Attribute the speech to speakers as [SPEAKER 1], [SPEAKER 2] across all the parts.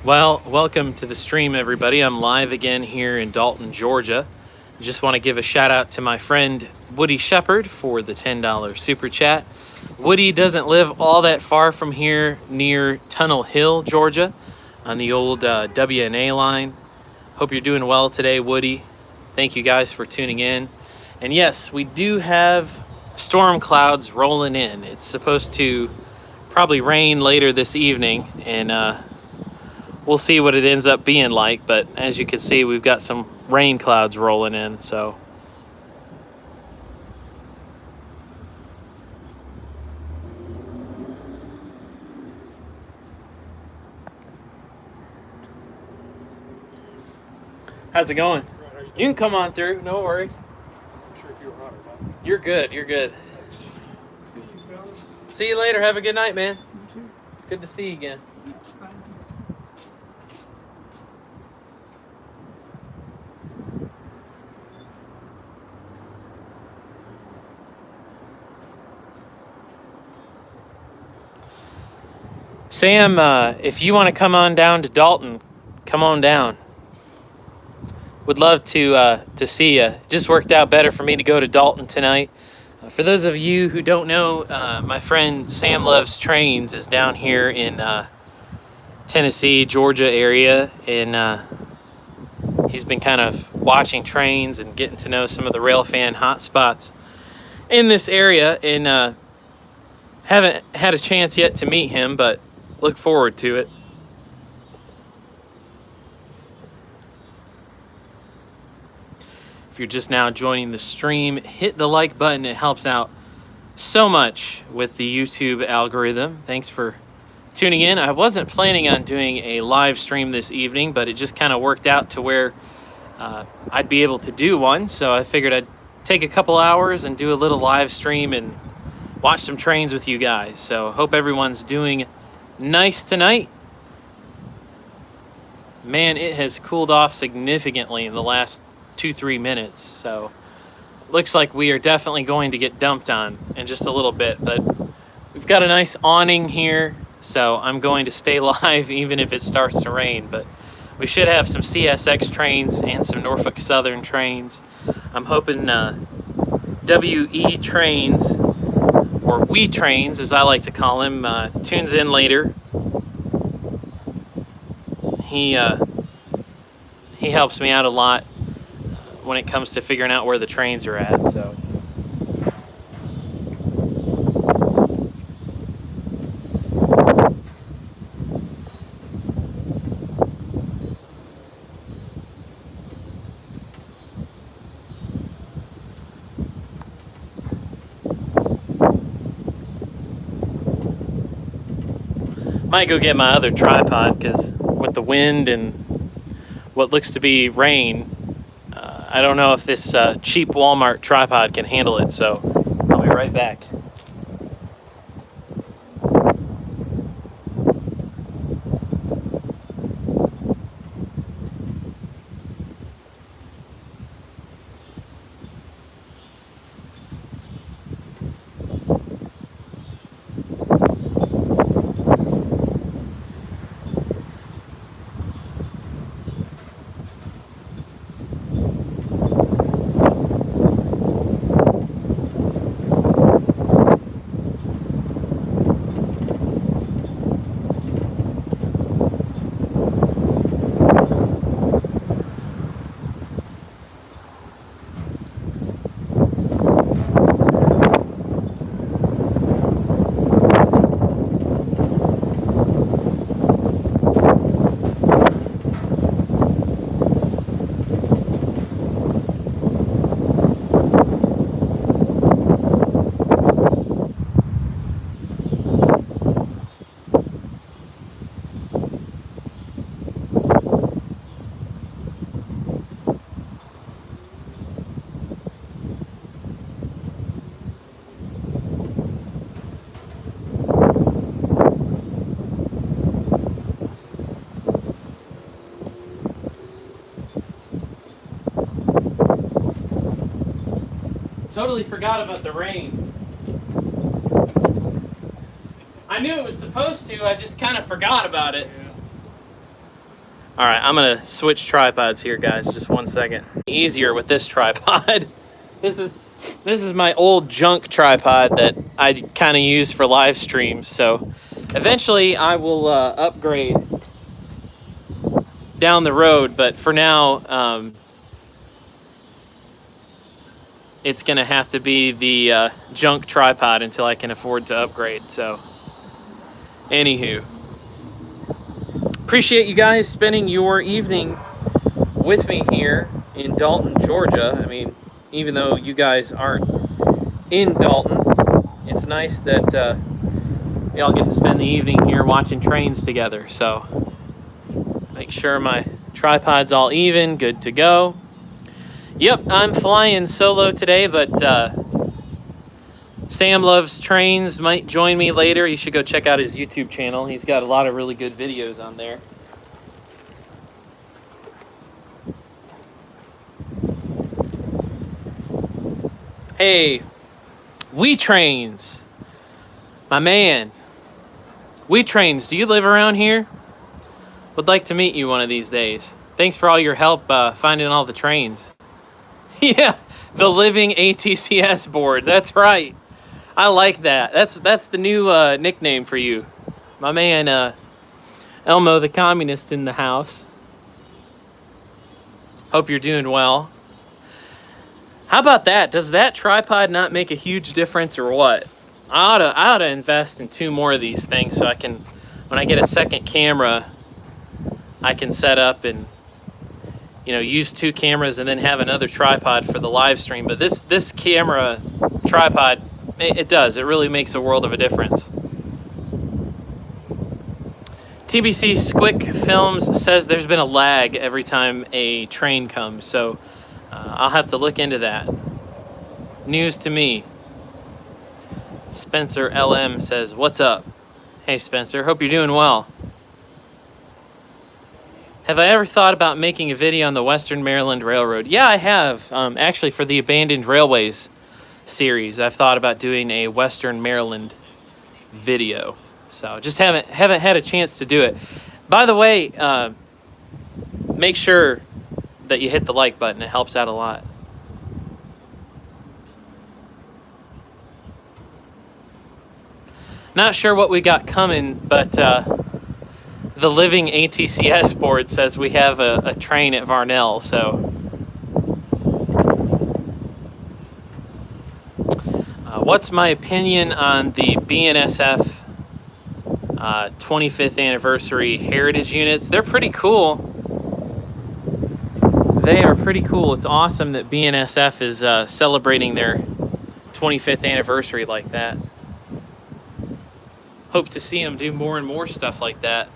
[SPEAKER 1] Well, welcome to the stream, everybody. I'm live again here in Dalton, Georgia. Just want to give a shout out to my friend Woody Shepard for the $10 super chat. Woody doesn't live all that far from here near Tunnel Hill, Georgia, on the old WNA line. Hope you're doing well today, Woody. Thank you guys for tuning in. And yes, we do have storm clouds rolling in. It's supposed to probably rain later this evening, and we'll see what it ends up being like, but as you can see, we've got some rain clouds rolling in, so. How's it going? You can come on through, no worries.
[SPEAKER 2] I'm sure if you were hot or not.
[SPEAKER 1] You're good, you're good. See you later, have a good night, man.
[SPEAKER 2] You too.
[SPEAKER 1] Good to see you again. Sam, if you want to come on down to Dalton, come on down. Would love to see you. Just worked out better for me to go to Dalton tonight. For those of you who don't know, my friend Sam Loves Trains is down here in Tennessee, Georgia area, and he's been kind of watching trains and getting to know some of the rail fan hotspots in this area, and haven't had a chance yet to meet him, but look forward to it. If you're just now joining the stream, hit the like button. It helps out so much with the YouTube algorithm. Thanks for tuning in. I wasn't planning on doing a live stream this evening, but it just kind of worked out to where I'd be able to do one. So I figured I'd take a couple hours and do a little live stream and watch some trains with you guys. So hope everyone's doing nice tonight. Man, it has cooled off significantly in the last 2-3 minutes, so looks like we are definitely going to get dumped on in just a little bit, but we've got a nice awning here, so I'm going to stay live even if it starts to rain. But we should have some CSX trains and some Norfolk Southern trains. I'm hoping WE trains, or We Trains as I like to call him, tunes in later. He helps me out a lot when it comes to figuring out where the trains are at, so. Might go get my other tripod, because with the wind and what looks to be rain, I don't know if this cheap Walmart tripod can handle it, so I'll be right back. Totally forgot about the rain. I knew it was supposed to, I just kind of forgot about it.
[SPEAKER 2] Yeah.
[SPEAKER 1] All right, I'm gonna switch tripods here, guys. Just 1 second. Easier with this tripod. This is my old junk tripod that I kind of use for live streams. So eventually I will upgrade down the road, but for now, it's gonna have to be the junk tripod until I can afford to upgrade. So, anywho, appreciate you guys spending your evening with me here in Dalton, Georgia. I mean, even though you guys aren't in Dalton, it's nice that we all get to spend the evening here watching trains together. So, make sure my tripod's all even, good to go. Yep, I'm flying solo today, but Sam Loves Trains might join me later. You should go check out his YouTube channel. He's got a lot of really good videos on there. Hey, We Trains, my man. We Trains, do you live around here? Would like to meet you one of these days. Thanks for all your help finding all the trains. Yeah, the living ATCS board. That's right. I like that. That's the new nickname for you. My man Elmo the Communist in the house. Hope you're doing well. How about that? Does that tripod not make a huge difference or what? I ought to invest in 2 more of these things so I can, when I get a second camera, I can set up and use 2 cameras and then have another tripod for the live stream. But this camera tripod, it really makes a world of a difference. TBC Squick Films says there's been a lag every time a train comes, so I'll have to look into that. News to me. Spencer LM says, what's up? Hey Spencer, hope you're doing well. Have I ever thought about making a video on the Western Maryland Railroad? Yeah, I have. Actually, for the Abandoned Railways series, I've thought about doing a Western Maryland video. So just haven't had a chance to do it. By the way, make sure that you hit the like button. It helps out a lot. Not sure what we got coming, but the living ATCS board says we have a train at Varnell, so what's my opinion on the BNSF 25th anniversary heritage units? They're pretty cool. They are pretty cool. It's awesome that BNSF is celebrating their 25th anniversary like that. Hope to see them do more and more stuff like that.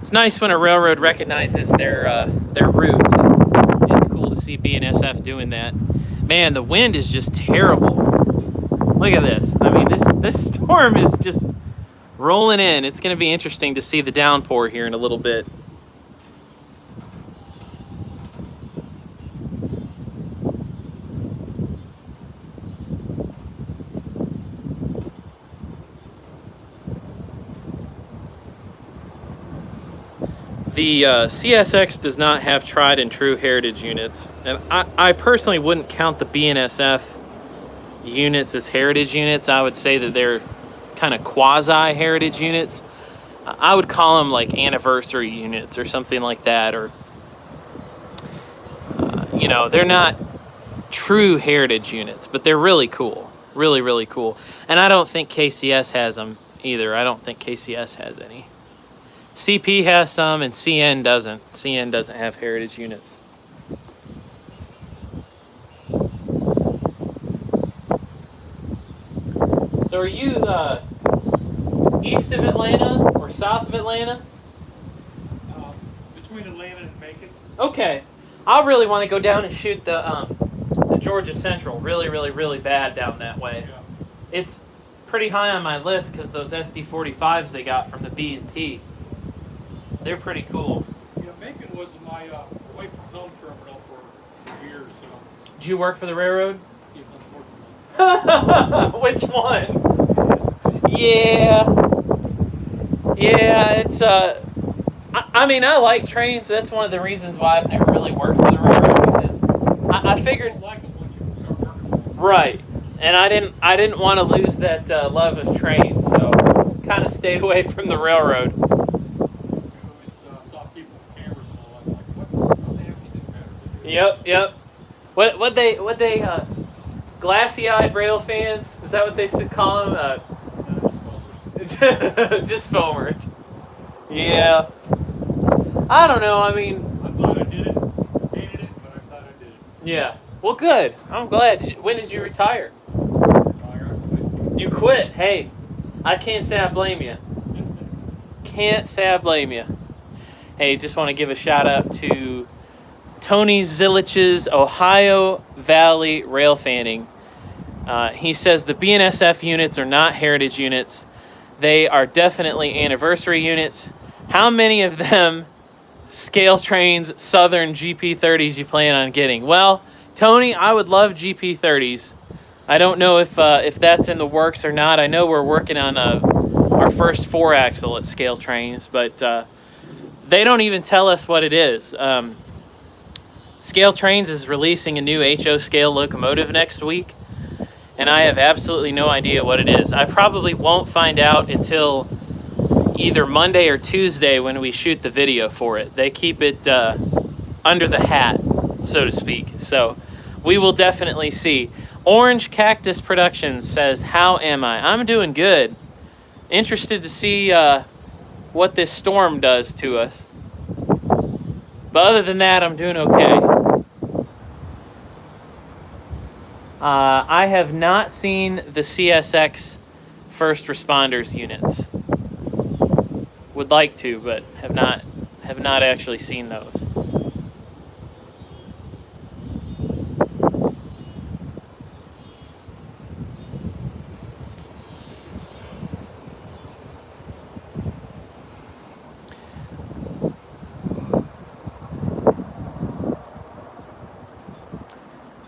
[SPEAKER 1] It's nice when a railroad recognizes their roots. It's cool to see BNSF doing that. Man, the wind is just terrible. Look at this. I mean, this storm is just rolling in. It's going to be interesting to see the downpour here in a little bit. The CSX does not have tried and true heritage units, and I personally wouldn't count the BNSF units as heritage units. I would say that they're kind of quasi-heritage units. I would call them like anniversary units or something like that, or they're not true heritage units, but they're really cool, really, really cool. And I don't think KCS has them either. I don't think KCS has any. CP has some and CN doesn't. CN doesn't have heritage units. So are you east of Atlanta or south of Atlanta?
[SPEAKER 2] Between Atlanta and Macon.
[SPEAKER 1] Okay. I really want to go down and shoot the Georgia Central. Really, really, really bad down that way.
[SPEAKER 2] Yeah.
[SPEAKER 1] It's pretty high on my list because those SD45s they got from the B&P. They're pretty cool.
[SPEAKER 2] Yeah, Macon was my away from home terminal for years. So.
[SPEAKER 1] Did you work for the railroad?
[SPEAKER 2] Yeah, unfortunately.
[SPEAKER 1] Which one? Yeah. Yeah, it's I mean, I like trains. That's one of the reasons why I've never really worked for the railroad, because I figured,
[SPEAKER 2] You don't like them once you start working.
[SPEAKER 1] right, and I didn't want to lose that love of trains, so kind of stayed away from the railroad.
[SPEAKER 2] You always saw people with cameras and all that. Like, what? How they have anything better to do?
[SPEAKER 1] Yep. What they glassy-eyed rail fans? Is that what they should call them? Just foamers. Yeah. I don't know. I mean,
[SPEAKER 2] I thought I did it. Hated it, but I thought I did it.
[SPEAKER 1] yeah. Well, good. I'm glad. When did you retire? You quit. Hey, I can't say I blame you. Can't say I blame you. Hey, just want to give a shout out to Tony Zilich's Ohio Valley Rail Fanning. He says the BNSF units are not heritage units. They are definitely anniversary units. How many of them scale trains, Southern GP30s you plan on getting? Well, Tony, I would love GP30s. I don't know if that's in the works or not. I know we're working on our first 4-axle at scale trains, but they don't even tell us what it is. Scale Trains is releasing a new HO scale locomotive next week, and I have absolutely no idea what it is. I probably won't find out until either Monday or Tuesday when we shoot the video for it. They keep it under the hat, so to speak. So we will definitely see. Orange Cactus Productions says, "How am I? I'm doing good. Interested to see what this storm does to us. But other than that, I'm doing okay." I have not seen the CSX first responders units. Would like to, but have not actually seen those.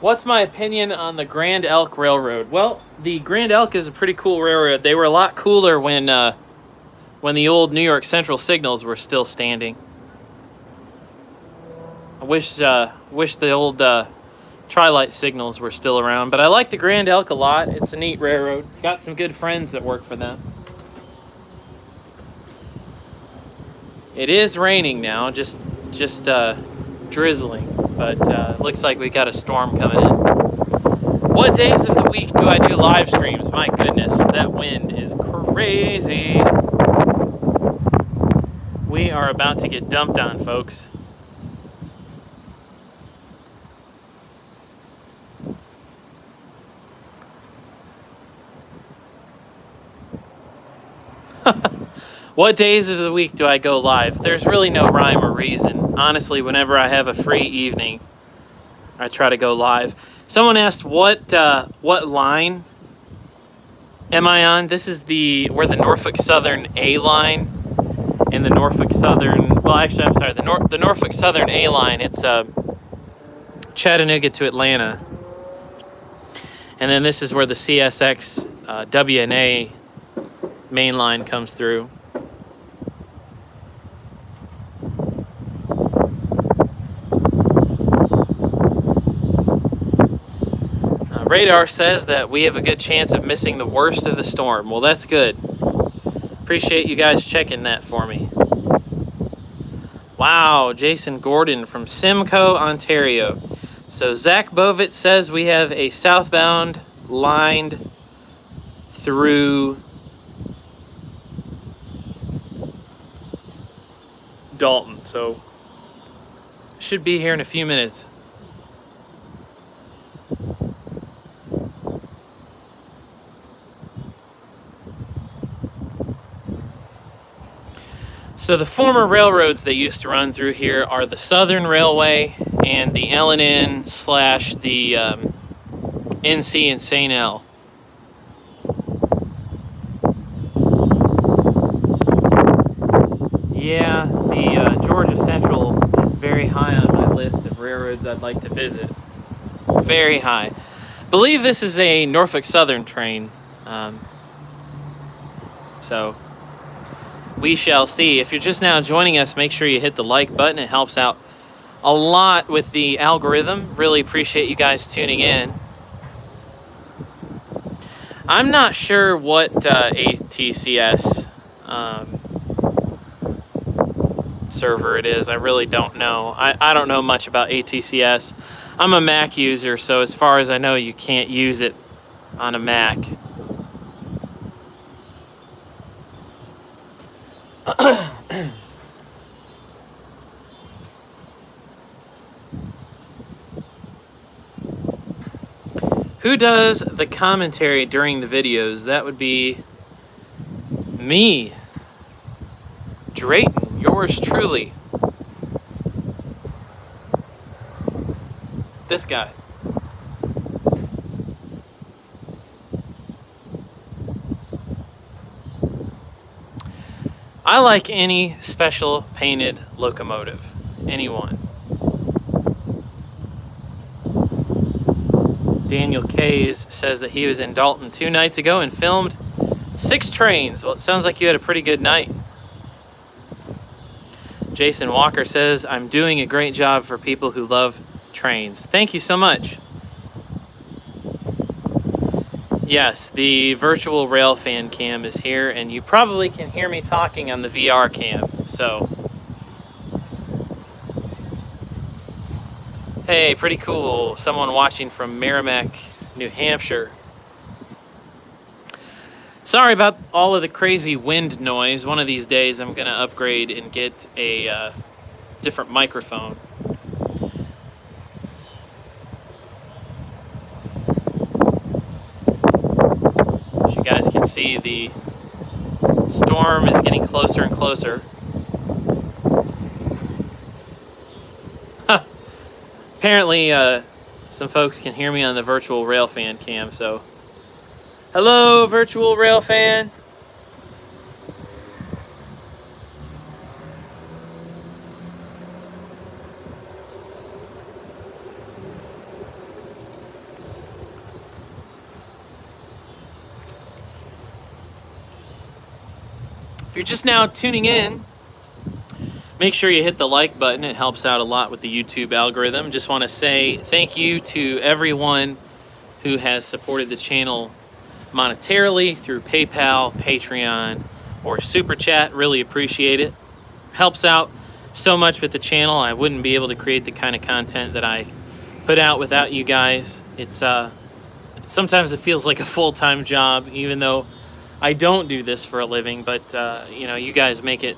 [SPEAKER 1] What's my opinion on the Grand Elk Railroad? Well, the Grand Elk is a pretty cool railroad. They were a lot cooler when the old New York Central signals were still standing. I wish the old Tri-Light signals were still around, but I like the Grand Elk a lot. It's a neat railroad. Got some good friends that work for them. It is raining now, just drizzling, but looks like we got a storm coming in. What days of the week do I do live streams? My goodness, that wind is crazy. We are about to get dumped on, folks. What days of the week do I go live? There's really no rhyme or reason. Honestly, whenever I have a free evening, I try to go live. Someone asked what line am I on? This is we're the Norfolk Southern A line, and the Norfolk Southern. Well, actually, I'm sorry. The Norfolk Southern A line. It's Chattanooga to Atlanta, and then this is where the CSX WNA main line comes through. Radar says that we have a good chance of missing the worst of the storm. Well, that's good. Appreciate you guys checking that for me. Wow, Jason Gordon from Simcoe, Ontario. So Zach Bovitz says we have a southbound lined through Dalton. So should be here in a few minutes. So the former railroads that used to run through here are the Southern Railway and the L&N / the NC and St. L. Yeah, the Georgia Central is very high on my list of railroads I'd like to visit. Very high. Believe this is a Norfolk Southern train. So we shall see. If you're just now joining us, make sure you hit the like button. It helps out a lot with the algorithm. Really appreciate you guys tuning in. I'm not sure what ATCS server it is. I really don't know. I don't know much about ATCS. I'm a Mac user, so as far as I know, you can't use it on a Mac. Who does the commentary during the videos? That would be me, Drayton, yours truly. This guy. I like any special painted locomotive. Anyone. Daniel Kays says that he was in Dalton 2 nights ago and filmed 6 trains. Well, it sounds like you had a pretty good night. Jason Walker says, I'm doing a great job for people who love trains. Thank you so much. Yes, the virtual rail fan cam is here, and you probably can hear me talking on the VR cam. So, hey, pretty cool. Someone watching from Merrimack, New Hampshire. Sorry about all of the crazy wind noise. One of these days I'm going to upgrade and get a different microphone. As you guys can see, the storm is getting closer and closer. Apparently, some folks can hear me on the virtual rail fan cam, so hello, virtual rail fan. If you're just now tuning in, make sure you hit the like button. It helps out a lot with the YouTube algorithm. Just want to say thank you to everyone who has supported the channel monetarily through PayPal, Patreon, or Super Chat. Really appreciate it. Helps out so much with the channel. I wouldn't be able to create the kind of content that I put out without you guys. It's sometimes it feels like a full-time job, even though I don't do this for a living, but you know, you guys make it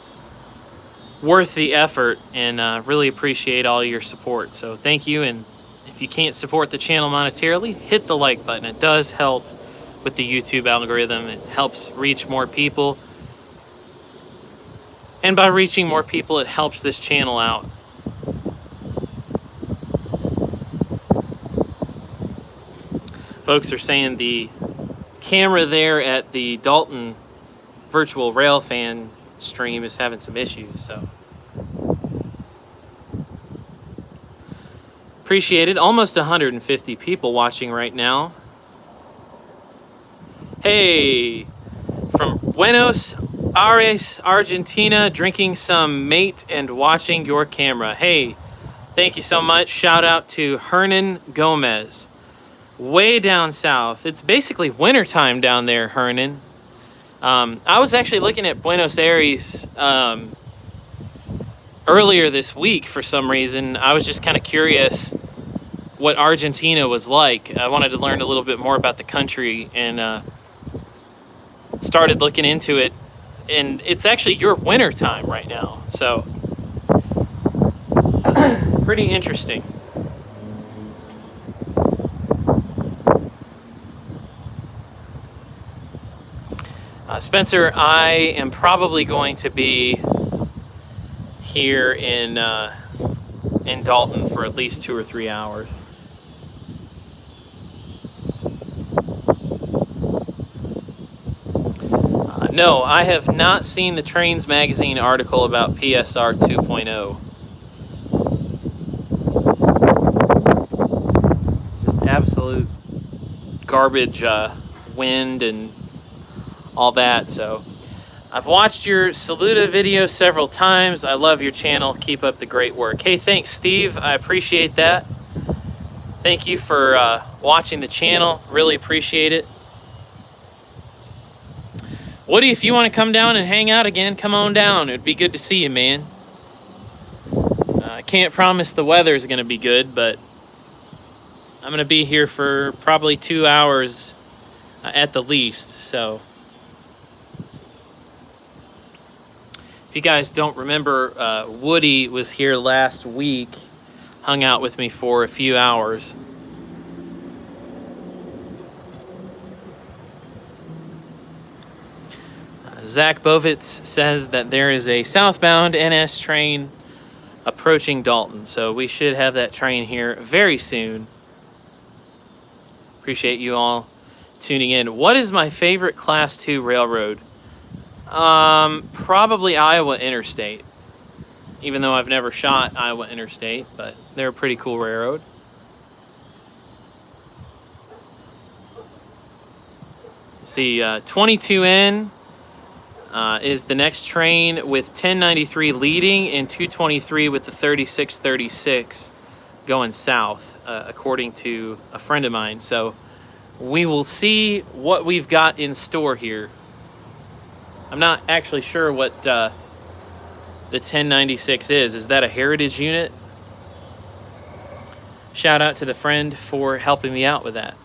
[SPEAKER 1] worth the effort, and really appreciate all your support. So thank you, and if you can't support the channel monetarily, hit the like button. It does help with the YouTube algorithm. It helps reach more people, and by reaching more people, it helps this channel out. Folks are saying the camera there at the Dalton virtual rail fan stream is having some issues, so appreciate it. Almost 150 people watching right now. Hey, from Buenos Aires, Argentina, drinking some mate and watching your camera. Hey, thank you so much. Shout out to Hernan Gomez. Way down south. It's basically wintertime down there, Hernan. I was actually looking at Buenos Aires earlier this week for some reason. I was just kind of curious what Argentina was like. I wanted to learn a little bit more about the country, and started looking into it. And it's actually your winter time right now. So, pretty interesting. Spencer, I am probably going to be here in Dalton for at least 2 or 3 hours. No, I have not seen the Trains Magazine article about PSR 2.0. Just absolute garbage wind and all that. So I've watched your Saluda video several times. I love your channel. Keep up the great work. Hey, thanks, Steve. I appreciate that. Thank you for watching the channel. Really appreciate it. Woody, if you want to come down and hang out again, come on down. It'd be good to see you, man. I can't promise the weather is going to be good, but I'm going to be here for probably 2 hours at the least, so... If you guys don't remember, Woody was here last week, hung out with me for a few hours. Zach Bovitz says that there is a southbound NS train approaching Dalton, so we should have that train here very soon. Appreciate you all tuning in. What is my favorite Class 2 railroad? Probably Iowa Interstate, even though I've never shot Iowa Interstate, but they're a pretty cool railroad. See, 22N is the next train with 1093 leading and 223 with the 3636 going south, according to a friend of mine. So we will see what we've got in store here. I'm not actually sure what the 1096 is. Is that a heritage unit? Shout out to the friend for helping me out with that.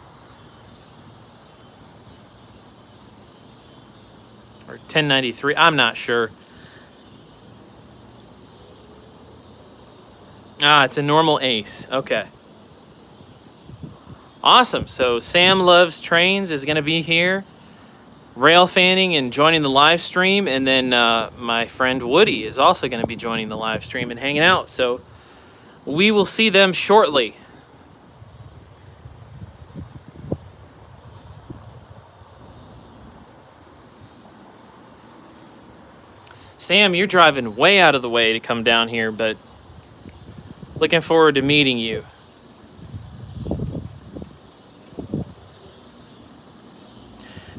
[SPEAKER 1] Or 1093, I'm not sure. Ah, it's a normal ace. Okay. Awesome. So Sam Loves Trains is going to be here, rail fanning and joining the live stream, and then my friend Woody is also going to be joining the live stream and hanging out. So we will see them shortly. Sam, you're driving way out of the way to come down here, but looking forward to meeting you.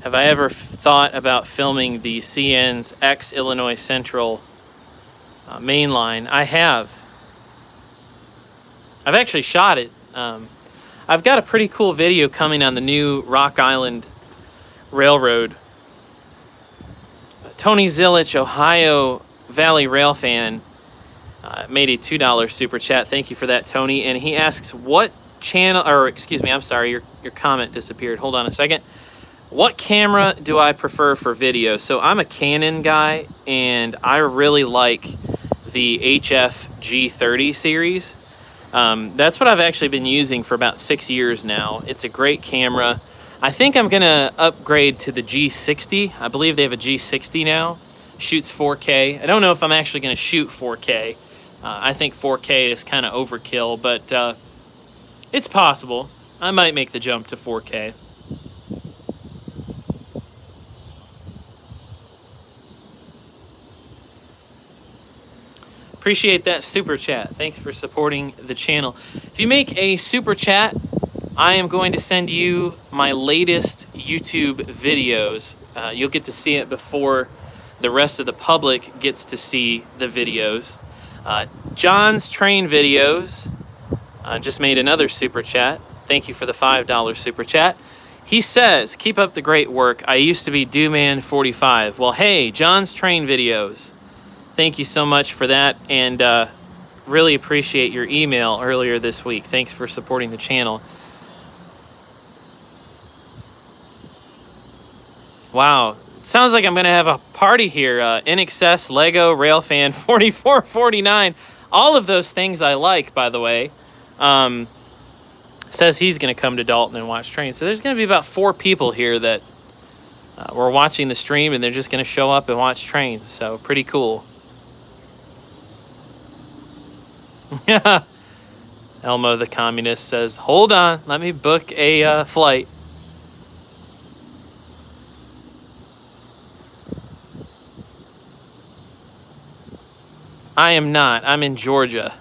[SPEAKER 1] Have I ever thought about filming the CN's X Illinois Central main line? I have. I've actually shot it. I've got a pretty cool video coming on the new Rock Island Railroad. Tony Zillich, Ohio Valley Rail fan, made a $2 super chat. Thank you for that, Tony. And he asks, what channel, or excuse me, I'm sorry, your comment disappeared. Hold on a second. What camera do I prefer for video? So I'm a Canon guy, and I really like the HF G30 series. That's what I've actually been using for about 6 years now. It's a great camera. I think I'm going to upgrade to the G60. I believe they have a G60 now. Shoots 4K. I don't know if I'm actually going to shoot 4K. I think 4K is kind of overkill, but it's possible. I might make the jump to 4K. Appreciate that super chat. Thanks for supporting the channel. If you make a super chat, I am going to send you my latest YouTube videos. You'll get to see it before the rest of the public gets to see the videos. John's train videos just made another super chat. Thank you for the $5 super chat. He says, keep up the great work. I used to be Dewman45. Well, hey, John's train videos. Thank you so much for that, and really appreciate your email earlier this week. Thanks for supporting the channel. Wow, sounds like I'm going to have a party here. NXS, Lego, Railfan, 4449. All of those things I like, by the way. Says he's going to come to Dalton and watch trains. So there's going to be about 4 people here that were watching the stream, and they're just going to show up and watch trains. So pretty cool. Elmo the Communist says, hold on, let me book a flight. I am not. I'm in Georgia.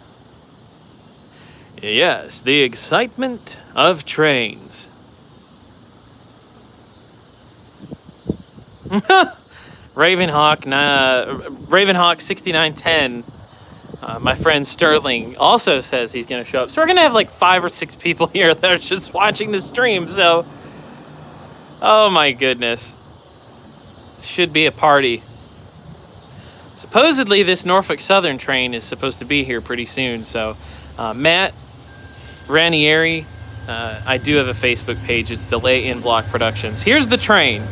[SPEAKER 1] Yes, the excitement of trains. Ravenhawk 6910. My friend Sterling also says he's going to show up. So we're going to have like 5 or 6 people here that are just watching the stream. So, oh my goodness. Should be a party. Supposedly this Norfolk Southern train is supposed to be here pretty soon. So, Matt Ranieri, I do have a Facebook page. It's Delay in Block Productions. Here's the train.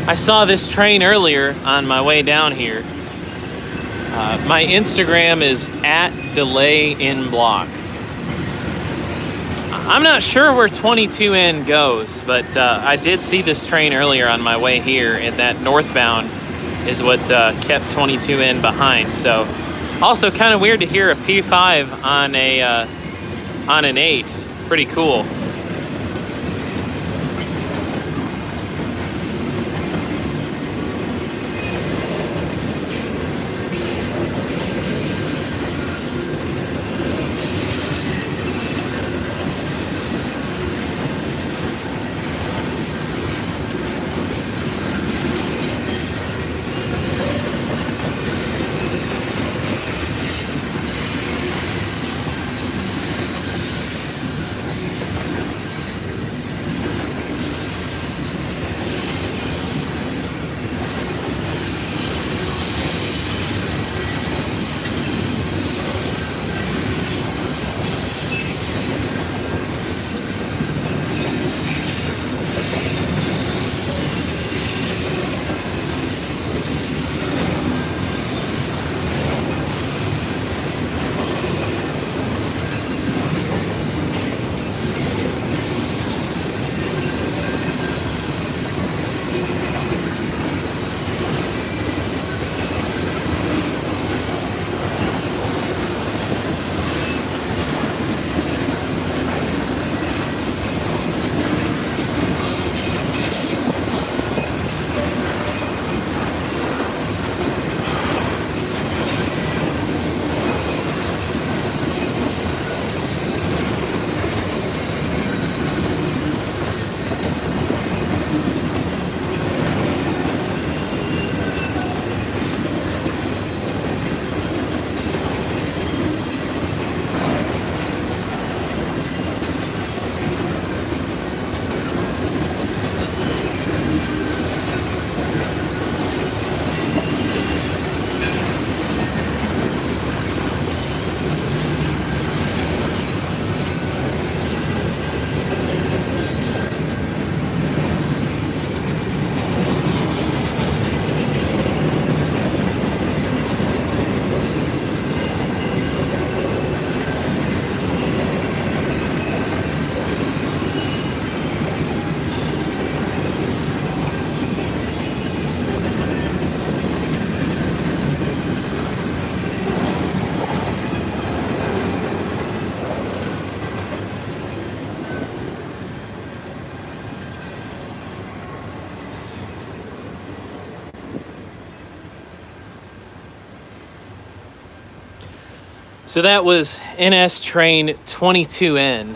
[SPEAKER 1] I saw this train earlier on my way down here. My Instagram is @DelayInBlock. I'm not sure where 22N goes, but I did see this train earlier on my way here, and that northbound is what kept 22N behind. So, also kind of weird to hear a P5 on an Ace. Pretty cool. So that was NS train 22N,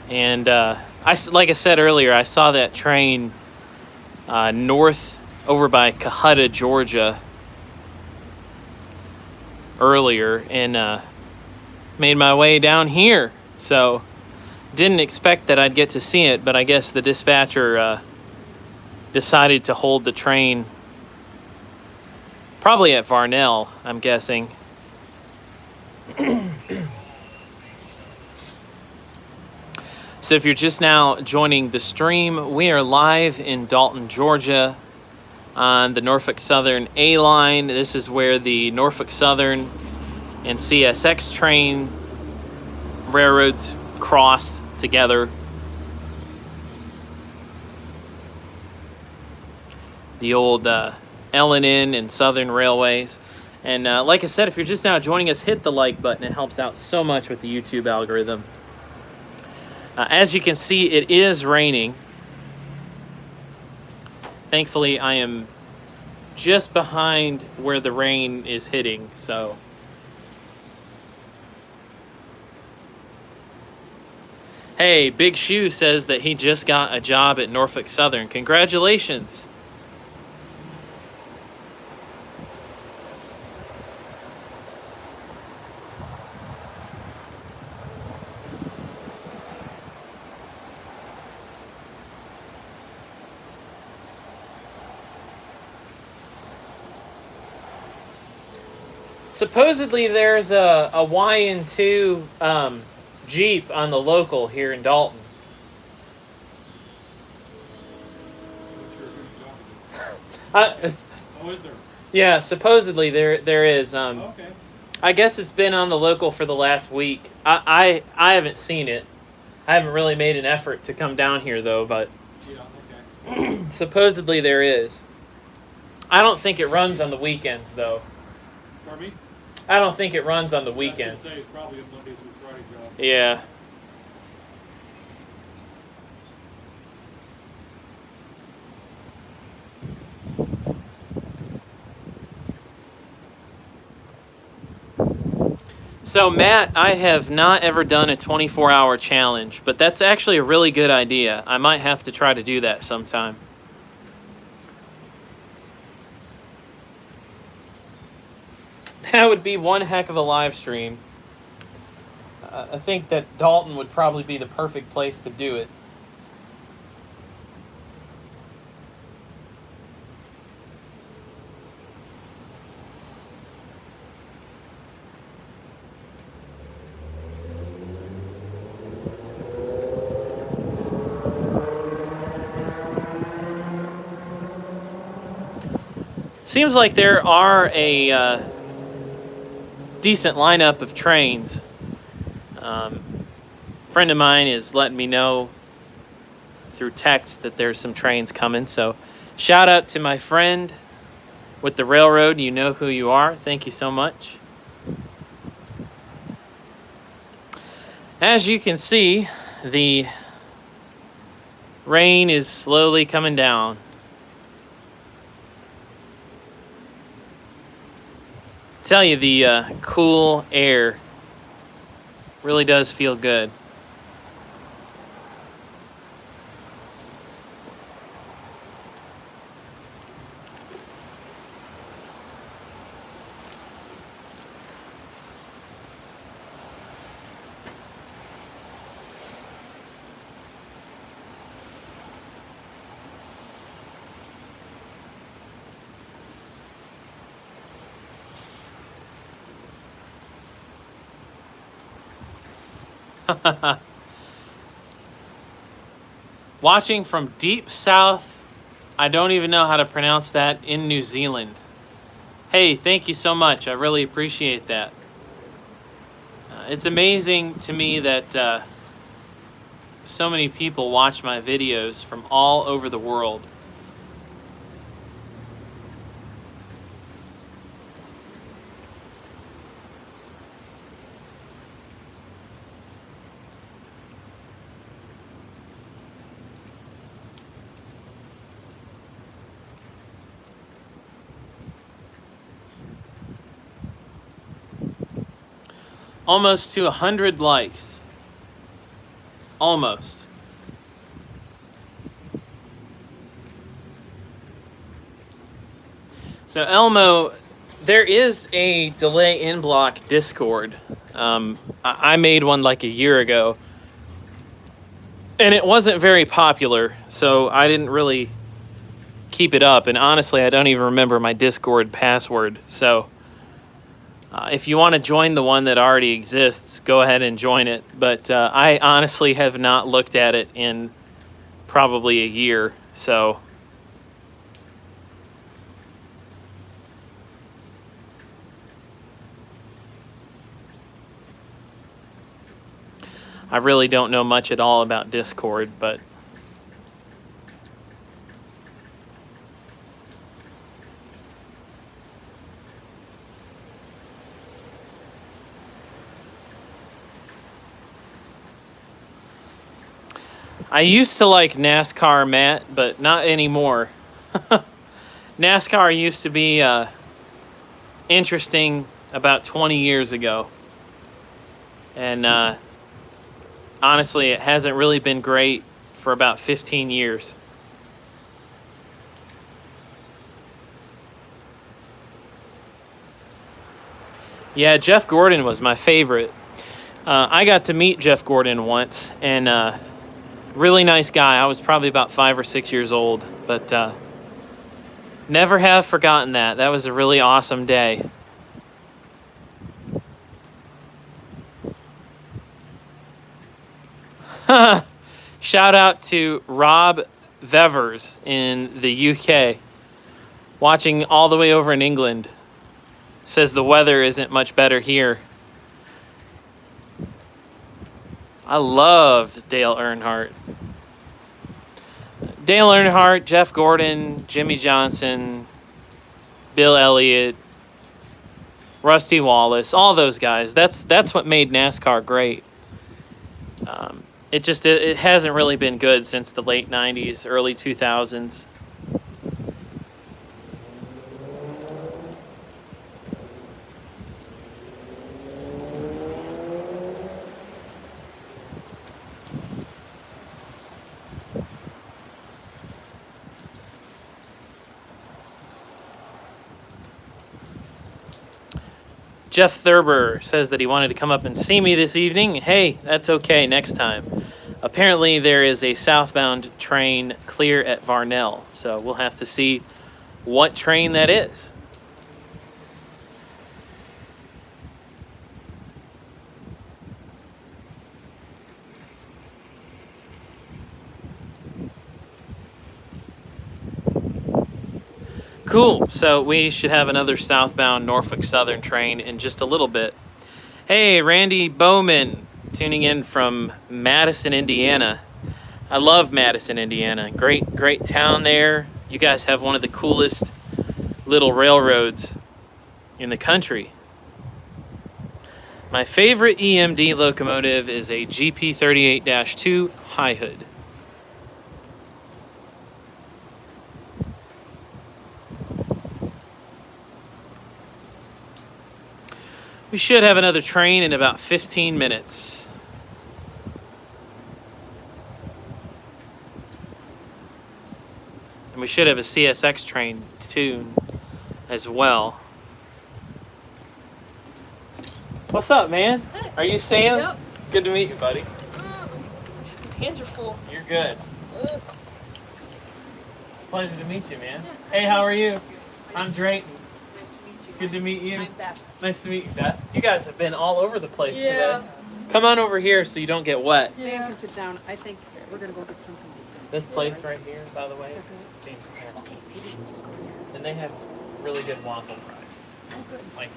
[SPEAKER 1] and like I said earlier, I saw that train north over by Cohutta, Georgia earlier, and made my way down here. So didn't expect that I'd get to see it, but I guess the dispatcher decided to hold the train probably at Varnell, I'm guessing. So if you're just now joining the stream, we are live in Dalton, Georgia on the Norfolk Southern A line. This is where the Norfolk Southern and CSX train railroads cross together. The old L&N and Southern Railways. And like I said, if you're just now joining us, hit the like button. It helps out so much with the YouTube algorithm. As you can see, it is raining. Thankfully, I am just behind where the rain is hitting, so. Hey, Big Shoe says that he just got a job at Norfolk Southern. Congratulations. Supposedly there's a YN2 Jeep on the local here in Dalton.
[SPEAKER 2] Oh, is there?
[SPEAKER 1] Yeah, supposedly there is.
[SPEAKER 2] Okay.
[SPEAKER 1] I guess it's been on the local for the last week. I haven't seen it. I haven't really made an effort to come down here though, but
[SPEAKER 2] Yeah, okay.
[SPEAKER 1] supposedly there is. I don't think it runs on the weekends though.
[SPEAKER 2] Pardon me?
[SPEAKER 1] I don't think it runs on the
[SPEAKER 2] I
[SPEAKER 1] weekends.
[SPEAKER 2] was gonna say it's probably a Monday through Friday job.
[SPEAKER 1] Yeah. So Matt, I have not ever done a 24-hour challenge, but that's actually a really good idea. I might have to try to do that sometime. That would be one heck of a live stream. I think that Dalton would probably be the perfect place to do it. Seems like there are a decent lineup of trains. Friend of mine is letting me know through text that there's some trains coming. So shout out to my friend with the railroad. You know who you are. Thank you so much. As you can see, the rain is slowly coming down. Tell you, the cool air really does feel good. Watching from deep south, I don't even know how to pronounce that, in New Zealand. Hey, thank you so much. I really appreciate that. It's amazing to me that so many people watch my videos from all over the world. Almost to 100 likes. Almost. So Elmo, there is a delay in block Discord. I made one like a year ago, and it wasn't very popular, so I didn't really keep it up. And honestly, I don't even remember my Discord password. So if you want to join the one that already exists, go ahead and join it. But I honestly have not looked at it in probably a year. So I really don't know much at all about Discord, but I used to like NASCAR, Matt, but not anymore. NASCAR used to be interesting about 20 years ago. And honestly, it hasn't really been great for about 15 years. Yeah, Jeff Gordon was my favorite. I got to meet Jeff Gordon once, and really nice guy. I was probably about 5 or 6 years old, but never have forgotten that. That was a really awesome day. Shout out to Rob Vevers in the UK, watching all the way over in England. Says the weather isn't much better here. I loved Dale Earnhardt. Dale Earnhardt, Jeff Gordon, Jimmy Johnson, Bill Elliott, Rusty Wallace, all those guys. That's what made NASCAR great. It hasn't really been good since the late 90s, early 2000s. Jeff Thurber says that he wanted to come up and see me this evening. Hey, that's okay, next time. Apparently there is a southbound train clear at Varnell, so we'll have to see what train that is. Cool, so we should have another southbound Norfolk Southern train in just a little bit. Hey, Randy Bowman, tuning in from Madison, Indiana. I love Madison, Indiana. Great town there. You guys have one of the coolest little railroads in the country. My favorite EMD locomotive is a GP38-2 High Hood. We should have another train in about 15 minutes. And we should have a CSX train soon as well. What's up, man?
[SPEAKER 3] Hey.
[SPEAKER 1] Are you Sam?
[SPEAKER 3] Yep.
[SPEAKER 1] Good to meet you, buddy.
[SPEAKER 3] Hands are full.
[SPEAKER 1] You're good. Pleasure to meet you, man. Hey, how are you? I'm Drayton.
[SPEAKER 3] Nice to meet you.
[SPEAKER 1] Good to meet you.
[SPEAKER 3] I'm Beth.
[SPEAKER 1] Nice to meet you, Beth. You guys have been all over the place
[SPEAKER 3] Yeah.
[SPEAKER 1] today. Come on over here so you don't get wet.
[SPEAKER 3] Sam can sit down. I think we're gonna go get something.
[SPEAKER 1] This place right here, by the way, seems fantastic.
[SPEAKER 3] Okay, maybe we'll go there.
[SPEAKER 1] And they have really good waffle fries.
[SPEAKER 3] Oh, good.
[SPEAKER 1] Like,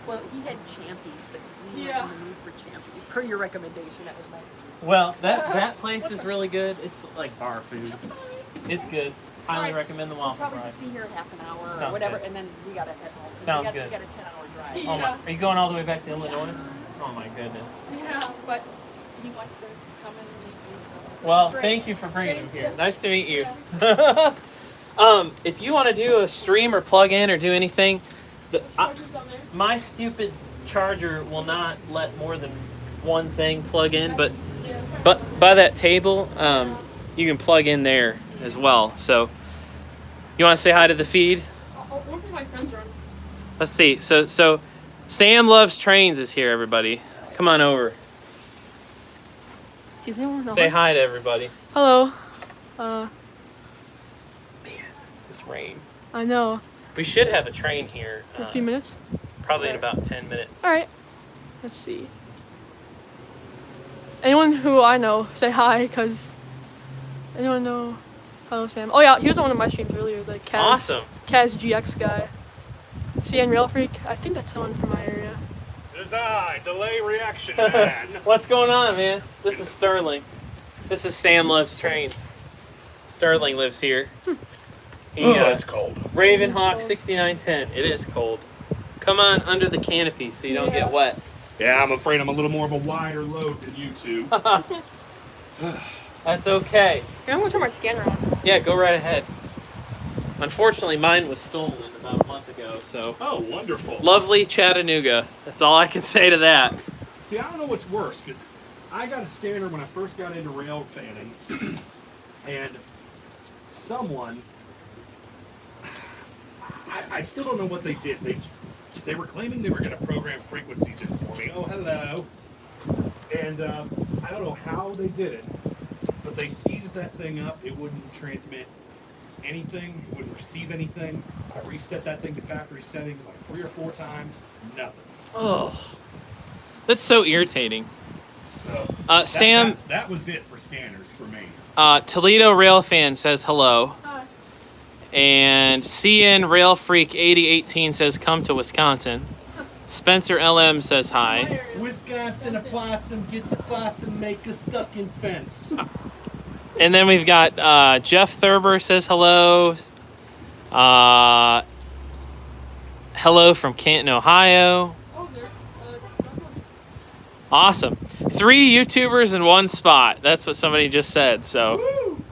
[SPEAKER 3] Well, he had champies, but we were
[SPEAKER 2] Yeah.
[SPEAKER 3] in the mood for champies. Per your recommendation, that was my.
[SPEAKER 1] well, that place is really good. It's like bar food. It's good. Highly
[SPEAKER 3] Alright.
[SPEAKER 1] recommend the
[SPEAKER 3] We'll
[SPEAKER 1] waffle
[SPEAKER 3] probably
[SPEAKER 1] fries.
[SPEAKER 3] just be here half an hour
[SPEAKER 1] Sounds
[SPEAKER 3] or whatever,
[SPEAKER 1] good.
[SPEAKER 3] and then we gotta head home. 'cause
[SPEAKER 1] Sounds
[SPEAKER 3] we
[SPEAKER 1] good.
[SPEAKER 3] got a 10-hour drive.
[SPEAKER 1] Oh my, are you going all the way back to Illinois? Oh my goodness.
[SPEAKER 3] Yeah, but he wants to come and meet you, so. this
[SPEAKER 1] Well,
[SPEAKER 3] is great.
[SPEAKER 1] thank you for bringing him
[SPEAKER 3] Thank
[SPEAKER 1] here.
[SPEAKER 3] you.
[SPEAKER 1] Nice to meet you. If you want to do a stream or plug in or do anything, my stupid charger will not let more than one thing plug in, but by that table, you can plug in there as well. So, you want to say hi to the feed?
[SPEAKER 2] One of my friends are on.
[SPEAKER 1] Let's see. So Sam Loves Trains is here, everybody. Come on over.
[SPEAKER 3] Do you think we'll know
[SPEAKER 1] Say
[SPEAKER 3] her?
[SPEAKER 1] hi to everybody.
[SPEAKER 3] Hello.
[SPEAKER 1] This rain.
[SPEAKER 3] I know.
[SPEAKER 1] We should have a train here.
[SPEAKER 3] In a few minutes.
[SPEAKER 1] Probably in about 10 minutes.
[SPEAKER 3] All right. Let's see. Anyone who I know, say hi, cause anyone know? Hello, Sam. Oh yeah, he was on one of my streams earlier. The Kaz.
[SPEAKER 1] Awesome.
[SPEAKER 3] Kaz GX guy. CN Rail Freak. I think that's someone from my area.
[SPEAKER 2] It is I, delay reaction man.
[SPEAKER 1] What's going on, man? This is Sterling. This is Sam Loves Trains. Sterling lives here. He,
[SPEAKER 2] It's cold.
[SPEAKER 1] Ravenhawk 6910. It is cold. Come on under the canopy so you don't get wet.
[SPEAKER 2] Yeah, I'm afraid I'm a little more of a wider load than you two.
[SPEAKER 1] That's okay.
[SPEAKER 3] Here, I'm gonna turn my scanner on.
[SPEAKER 1] Yeah, go right ahead. Unfortunately, mine was stolen about a month ago, so.
[SPEAKER 2] Oh, wonderful.
[SPEAKER 1] Lovely Chattanooga. That's all I can say to that.
[SPEAKER 2] See, I don't know what's worse. 'Cause I got a scanner when I first got into rail fanning, and someone, I still don't know what they did. They were claiming they were going to program frequencies in for me. Oh, hello. And I don't know how they did it, but they seized that thing up. It wouldn't transmit anything. It wouldn't receive anything. I reset that thing to factory settings like 3 or 4 times. Nothing.
[SPEAKER 1] Oh, that's so irritating.
[SPEAKER 2] So
[SPEAKER 1] Sam,
[SPEAKER 2] that was it for scanners for me.
[SPEAKER 1] Toledo Rail Fan says hello.
[SPEAKER 3] Hi.
[SPEAKER 1] And CN Rail Freak 8018 says come to Wisconsin. Spencer LM says hi.
[SPEAKER 2] Wisconsin, a possum gets a possum maker stuck in fence.
[SPEAKER 1] And then we've got Jeff Thurber says hello. Hello from Canton, Ohio.
[SPEAKER 3] Oh, there. That's one.
[SPEAKER 1] Awesome. 3 YouTubers in one spot. That's what somebody just said. So
[SPEAKER 2] Woo!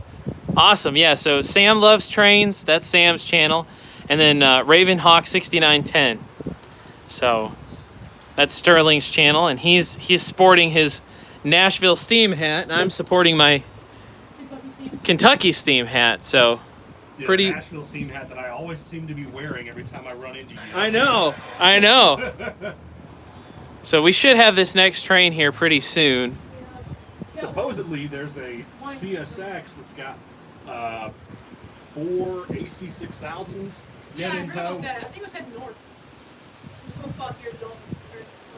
[SPEAKER 1] awesome. Yeah. So Sam Loves Trains. That's Sam's channel. And then Ravenhawk 6910. So that's Sterling's channel. And he's sporting his Nashville Steam hat. And I'm supporting my Kentucky Steam hat. So
[SPEAKER 2] Yeah,
[SPEAKER 1] pretty.
[SPEAKER 2] Nashville steam hat that I always seem to be wearing every time I run into you.
[SPEAKER 1] I know. So we should have this next train here pretty soon.
[SPEAKER 2] Supposedly there's a CSX that's got 4 AC6000s dead in tow.
[SPEAKER 3] I think it was heading north. Someone saw it here at Dalton.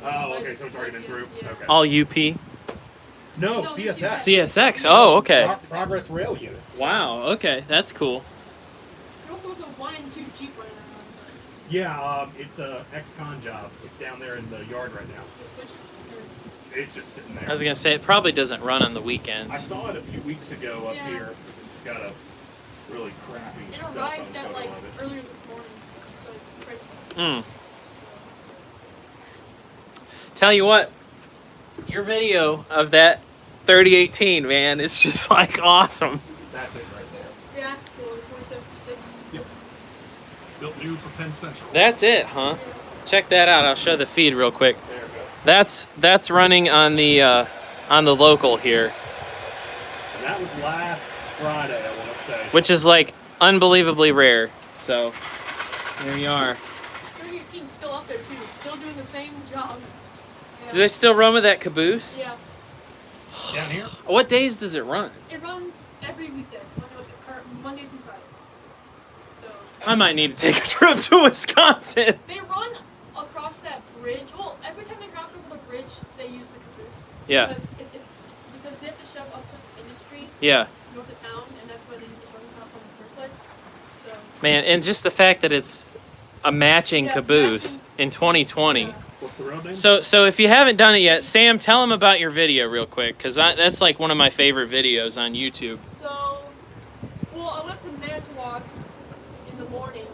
[SPEAKER 2] Oh, okay, so it's already been through.
[SPEAKER 3] Yeah.
[SPEAKER 2] Okay.
[SPEAKER 1] All UP.
[SPEAKER 2] No,
[SPEAKER 3] No,
[SPEAKER 2] CSX.
[SPEAKER 1] CSX. Oh, okay.
[SPEAKER 2] Progress Rail Units.
[SPEAKER 1] Wow. Okay, that's cool.
[SPEAKER 3] There also was a 1 and 2 Jeep running around.
[SPEAKER 2] Yeah, it's a ex-con job. It's down there in the yard right now. It's just sitting there.
[SPEAKER 1] I was gonna say it probably doesn't run on the
[SPEAKER 2] I
[SPEAKER 1] weekends.
[SPEAKER 2] saw it a few weeks ago up
[SPEAKER 3] Yeah.
[SPEAKER 2] here. It's got a really crappy
[SPEAKER 3] It
[SPEAKER 2] cell phone
[SPEAKER 3] arrived at
[SPEAKER 2] photo
[SPEAKER 3] like
[SPEAKER 2] of it.
[SPEAKER 3] earlier this morning. So crazy.
[SPEAKER 1] Tell you what, your video of that 3018, man, is just like awesome.
[SPEAKER 2] That's it right there.
[SPEAKER 3] Yeah, that's cool. 2756.
[SPEAKER 2] Yep. Built new for Penn Central.
[SPEAKER 1] That's it, huh? Check that out. I'll show the feed real quick.
[SPEAKER 2] There we go.
[SPEAKER 1] That's running on the local here,
[SPEAKER 2] And that was last Friday, I want to say.
[SPEAKER 1] which is like unbelievably rare. So there you are.
[SPEAKER 3] 3018 is still up there too. Still doing the same job. Yeah.
[SPEAKER 1] Do they still run with that caboose?
[SPEAKER 3] Yeah.
[SPEAKER 2] Down here?
[SPEAKER 1] What days does it run?
[SPEAKER 3] It runs every weekday. Monday through Friday. So
[SPEAKER 1] I might need to take a trip to Wisconsin.
[SPEAKER 3] they run across that bridge. Well, every time they cross over the bridge, they use the caboose.
[SPEAKER 1] Yeah.
[SPEAKER 3] Because they have to shove up to this industry
[SPEAKER 1] Yeah.
[SPEAKER 3] north of town, and that's why they use the shoving top in the first place. So
[SPEAKER 1] Man, and just the fact that it's a matching
[SPEAKER 3] Yeah,
[SPEAKER 1] caboose
[SPEAKER 3] matching.
[SPEAKER 1] in 2020.
[SPEAKER 3] Yeah.
[SPEAKER 2] What's the road name?
[SPEAKER 1] So if you haven't done it yet, Sam, tell them about your video real quick, because that's like one of my favorite videos on YouTube.
[SPEAKER 3] So, well, I went to Manitowoc in the morning,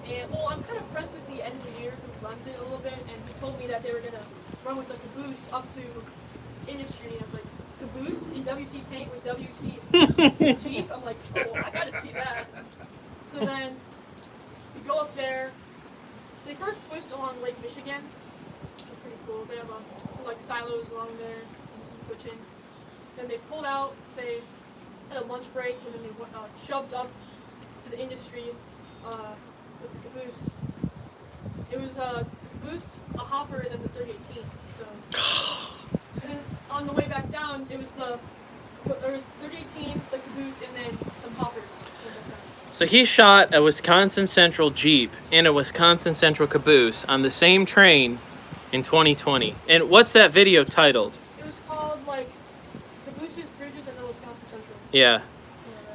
[SPEAKER 3] and well, I'm kind of friends with the engineer who runs it a little bit, and he told me that they were gonna run with the caboose up to this industry, and I was like, caboose in WC paint with WC Jeep? I'm like, oh, I gotta see that. So then we go up there. They first switched along Lake Michigan, which was pretty cool. They have some like silos along there, and some switching. Then they pulled out. They had a lunch break, and then they shoved up to the industry with the caboose. It was a caboose, a hopper, and then the 3018. So, and then on the way back down, it was the There's 318, the caboose, and then some hoppers.
[SPEAKER 1] So he shot a Wisconsin Central Jeep and a Wisconsin Central caboose on the same train in 2020. And what's that video titled?
[SPEAKER 3] It was called like Cabooses, Bridges, and the Wisconsin Central.
[SPEAKER 1] Yeah.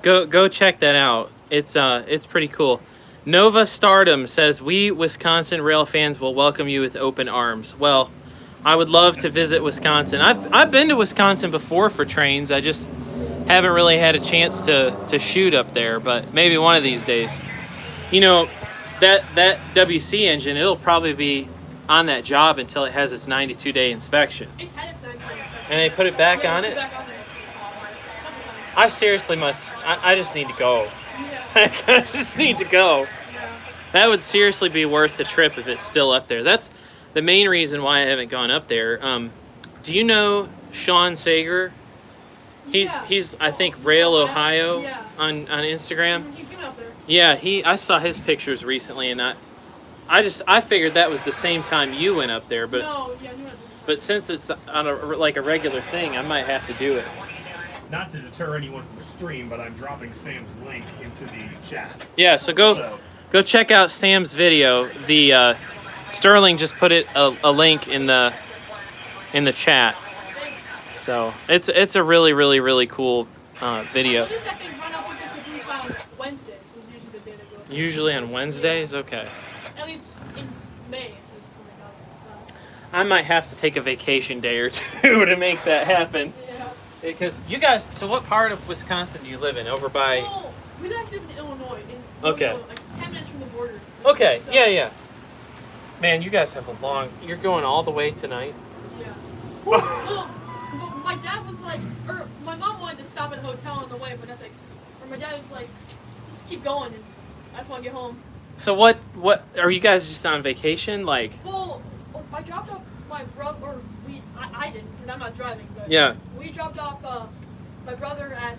[SPEAKER 1] Go check that out. It's pretty cool. Nova Stardom says, "We Wisconsin rail fans will welcome you with open arms." Well, I would love to visit Wisconsin. I've been to Wisconsin before for trains. I just haven't really had a chance to shoot up there, but maybe one of these days. You know, that WC engine, it'll probably be on that job until it has its 92-day inspection.
[SPEAKER 3] It's had its 92-day inspection.
[SPEAKER 1] And they put it back
[SPEAKER 3] Yeah,
[SPEAKER 1] on
[SPEAKER 3] they
[SPEAKER 1] it?
[SPEAKER 3] put back on there. Couple times.
[SPEAKER 1] I seriously must. I just need to go.
[SPEAKER 3] Yeah.
[SPEAKER 1] I just need to go.
[SPEAKER 3] Yeah.
[SPEAKER 1] That would seriously be worth the trip if it's still up there. That's the main reason why I haven't gone up there. Do you know Sean Sager? He's I think Rail Ohio
[SPEAKER 3] Yeah.
[SPEAKER 1] on Instagram.
[SPEAKER 3] He's been up there.
[SPEAKER 1] Yeah, I saw his pictures recently, and I figured that was the same time you went up there, but
[SPEAKER 3] No, yeah, he went.
[SPEAKER 1] but since it's on a regular thing, I might have to do it.
[SPEAKER 2] Not to deter anyone from the stream, but I'm dropping Sam's link into the chat.
[SPEAKER 1] Yeah, so go check out Sam's video. The Sterling just put a link in the chat.
[SPEAKER 3] Thanks.
[SPEAKER 1] So it's a really cool video.
[SPEAKER 3] At least I can run up with the caboose on Wednesdays. Is usually the day they go.
[SPEAKER 1] Usually on Wednesdays, okay.
[SPEAKER 3] At least in May. Is when they go.
[SPEAKER 1] I might have to take a vacation day or two to make that happen.
[SPEAKER 3] Yeah.
[SPEAKER 1] Because you guys, so what part of Wisconsin do you live in? Over by?
[SPEAKER 3] Well, we actually live in Illinois.
[SPEAKER 1] Okay.
[SPEAKER 3] Illinois, like 10 minutes from the border.
[SPEAKER 1] Okay,
[SPEAKER 3] So,
[SPEAKER 1] yeah. Man, you guys have a long. You're going all the way tonight.
[SPEAKER 3] Yeah. Well, my dad was like, or my mom wanted to stop at a hotel on the way, but that's like, or my dad was like, just keep going, and I just want to get home.
[SPEAKER 1] So what are you guys just on vacation? Like?
[SPEAKER 3] Well, I dropped off my brother, or I didn't, because I'm not driving, but
[SPEAKER 1] Yeah.
[SPEAKER 3] we dropped off my brother at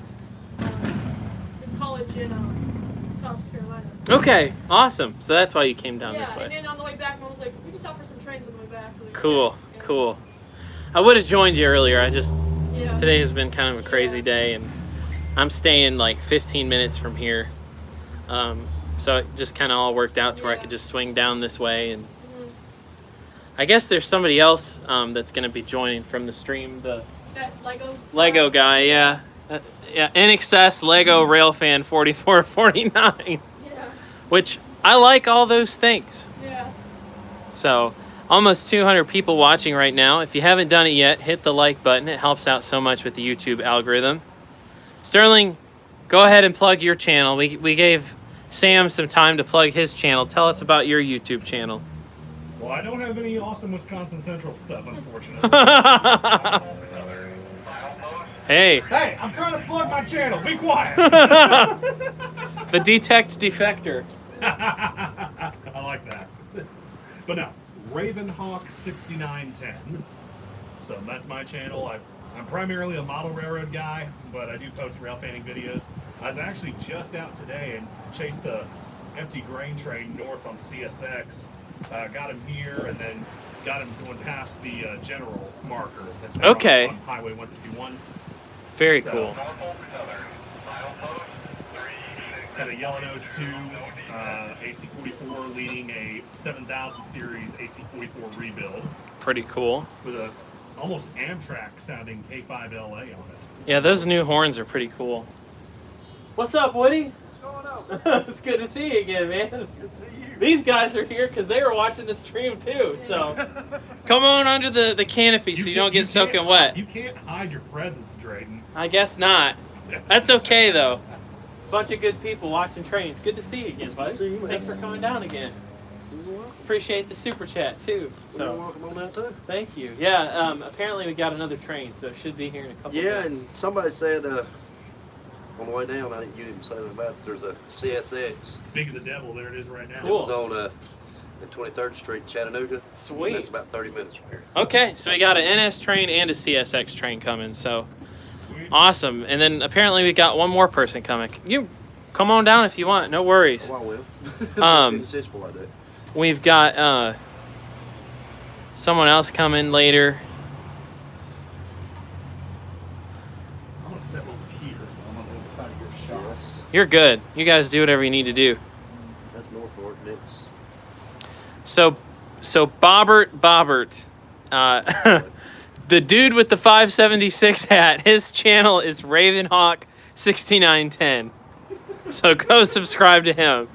[SPEAKER 3] his college in South Carolina.
[SPEAKER 1] Okay, awesome. So that's why you came down
[SPEAKER 3] Yeah,
[SPEAKER 1] this
[SPEAKER 3] and
[SPEAKER 1] way.
[SPEAKER 3] then on the way back, I was like, we can stop for some trains on the way back. So
[SPEAKER 1] Cool,
[SPEAKER 3] yeah.
[SPEAKER 1] cool. I would have joined you earlier.
[SPEAKER 3] Yeah.
[SPEAKER 1] Today has been kind of a crazy day, and I'm staying like 15 minutes from here. So it just kind of all worked out to where I could just swing down this way, and
[SPEAKER 3] Mhm.
[SPEAKER 1] I guess there's somebody else that's going to be joining from the stream. The
[SPEAKER 3] That
[SPEAKER 1] Lego guy, yeah. Yeah, NXS Lego Railfan 4449,
[SPEAKER 3] Yeah.
[SPEAKER 1] which I like all those things.
[SPEAKER 3] Yeah.
[SPEAKER 1] So, almost 200 people watching right now. If you haven't done it yet, hit the like button. It helps out so much with the YouTube algorithm. Sterling, go ahead and plug your channel. We gave Sam some time to plug his channel. Tell us about your YouTube channel.
[SPEAKER 2] Well, I don't have any awesome Wisconsin Central stuff, unfortunately.
[SPEAKER 1] Hey,
[SPEAKER 2] Hey, I'm trying to plug my channel. Be quiet.
[SPEAKER 1] the Detect Defector.
[SPEAKER 2] I like that. But no, Ravenhawk 6910. So that's my channel. I'm primarily a model railroad guy, but I do post rail fanning videos. I was actually just out today and chased a empty grain train north on CSX. Got him here and then got him going past the general marker. That's
[SPEAKER 1] Okay.
[SPEAKER 2] on Highway 151.
[SPEAKER 1] Very
[SPEAKER 2] So-
[SPEAKER 1] cool.
[SPEAKER 2] Had a Yellow Nose 2 AC-44 leading a 7000 series AC-44 rebuild
[SPEAKER 1] Pretty cool.
[SPEAKER 2] with a almost Amtrak sounding K5LA on it.
[SPEAKER 1] Yeah, those new horns are pretty cool. What's up, Woody?
[SPEAKER 4] What's going on?
[SPEAKER 1] It's good to see you again, man.
[SPEAKER 4] Good to see you.
[SPEAKER 1] These guys are here because they were watching the stream too. So come on under the canopy so you don't get soaking wet.
[SPEAKER 2] You can't hide your presence, Drayton.
[SPEAKER 1] I guess not. That's okay though. Bunch of good people watching trains. Good to see you again, buddy.
[SPEAKER 4] Good to see you, man.
[SPEAKER 1] Thanks for coming down again.
[SPEAKER 4] You're welcome.
[SPEAKER 1] Appreciate the super chat too.
[SPEAKER 4] You're
[SPEAKER 1] So
[SPEAKER 4] welcome on that too.
[SPEAKER 1] thank you. Yeah. Apparently we got another train, so it should be here in a couple.
[SPEAKER 4] Yeah,
[SPEAKER 1] minutes.
[SPEAKER 4] and somebody said on the way down, you didn't say anything about it, there's a CSX.
[SPEAKER 2] Speaking of the devil, there it is right now.
[SPEAKER 1] Cool.
[SPEAKER 4] It was on the 23rd Street, Chattanooga.
[SPEAKER 1] Sweet.
[SPEAKER 4] That's about 30 minutes from here.
[SPEAKER 1] Okay, so we got an NS train and a CSX train coming. So
[SPEAKER 2] Sweet.
[SPEAKER 1] awesome. And then apparently we got one more person coming. You come on down if you want. No worries.
[SPEAKER 4] Oh, I will.
[SPEAKER 1] Um,
[SPEAKER 4] It's for like that.
[SPEAKER 1] We've got someone else coming later.
[SPEAKER 2] I'm gonna step over here, so I'm on the other side of your shop.
[SPEAKER 4] Yes.
[SPEAKER 1] You're good. You guys do whatever you need to do.
[SPEAKER 4] That's Norfolk. It's
[SPEAKER 1] So Bobbert, the dude with the 576 hat, his channel is Ravenhawk6910. So go subscribe to him.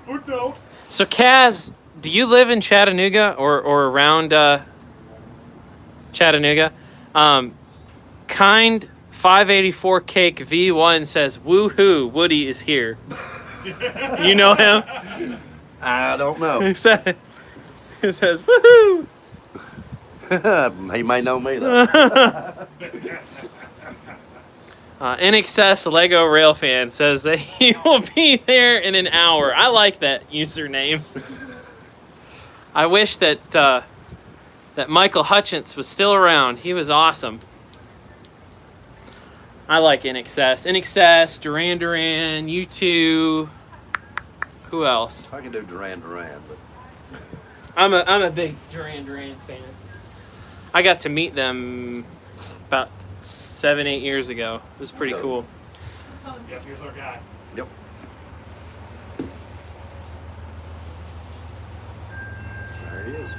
[SPEAKER 2] Or don't.
[SPEAKER 1] So Kaz, do you live in Chattanooga or around Chattanooga? Kind 584 Cake V1 says, "Woohoo! Woody is here." You know him?
[SPEAKER 4] I don't know.
[SPEAKER 1] It says, "Woohoo!"
[SPEAKER 4] He may know me though.
[SPEAKER 1] In Excess Lego Rail Fan says that he will be there in an hour. I like that username. I wish that that Michael Hutchins was still around. He was awesome. I like In Excess. In Excess, Duran Duran, U2. Who else?
[SPEAKER 4] I can do Duran Duran, but
[SPEAKER 1] I'm a big Duran Duran fan. I got to meet them about 7-8 years ago. It was pretty
[SPEAKER 4] So-
[SPEAKER 1] cool.
[SPEAKER 2] Yep, here's our guy.
[SPEAKER 4] yep. There he is.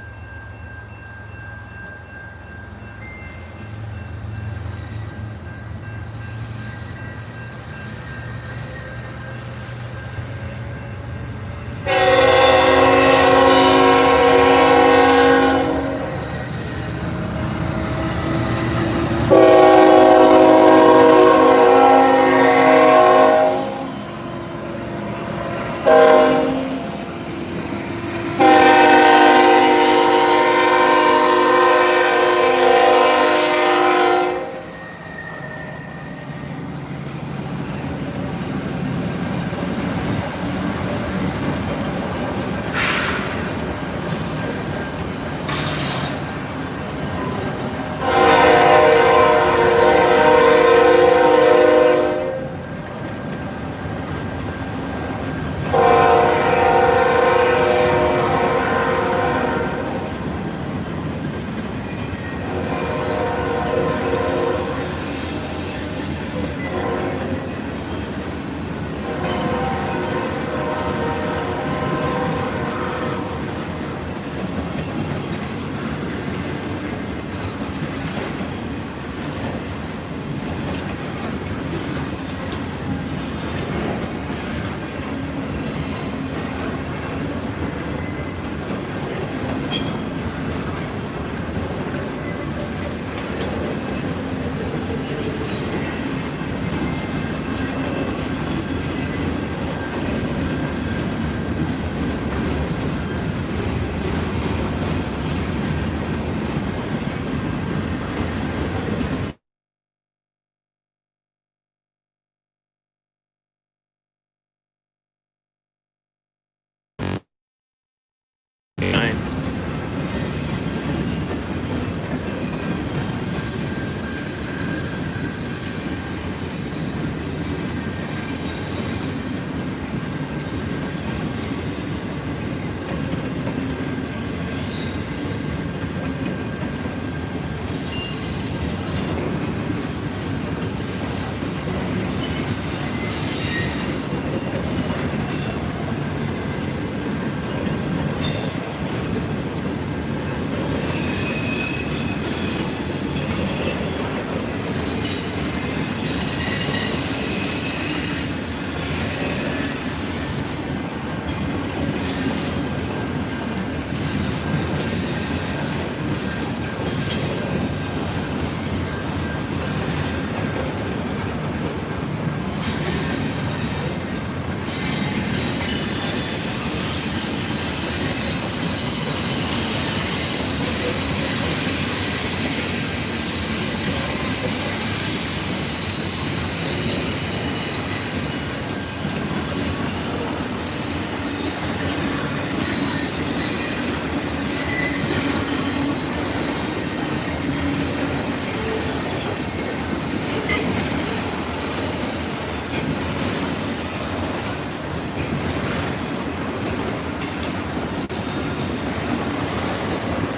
[SPEAKER 1] Fine.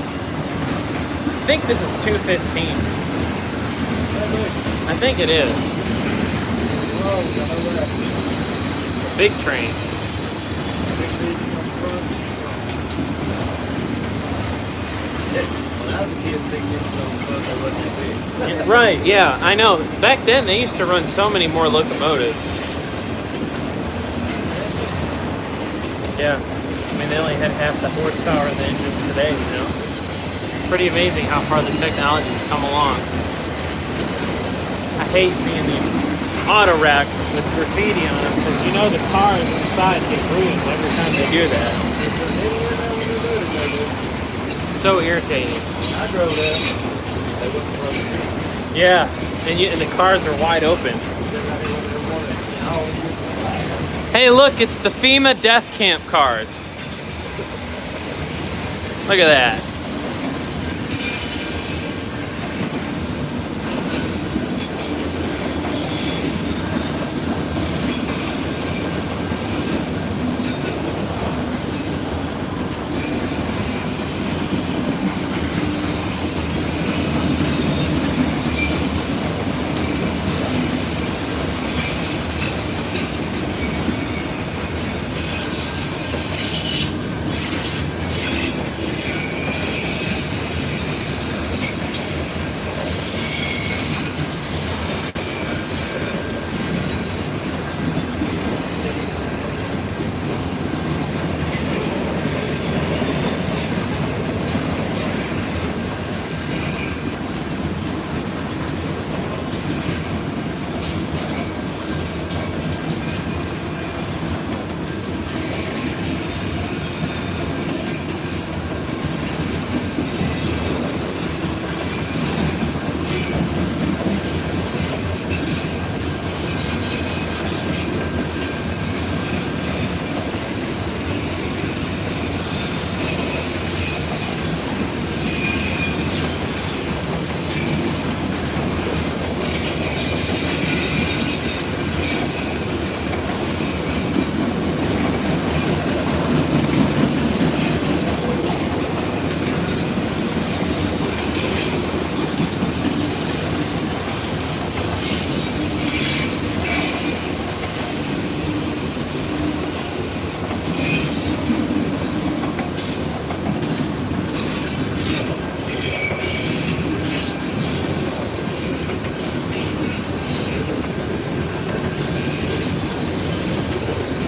[SPEAKER 1] I think this is 215. I think it is.
[SPEAKER 4] Oh, I know that.
[SPEAKER 1] Big train.
[SPEAKER 4] When I was a kid, 6 inches on the front, they wasn't that big.
[SPEAKER 1] Right, yeah, I know. Back then, they used to run so many more locomotives. Yeah, I mean, they only had half the horsepower of the engines today, you know? Pretty amazing how far the technology's come along. I hate seeing these auto racks with graffiti on them, because you know the cars inside get ruined every time they do that. So irritating.
[SPEAKER 4] I drove that. They wouldn't run the street.
[SPEAKER 1] Yeah, and the cars are wide open. Hey, look, it's the FEMA death camp cars. Look at that.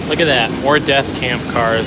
[SPEAKER 1] Look at that, more death camp cars.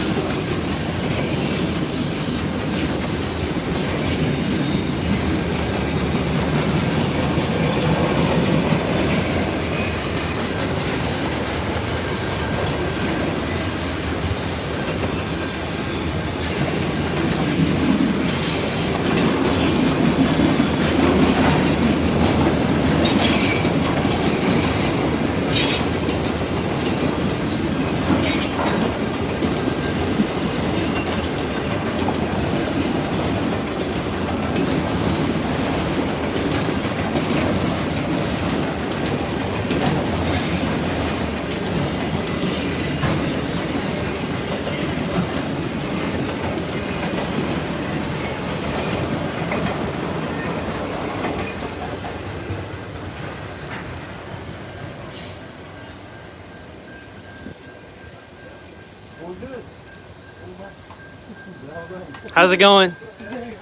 [SPEAKER 1] How's it going?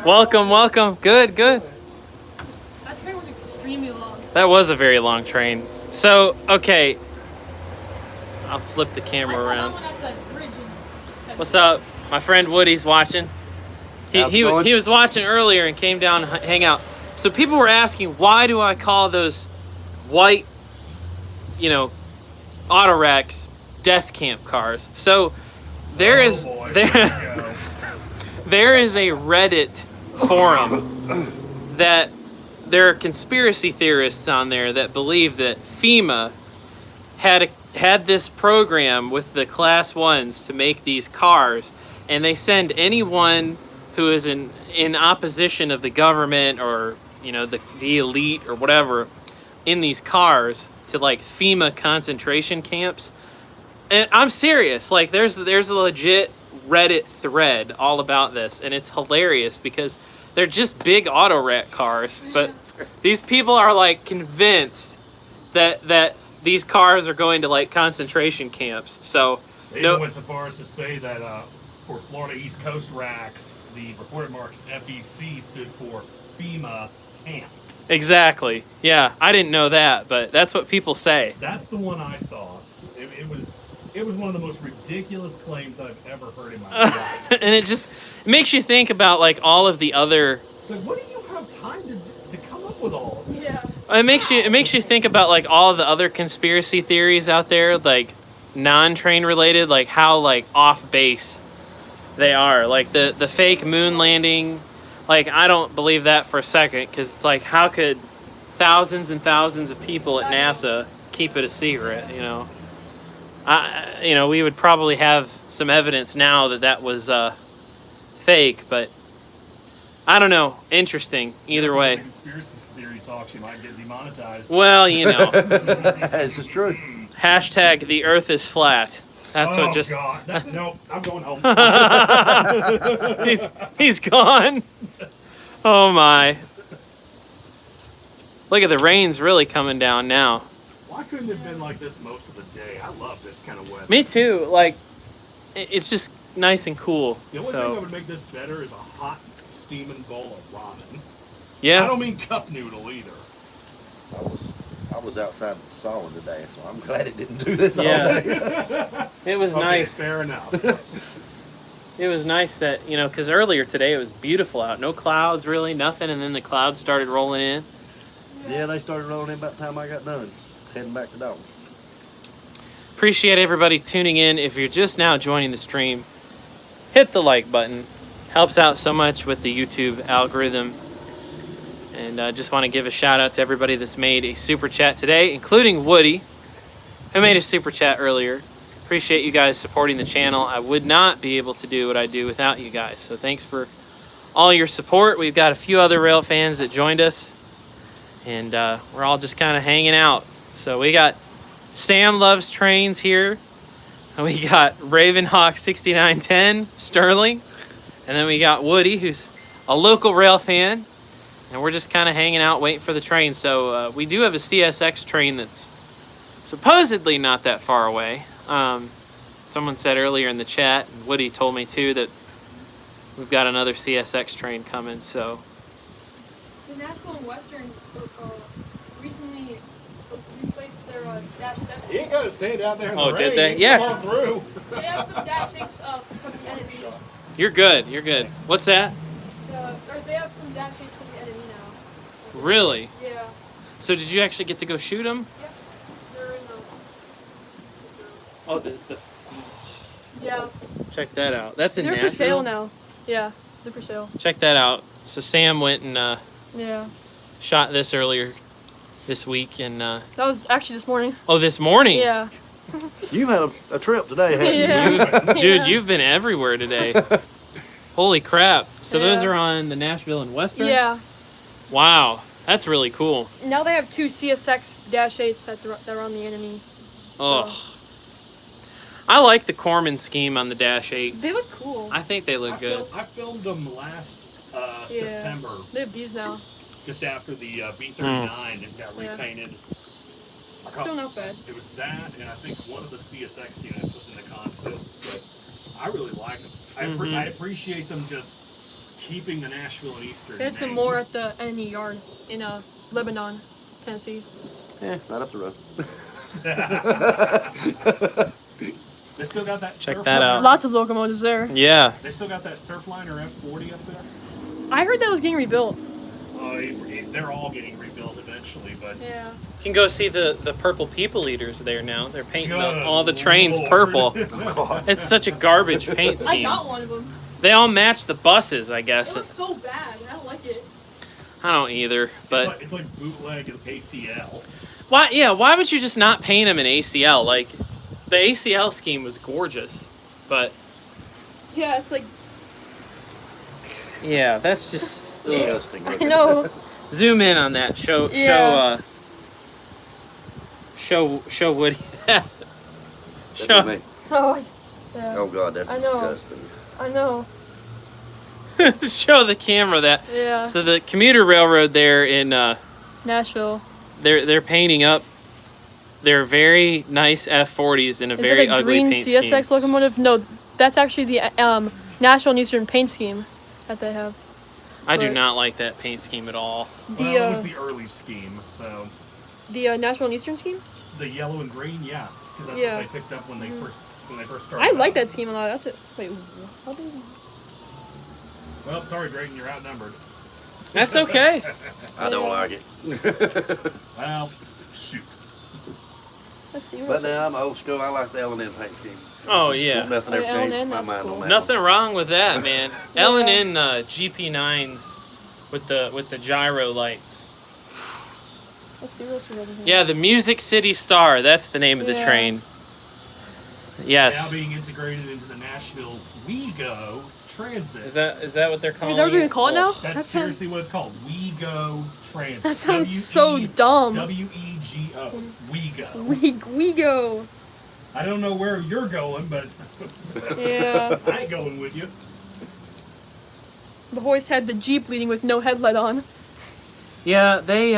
[SPEAKER 1] Welcome, welcome. Good, good.
[SPEAKER 3] That train was extremely long.
[SPEAKER 1] That was a very long train. So, okay. I'll flip the
[SPEAKER 3] I
[SPEAKER 1] camera
[SPEAKER 3] saw
[SPEAKER 1] around.
[SPEAKER 3] that one at the bridge in
[SPEAKER 1] What's up? My friend Woody's watching.
[SPEAKER 4] How's it going?
[SPEAKER 1] He was watching earlier and came down to hang out. So people were asking, why do I call those white, auto racks death camp cars? So there is there is a Reddit forum that there are conspiracy theorists on there that believe that FEMA had this program with the class ones to make these cars, and they send anyone who is in opposition of the government or the elite or whatever in these cars to like FEMA concentration camps. And I'm serious, like there's a legit Reddit thread all about this, and it's hilarious because they're just big auto rack cars, but these people are like convinced that these cars are going to like concentration camps. So
[SPEAKER 2] They
[SPEAKER 1] no,
[SPEAKER 2] even went so far as to say that for Florida East Coast racks, the reported marks FEC stood for FEMA Camp.
[SPEAKER 1] exactly. Yeah, I didn't know that, but that's what people say.
[SPEAKER 2] That's the one I saw. It was one of the most ridiculous claims I've ever heard in my life.
[SPEAKER 1] And it just makes you think about like all of the other.
[SPEAKER 2] It's like, what do you have time to come up with all of this?
[SPEAKER 3] Yeah.
[SPEAKER 1] It makes you think about like all of the other conspiracy theories out there, like non-train related, like how like off base they are. Like the fake moon landing. Like I don't believe that for a second, because it's like, how could thousands and thousands of people at NASA keep it a secret? You know. We would probably have some evidence now that was fake, but I don't know. Interesting. Either way.
[SPEAKER 2] Conspiracy theory talks, you might get demonetized.
[SPEAKER 1] Well,
[SPEAKER 4] This is true.
[SPEAKER 1] hashtag the Earth is flat. That's
[SPEAKER 2] oh
[SPEAKER 1] what just.
[SPEAKER 2] God! No, I'm going home.
[SPEAKER 1] he's gone. Oh my! Look at the rain's really coming down now.
[SPEAKER 2] Why couldn't it have been like this most of the day? I love this kind of weather.
[SPEAKER 1] Me too. Like, it's just nice and cool.
[SPEAKER 2] The only thing that
[SPEAKER 1] So
[SPEAKER 2] would make this better is a hot, steaming bowl of ramen. I
[SPEAKER 1] yeah.
[SPEAKER 2] don't mean cup noodle either.
[SPEAKER 4] I was outside the sauna today, so I'm glad it didn't do this
[SPEAKER 1] Yeah.
[SPEAKER 4] all day.
[SPEAKER 1] It was
[SPEAKER 2] Okay,
[SPEAKER 1] nice.
[SPEAKER 2] fair enough.
[SPEAKER 1] It was nice that, because earlier today it was beautiful out. No clouds, really, nothing. And then the clouds started rolling in.
[SPEAKER 4] Yeah, they started rolling in about the time I got done. Heading back to Dalton.
[SPEAKER 1] Appreciate everybody tuning in. If you're just now joining the stream, hit the like button. Helps out so much with the YouTube algorithm. And I just want to give a shout out to everybody that's made a super chat today, including Woody, who made a super chat earlier. Appreciate you guys supporting the channel. I would not be able to do what I do without you guys. So thanks for all your support. We've got a few other rail fans that joined us, and we're all just kind of hanging out. So we got Sam Loves Trains here. And we got Ravenhawk 6910, Sterling. And then we got Woody, who's a local rail fan. And we're just kind of hanging out, waiting for the train. So we do have a CSX train that's supposedly not that far away. Someone said earlier in the chat, and Woody told me too, that we've got another CSX train coming. So
[SPEAKER 3] The Nashville and Western recently replaced their Dash 7.
[SPEAKER 2] You ain't got to stand out there in
[SPEAKER 1] Oh,
[SPEAKER 2] the
[SPEAKER 1] did
[SPEAKER 2] rain.
[SPEAKER 1] they?
[SPEAKER 2] Come
[SPEAKER 1] Yeah.
[SPEAKER 2] on through.
[SPEAKER 3] They have some Dash 8s from the enemy.
[SPEAKER 1] you're good. You're good. What's that?
[SPEAKER 3] Or they have some Dash 8s from the enemy now.
[SPEAKER 1] Really?
[SPEAKER 3] Yeah.
[SPEAKER 1] So did you actually get to go shoot them?
[SPEAKER 3] Yep. They're in
[SPEAKER 1] Oh,
[SPEAKER 3] yeah.
[SPEAKER 1] check that out. That's in
[SPEAKER 3] They're
[SPEAKER 1] Nashville.
[SPEAKER 3] for sale now. Yeah. They're for sale.
[SPEAKER 1] Check that out. So Sam went and
[SPEAKER 3] Yeah.
[SPEAKER 1] shot this earlier this week, and
[SPEAKER 3] That was actually this morning.
[SPEAKER 1] this morning.
[SPEAKER 3] Yeah.
[SPEAKER 4] You've had a trip today, haven't you?
[SPEAKER 3] Yeah.
[SPEAKER 1] Dude,
[SPEAKER 3] Yeah.
[SPEAKER 1] you've been everywhere today. Holy crap. So those
[SPEAKER 3] Yeah.
[SPEAKER 1] are on the Nashville and Western?
[SPEAKER 3] Yeah.
[SPEAKER 1] Wow. That's really cool.
[SPEAKER 3] Now they have 2 CSX Dash 8s that are on the enemy.
[SPEAKER 1] Ugh. I like the Corman scheme on the Dash 8s.
[SPEAKER 3] They look cool.
[SPEAKER 1] I think they look good.
[SPEAKER 2] I filmed them last September,
[SPEAKER 3] They have these now.
[SPEAKER 2] just after the B39 that got
[SPEAKER 3] Yeah.
[SPEAKER 2] repainted.
[SPEAKER 3] Still not bad.
[SPEAKER 2] It was that, and I think one of the CSX units was in the consist, but I really like them. I appreciate them just keeping the Nashville and Eastern.
[SPEAKER 3] They had some
[SPEAKER 2] name.
[SPEAKER 3] more at the enemy yard in Lebanon, Tennessee.
[SPEAKER 4] Yeah, right up the road.
[SPEAKER 2] They still got that.
[SPEAKER 1] Check
[SPEAKER 2] Surfliner.
[SPEAKER 1] that out.
[SPEAKER 3] Lots of locomotives there.
[SPEAKER 1] Yeah.
[SPEAKER 2] They still got that Surfliner F40 up there.
[SPEAKER 3] I heard that was getting rebuilt.
[SPEAKER 2] They're all getting rebuilt eventually, but
[SPEAKER 3] Yeah.
[SPEAKER 1] You can go see the Purple People Eaters there now. They're painting
[SPEAKER 2] Good
[SPEAKER 1] all the trains
[SPEAKER 2] Lord.
[SPEAKER 1] purple. It's such a garbage paint
[SPEAKER 3] I
[SPEAKER 1] scheme.
[SPEAKER 3] got one of them.
[SPEAKER 1] They all match the buses, I
[SPEAKER 3] It
[SPEAKER 1] guess.
[SPEAKER 3] looks so bad. I don't like it.
[SPEAKER 1] I don't either. But
[SPEAKER 2] it's like bootleg of ACL.
[SPEAKER 1] why? Yeah. Why would you just not paint them in ACL? Like, the ACL scheme was gorgeous, but
[SPEAKER 3] Yeah, it's like
[SPEAKER 1] yeah, that's just. ugh.
[SPEAKER 4] Disgusting
[SPEAKER 3] I
[SPEAKER 4] looking.
[SPEAKER 3] know.
[SPEAKER 1] Zoom in on that. Show
[SPEAKER 3] Yeah.
[SPEAKER 1] show Woody.
[SPEAKER 4] That'd
[SPEAKER 1] Show-
[SPEAKER 4] be me.
[SPEAKER 3] Oh, yeah.
[SPEAKER 4] Oh God, that's
[SPEAKER 3] I know.
[SPEAKER 4] disgusting.
[SPEAKER 3] I know.
[SPEAKER 1] show the camera that.
[SPEAKER 3] Yeah.
[SPEAKER 1] So the commuter railroad there in
[SPEAKER 3] Nashville.
[SPEAKER 1] they're painting up They're very nice F40s in a
[SPEAKER 3] Is
[SPEAKER 1] very
[SPEAKER 3] it a
[SPEAKER 1] ugly
[SPEAKER 3] green
[SPEAKER 1] paint
[SPEAKER 3] CSX
[SPEAKER 1] scheme.
[SPEAKER 3] locomotive? No, that's actually the National and Eastern paint scheme that they have.
[SPEAKER 1] I do
[SPEAKER 3] but-
[SPEAKER 1] not like that paint scheme at all.
[SPEAKER 3] The
[SPEAKER 2] Well, it was the early scheme, so
[SPEAKER 3] National and Eastern scheme.
[SPEAKER 2] the yellow and green, yeah, because that's
[SPEAKER 3] Yeah.
[SPEAKER 2] what they picked up when they first started.
[SPEAKER 3] I like
[SPEAKER 2] out.
[SPEAKER 3] that scheme a lot. That's it. Wait, how did?
[SPEAKER 2] Well, sorry, Drayton, you're outnumbered.
[SPEAKER 1] That's okay.
[SPEAKER 4] I don't like it.
[SPEAKER 2] Well, shoot.
[SPEAKER 3] Let's see.
[SPEAKER 4] But now I'm old school. I like the L&N paint scheme.
[SPEAKER 1] Oh, yeah.
[SPEAKER 4] Nothing
[SPEAKER 3] Oh,
[SPEAKER 4] ever
[SPEAKER 3] yeah,
[SPEAKER 4] changed
[SPEAKER 3] L&N,
[SPEAKER 4] my
[SPEAKER 3] that's
[SPEAKER 4] mind
[SPEAKER 3] cool.
[SPEAKER 4] on that.
[SPEAKER 1] Nothing wrong with that, man.
[SPEAKER 3] Yeah.
[SPEAKER 1] L&N GP9s with the gyro lights.
[SPEAKER 3] Let's see what else we have in here.
[SPEAKER 1] Yeah, the Music City Star. That's the name of the
[SPEAKER 3] Yeah.
[SPEAKER 1] train.
[SPEAKER 2] Now
[SPEAKER 1] Yes.
[SPEAKER 2] being integrated into the Nashville WeGo Transit.
[SPEAKER 1] Is that what they're calling
[SPEAKER 3] Is that what
[SPEAKER 1] it?
[SPEAKER 3] we can call it now?
[SPEAKER 2] That's
[SPEAKER 3] That sounds-
[SPEAKER 2] seriously what it's called. WeGo Transit.
[SPEAKER 3] That sounds so dumb.
[SPEAKER 2] WEGO. WeGo.
[SPEAKER 3] We go.
[SPEAKER 2] I don't know where you're going, but
[SPEAKER 3] Yeah.
[SPEAKER 2] I ain't going with you.
[SPEAKER 3] The horse had the Jeep leading with no headlight on.
[SPEAKER 1] Yeah, they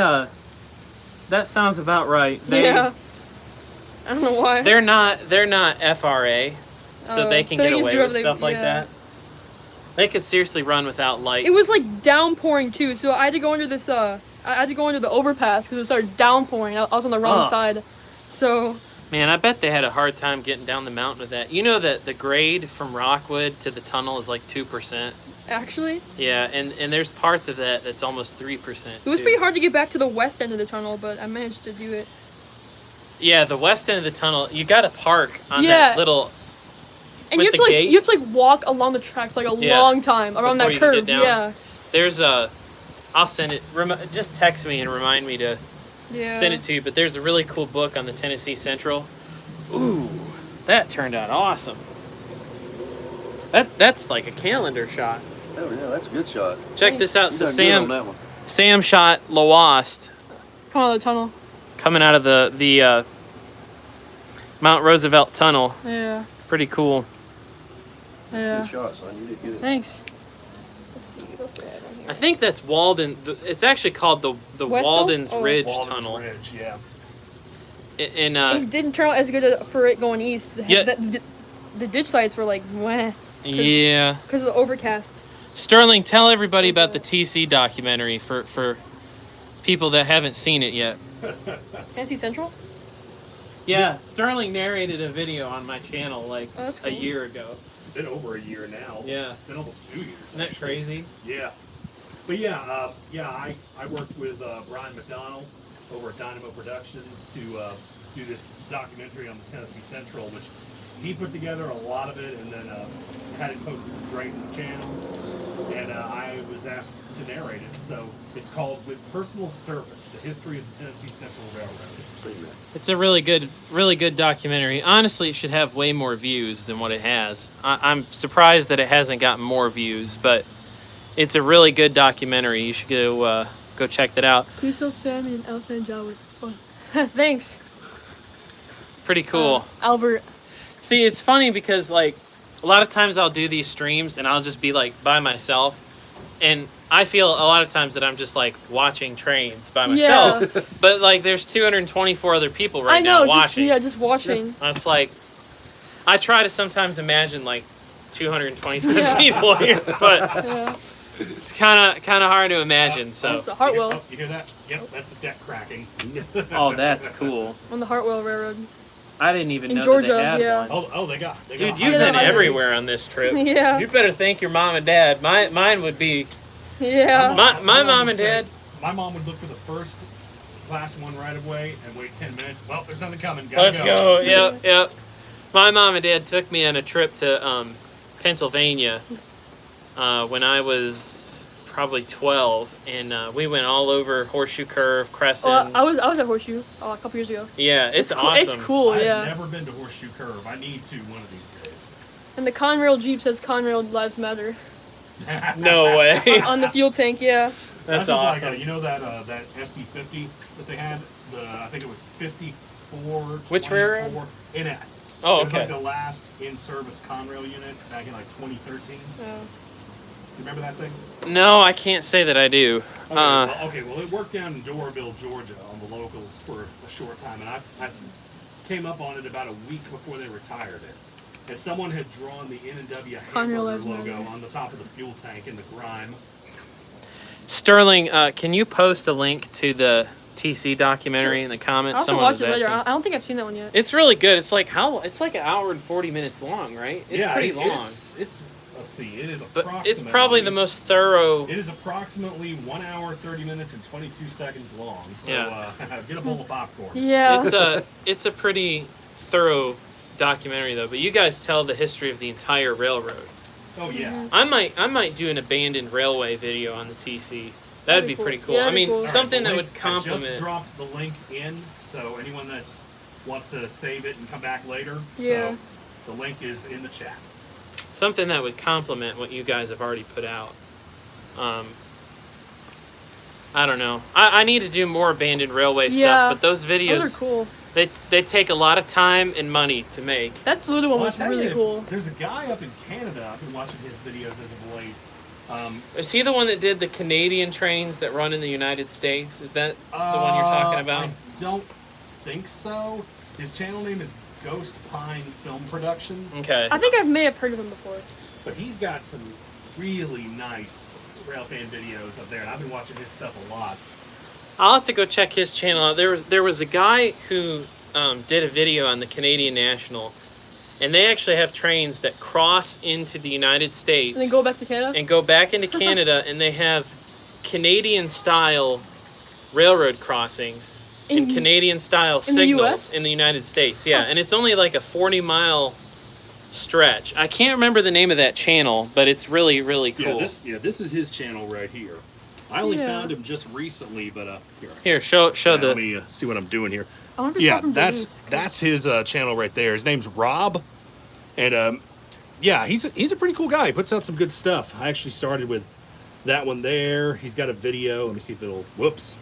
[SPEAKER 1] that sounds about right.
[SPEAKER 3] Yeah. I don't know why.
[SPEAKER 1] They're not FRA, so
[SPEAKER 3] Oh,
[SPEAKER 1] they can
[SPEAKER 3] so
[SPEAKER 1] get
[SPEAKER 3] they just
[SPEAKER 1] away
[SPEAKER 3] do
[SPEAKER 1] with
[SPEAKER 3] whatever they-
[SPEAKER 1] stuff like
[SPEAKER 3] yeah.
[SPEAKER 1] that. They could seriously run without lights.
[SPEAKER 3] It was like downpouring too, so I had to go under this. I had to go under the overpass because it started downpouring. I was on the wrong
[SPEAKER 1] Ugh.
[SPEAKER 3] side, so
[SPEAKER 1] Man, I bet they had a hard time getting down the mountain with that. You know that the grade from Rockwood to the tunnel is like 2%.
[SPEAKER 3] actually,
[SPEAKER 1] Yeah, and there's parts of that that's almost 3%.
[SPEAKER 3] it was
[SPEAKER 1] too.
[SPEAKER 3] pretty hard to get back to the west end of the tunnel, but I managed to do it.
[SPEAKER 1] Yeah, the west end of the tunnel, you got to park on
[SPEAKER 3] Yeah.
[SPEAKER 1] that little.
[SPEAKER 3] And
[SPEAKER 1] With
[SPEAKER 3] you have
[SPEAKER 1] the
[SPEAKER 3] to like
[SPEAKER 1] gate?
[SPEAKER 3] you have to like walk along the track for like a
[SPEAKER 1] Yeah.
[SPEAKER 3] long time around
[SPEAKER 1] Before
[SPEAKER 3] that
[SPEAKER 1] you can get
[SPEAKER 3] curve.
[SPEAKER 1] down.
[SPEAKER 3] Yeah,
[SPEAKER 1] There's a. I'll send it. Just text me and remind me to
[SPEAKER 3] yeah.
[SPEAKER 1] send it to you. But there's a really cool book on the Tennessee Central. Ooh, that turned out awesome. That's like a calendar shot.
[SPEAKER 4] Oh yeah, that's a good shot.
[SPEAKER 1] Check this out.
[SPEAKER 4] You
[SPEAKER 1] So
[SPEAKER 4] done good on
[SPEAKER 1] Sam
[SPEAKER 4] that one.
[SPEAKER 1] Sam shot Lawast
[SPEAKER 3] Come on, the tunnel.
[SPEAKER 1] coming out of the Mount Roosevelt Tunnel.
[SPEAKER 3] Yeah,
[SPEAKER 1] Pretty cool.
[SPEAKER 3] yeah.
[SPEAKER 4] Good shot, son. You did good.
[SPEAKER 3] Thanks. Let's see what else do I have on here.
[SPEAKER 1] I think that's Walden. It's actually called the
[SPEAKER 3] Westville?
[SPEAKER 1] Walden's
[SPEAKER 3] Oh.
[SPEAKER 1] Ridge
[SPEAKER 2] Walden's
[SPEAKER 1] Tunnel.
[SPEAKER 2] Ridge, yeah.
[SPEAKER 1] In
[SPEAKER 3] It didn't turn out as good for it going east.
[SPEAKER 1] Yeah.
[SPEAKER 3] The ditch sites were like, wah,
[SPEAKER 1] yeah.
[SPEAKER 3] because of the overcast.
[SPEAKER 1] Sterling, tell everybody about the TC documentary for people that haven't seen it yet.
[SPEAKER 3] Tennessee Central?
[SPEAKER 1] Yeah, Sterling narrated a video on my channel like
[SPEAKER 3] Oh, that's
[SPEAKER 1] a
[SPEAKER 3] cool.
[SPEAKER 1] year ago.
[SPEAKER 2] It's been over a year now.
[SPEAKER 1] Yeah.
[SPEAKER 2] It's been almost 2 years.
[SPEAKER 1] Isn't that
[SPEAKER 2] actually.
[SPEAKER 1] crazy?
[SPEAKER 2] Yeah. But I worked with Brian McDonald over at Dynamo Productions to do this documentary on the Tennessee Central, which he put together a lot of it and then had it posted to Drayton's channel. And I was asked to narrate it. So it's called With Personal Service, The History of the Tennessee Central Railroad.
[SPEAKER 1] It's a really good documentary. Honestly, it should have way more views than what it has. I'm surprised that it hasn't gotten more views, but it's a really good documentary. You should go check that out.
[SPEAKER 3] Crusoe, Sam, and Elsa and John were fun. Thanks.
[SPEAKER 1] Pretty cool.
[SPEAKER 3] Albert.
[SPEAKER 1] See, it's funny because like a lot of times I'll do these streams and I'll just be like by myself, and I feel a lot of times that I'm just like watching trains by myself. But like there's 224 other people right
[SPEAKER 3] I know,
[SPEAKER 1] now watching.
[SPEAKER 3] just watching.
[SPEAKER 1] It's like I try to sometimes imagine like 225
[SPEAKER 3] Yeah.
[SPEAKER 1] people here, but
[SPEAKER 3] Yeah.
[SPEAKER 1] it's kind of hard to imagine.
[SPEAKER 3] It's
[SPEAKER 1] So
[SPEAKER 3] the Hartwell.
[SPEAKER 2] Oh, you hear that? Yep, that's the deck cracking.
[SPEAKER 1] oh, that's cool.
[SPEAKER 3] On the Hartwell Railroad.
[SPEAKER 1] I didn't even
[SPEAKER 3] In
[SPEAKER 1] know
[SPEAKER 3] Georgia,
[SPEAKER 1] that they had
[SPEAKER 3] yeah.
[SPEAKER 1] one.
[SPEAKER 2] Oh, they got.
[SPEAKER 1] Dude,
[SPEAKER 2] got
[SPEAKER 1] you've
[SPEAKER 3] know,
[SPEAKER 1] been
[SPEAKER 3] I know.
[SPEAKER 1] everywhere on this trip.
[SPEAKER 3] Yeah.
[SPEAKER 1] You better thank your mom and dad. Mine would be
[SPEAKER 3] Yeah.
[SPEAKER 1] my mom
[SPEAKER 2] would
[SPEAKER 1] and
[SPEAKER 2] say-
[SPEAKER 1] dad.
[SPEAKER 2] My mom would look for the first class 1 right of way and wait 10 minutes. Well, there's nothing coming. Gotta
[SPEAKER 1] Let's go. Yep. My mom and dad took me on a trip to Pennsylvania when I was probably 12, and we went all over Horseshoe Curve, Crescent.
[SPEAKER 3] I was at Horseshoe a couple years ago.
[SPEAKER 1] Yeah, it's
[SPEAKER 3] cool.
[SPEAKER 1] awesome.
[SPEAKER 3] It's cool,
[SPEAKER 2] I've
[SPEAKER 3] yeah.
[SPEAKER 2] never been to Horseshoe Curve. I need to one of these days.
[SPEAKER 3] And the Conrail Jeep says Conrail Lives Matter
[SPEAKER 1] No way.
[SPEAKER 3] on the fuel tank. Yeah.
[SPEAKER 1] That's
[SPEAKER 2] just
[SPEAKER 1] awesome.
[SPEAKER 2] Like, you know that that SD50 that they had? I think it was 54.
[SPEAKER 1] Which railroad?
[SPEAKER 2] 24 NS.
[SPEAKER 1] Oh,
[SPEAKER 2] It was like
[SPEAKER 1] okay.
[SPEAKER 2] the last in-service Conrail unit back in like 2013.
[SPEAKER 3] Yeah.
[SPEAKER 2] You remember that thing?
[SPEAKER 1] No, I can't say that I do.
[SPEAKER 2] Well, it worked down in Doraville, Georgia, on the locals for a short time, and I came up on it about a week before they retired it. And someone had drawn the N&W hamburger logo on the top of the fuel tank in the grime.
[SPEAKER 1] Sterling, can you post a link to the TC documentary in the comments?
[SPEAKER 3] I'll have to watch it later. I don't think I've seen that one yet.
[SPEAKER 1] It's really good. It's like an hour and 40 minutes long, right? It's pretty long.
[SPEAKER 2] It's let's see, it is
[SPEAKER 1] but
[SPEAKER 2] approximately.
[SPEAKER 1] It's probably the most thorough.
[SPEAKER 2] It is approximately 1 hour, 30 minutes, and 22 seconds long. So get a bowl of popcorn.
[SPEAKER 3] Yeah.
[SPEAKER 1] It's a pretty thorough documentary though. But you guys tell the history of the entire railroad.
[SPEAKER 2] Oh yeah.
[SPEAKER 1] I might do an abandoned railway video on the TC. That'd be pretty cool.
[SPEAKER 3] Yeah,
[SPEAKER 1] I mean,
[SPEAKER 3] cool.
[SPEAKER 1] something that
[SPEAKER 2] Link,
[SPEAKER 1] would complement.
[SPEAKER 2] I just dropped the link in, so anyone that wants to save it and come back later.
[SPEAKER 3] Yeah.
[SPEAKER 2] So the link is in the chat.
[SPEAKER 1] Something that would complement what you guys have already put out. I don't know. I need to do more abandoned railway stuff, but those videos,
[SPEAKER 3] those are cool.
[SPEAKER 1] They take a lot of time and money to make.
[SPEAKER 3] That Saluda one was really cool.
[SPEAKER 2] There's a guy up in Canada. I've been watching his videos as of late.
[SPEAKER 1] Is he the one that did the Canadian trains that run in the United States? Is that the one you're talking about?
[SPEAKER 2] I don't think so. His channel name is Ghost Pine Film Productions.
[SPEAKER 1] Okay.
[SPEAKER 3] I think I may have heard of him before.
[SPEAKER 2] But he's got some really nice railfan videos up there, and I've been watching his stuff a lot.
[SPEAKER 1] I'll have to go check his channel out. There was a guy who did a video on the Canadian National, and they actually have trains that cross into the United States.
[SPEAKER 3] And then go back to Canada?
[SPEAKER 1] And go back into Canada, and they have Canadian-style railroad crossings and Canadian-style signals in the United States. Yeah, and it's only like a 40-mile stretch. I can't remember the name of that channel, but it's really, really cool.
[SPEAKER 2] This is his channel right here. I only found him just recently, but
[SPEAKER 1] here, show the.
[SPEAKER 2] Let me see what I'm doing here.
[SPEAKER 3] I wonder if it's
[SPEAKER 2] That's his channel right there. His name's Rob, and he's a pretty cool guy. He puts out some good stuff. I actually started with that one there. He's got a video. Let me see if it'll. Whoops.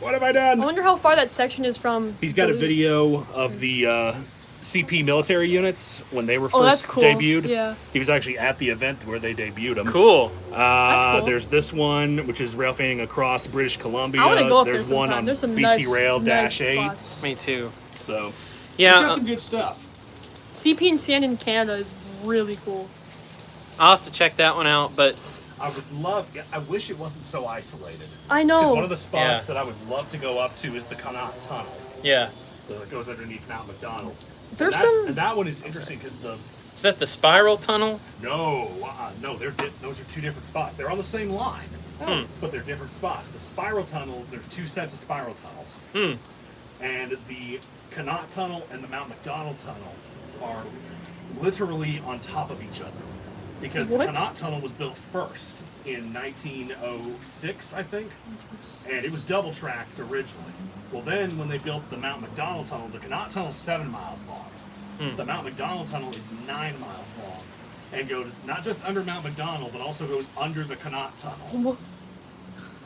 [SPEAKER 2] What have I done?
[SPEAKER 3] I wonder how far that section is from.
[SPEAKER 2] He's got a video of the CP military units when they were first
[SPEAKER 3] that's cool.
[SPEAKER 2] debuted.
[SPEAKER 3] Yeah.
[SPEAKER 2] He was actually at the event where they debuted them.
[SPEAKER 1] Cool.
[SPEAKER 3] That's cool.
[SPEAKER 2] There's this one, which is rail fanning across British Columbia.
[SPEAKER 3] I want to go up
[SPEAKER 2] There's
[SPEAKER 3] there
[SPEAKER 2] one
[SPEAKER 3] sometime.
[SPEAKER 2] on
[SPEAKER 3] There's some
[SPEAKER 2] BC Rail
[SPEAKER 3] nice
[SPEAKER 2] -8.
[SPEAKER 3] spots.
[SPEAKER 1] Me too.
[SPEAKER 2] So,
[SPEAKER 1] yeah,
[SPEAKER 2] he's got some good stuff.
[SPEAKER 3] CP and Sand in Canada is really cool.
[SPEAKER 1] I'll have to check that one out, but
[SPEAKER 2] I wish it wasn't so isolated.
[SPEAKER 3] I know.
[SPEAKER 2] Because one of the spots that I would love to go up to is the Connaught Tunnel.
[SPEAKER 1] Yeah.
[SPEAKER 2] So it goes underneath Mount McDonald.
[SPEAKER 3] And
[SPEAKER 2] that one is interesting because
[SPEAKER 1] Is that the spiral tunnel?
[SPEAKER 2] no, those are two different spots. They're on the same line, but they're different spots. The spiral tunnels, there's two sets of spiral tunnels. And the Connaught Tunnel and the Mount McDonald Tunnel are literally on top of each other. Because the Connaught Tunnel was built first in 1906, I think. And it was double-tracked originally. Well, then, when they built the Mount McDonald Tunnel, the Connaught Tunnel is 7 miles long. The Mount McDonald Tunnel is 9 miles long. And goes not just under Mount McDonald, but also goes under the Connaught Tunnel.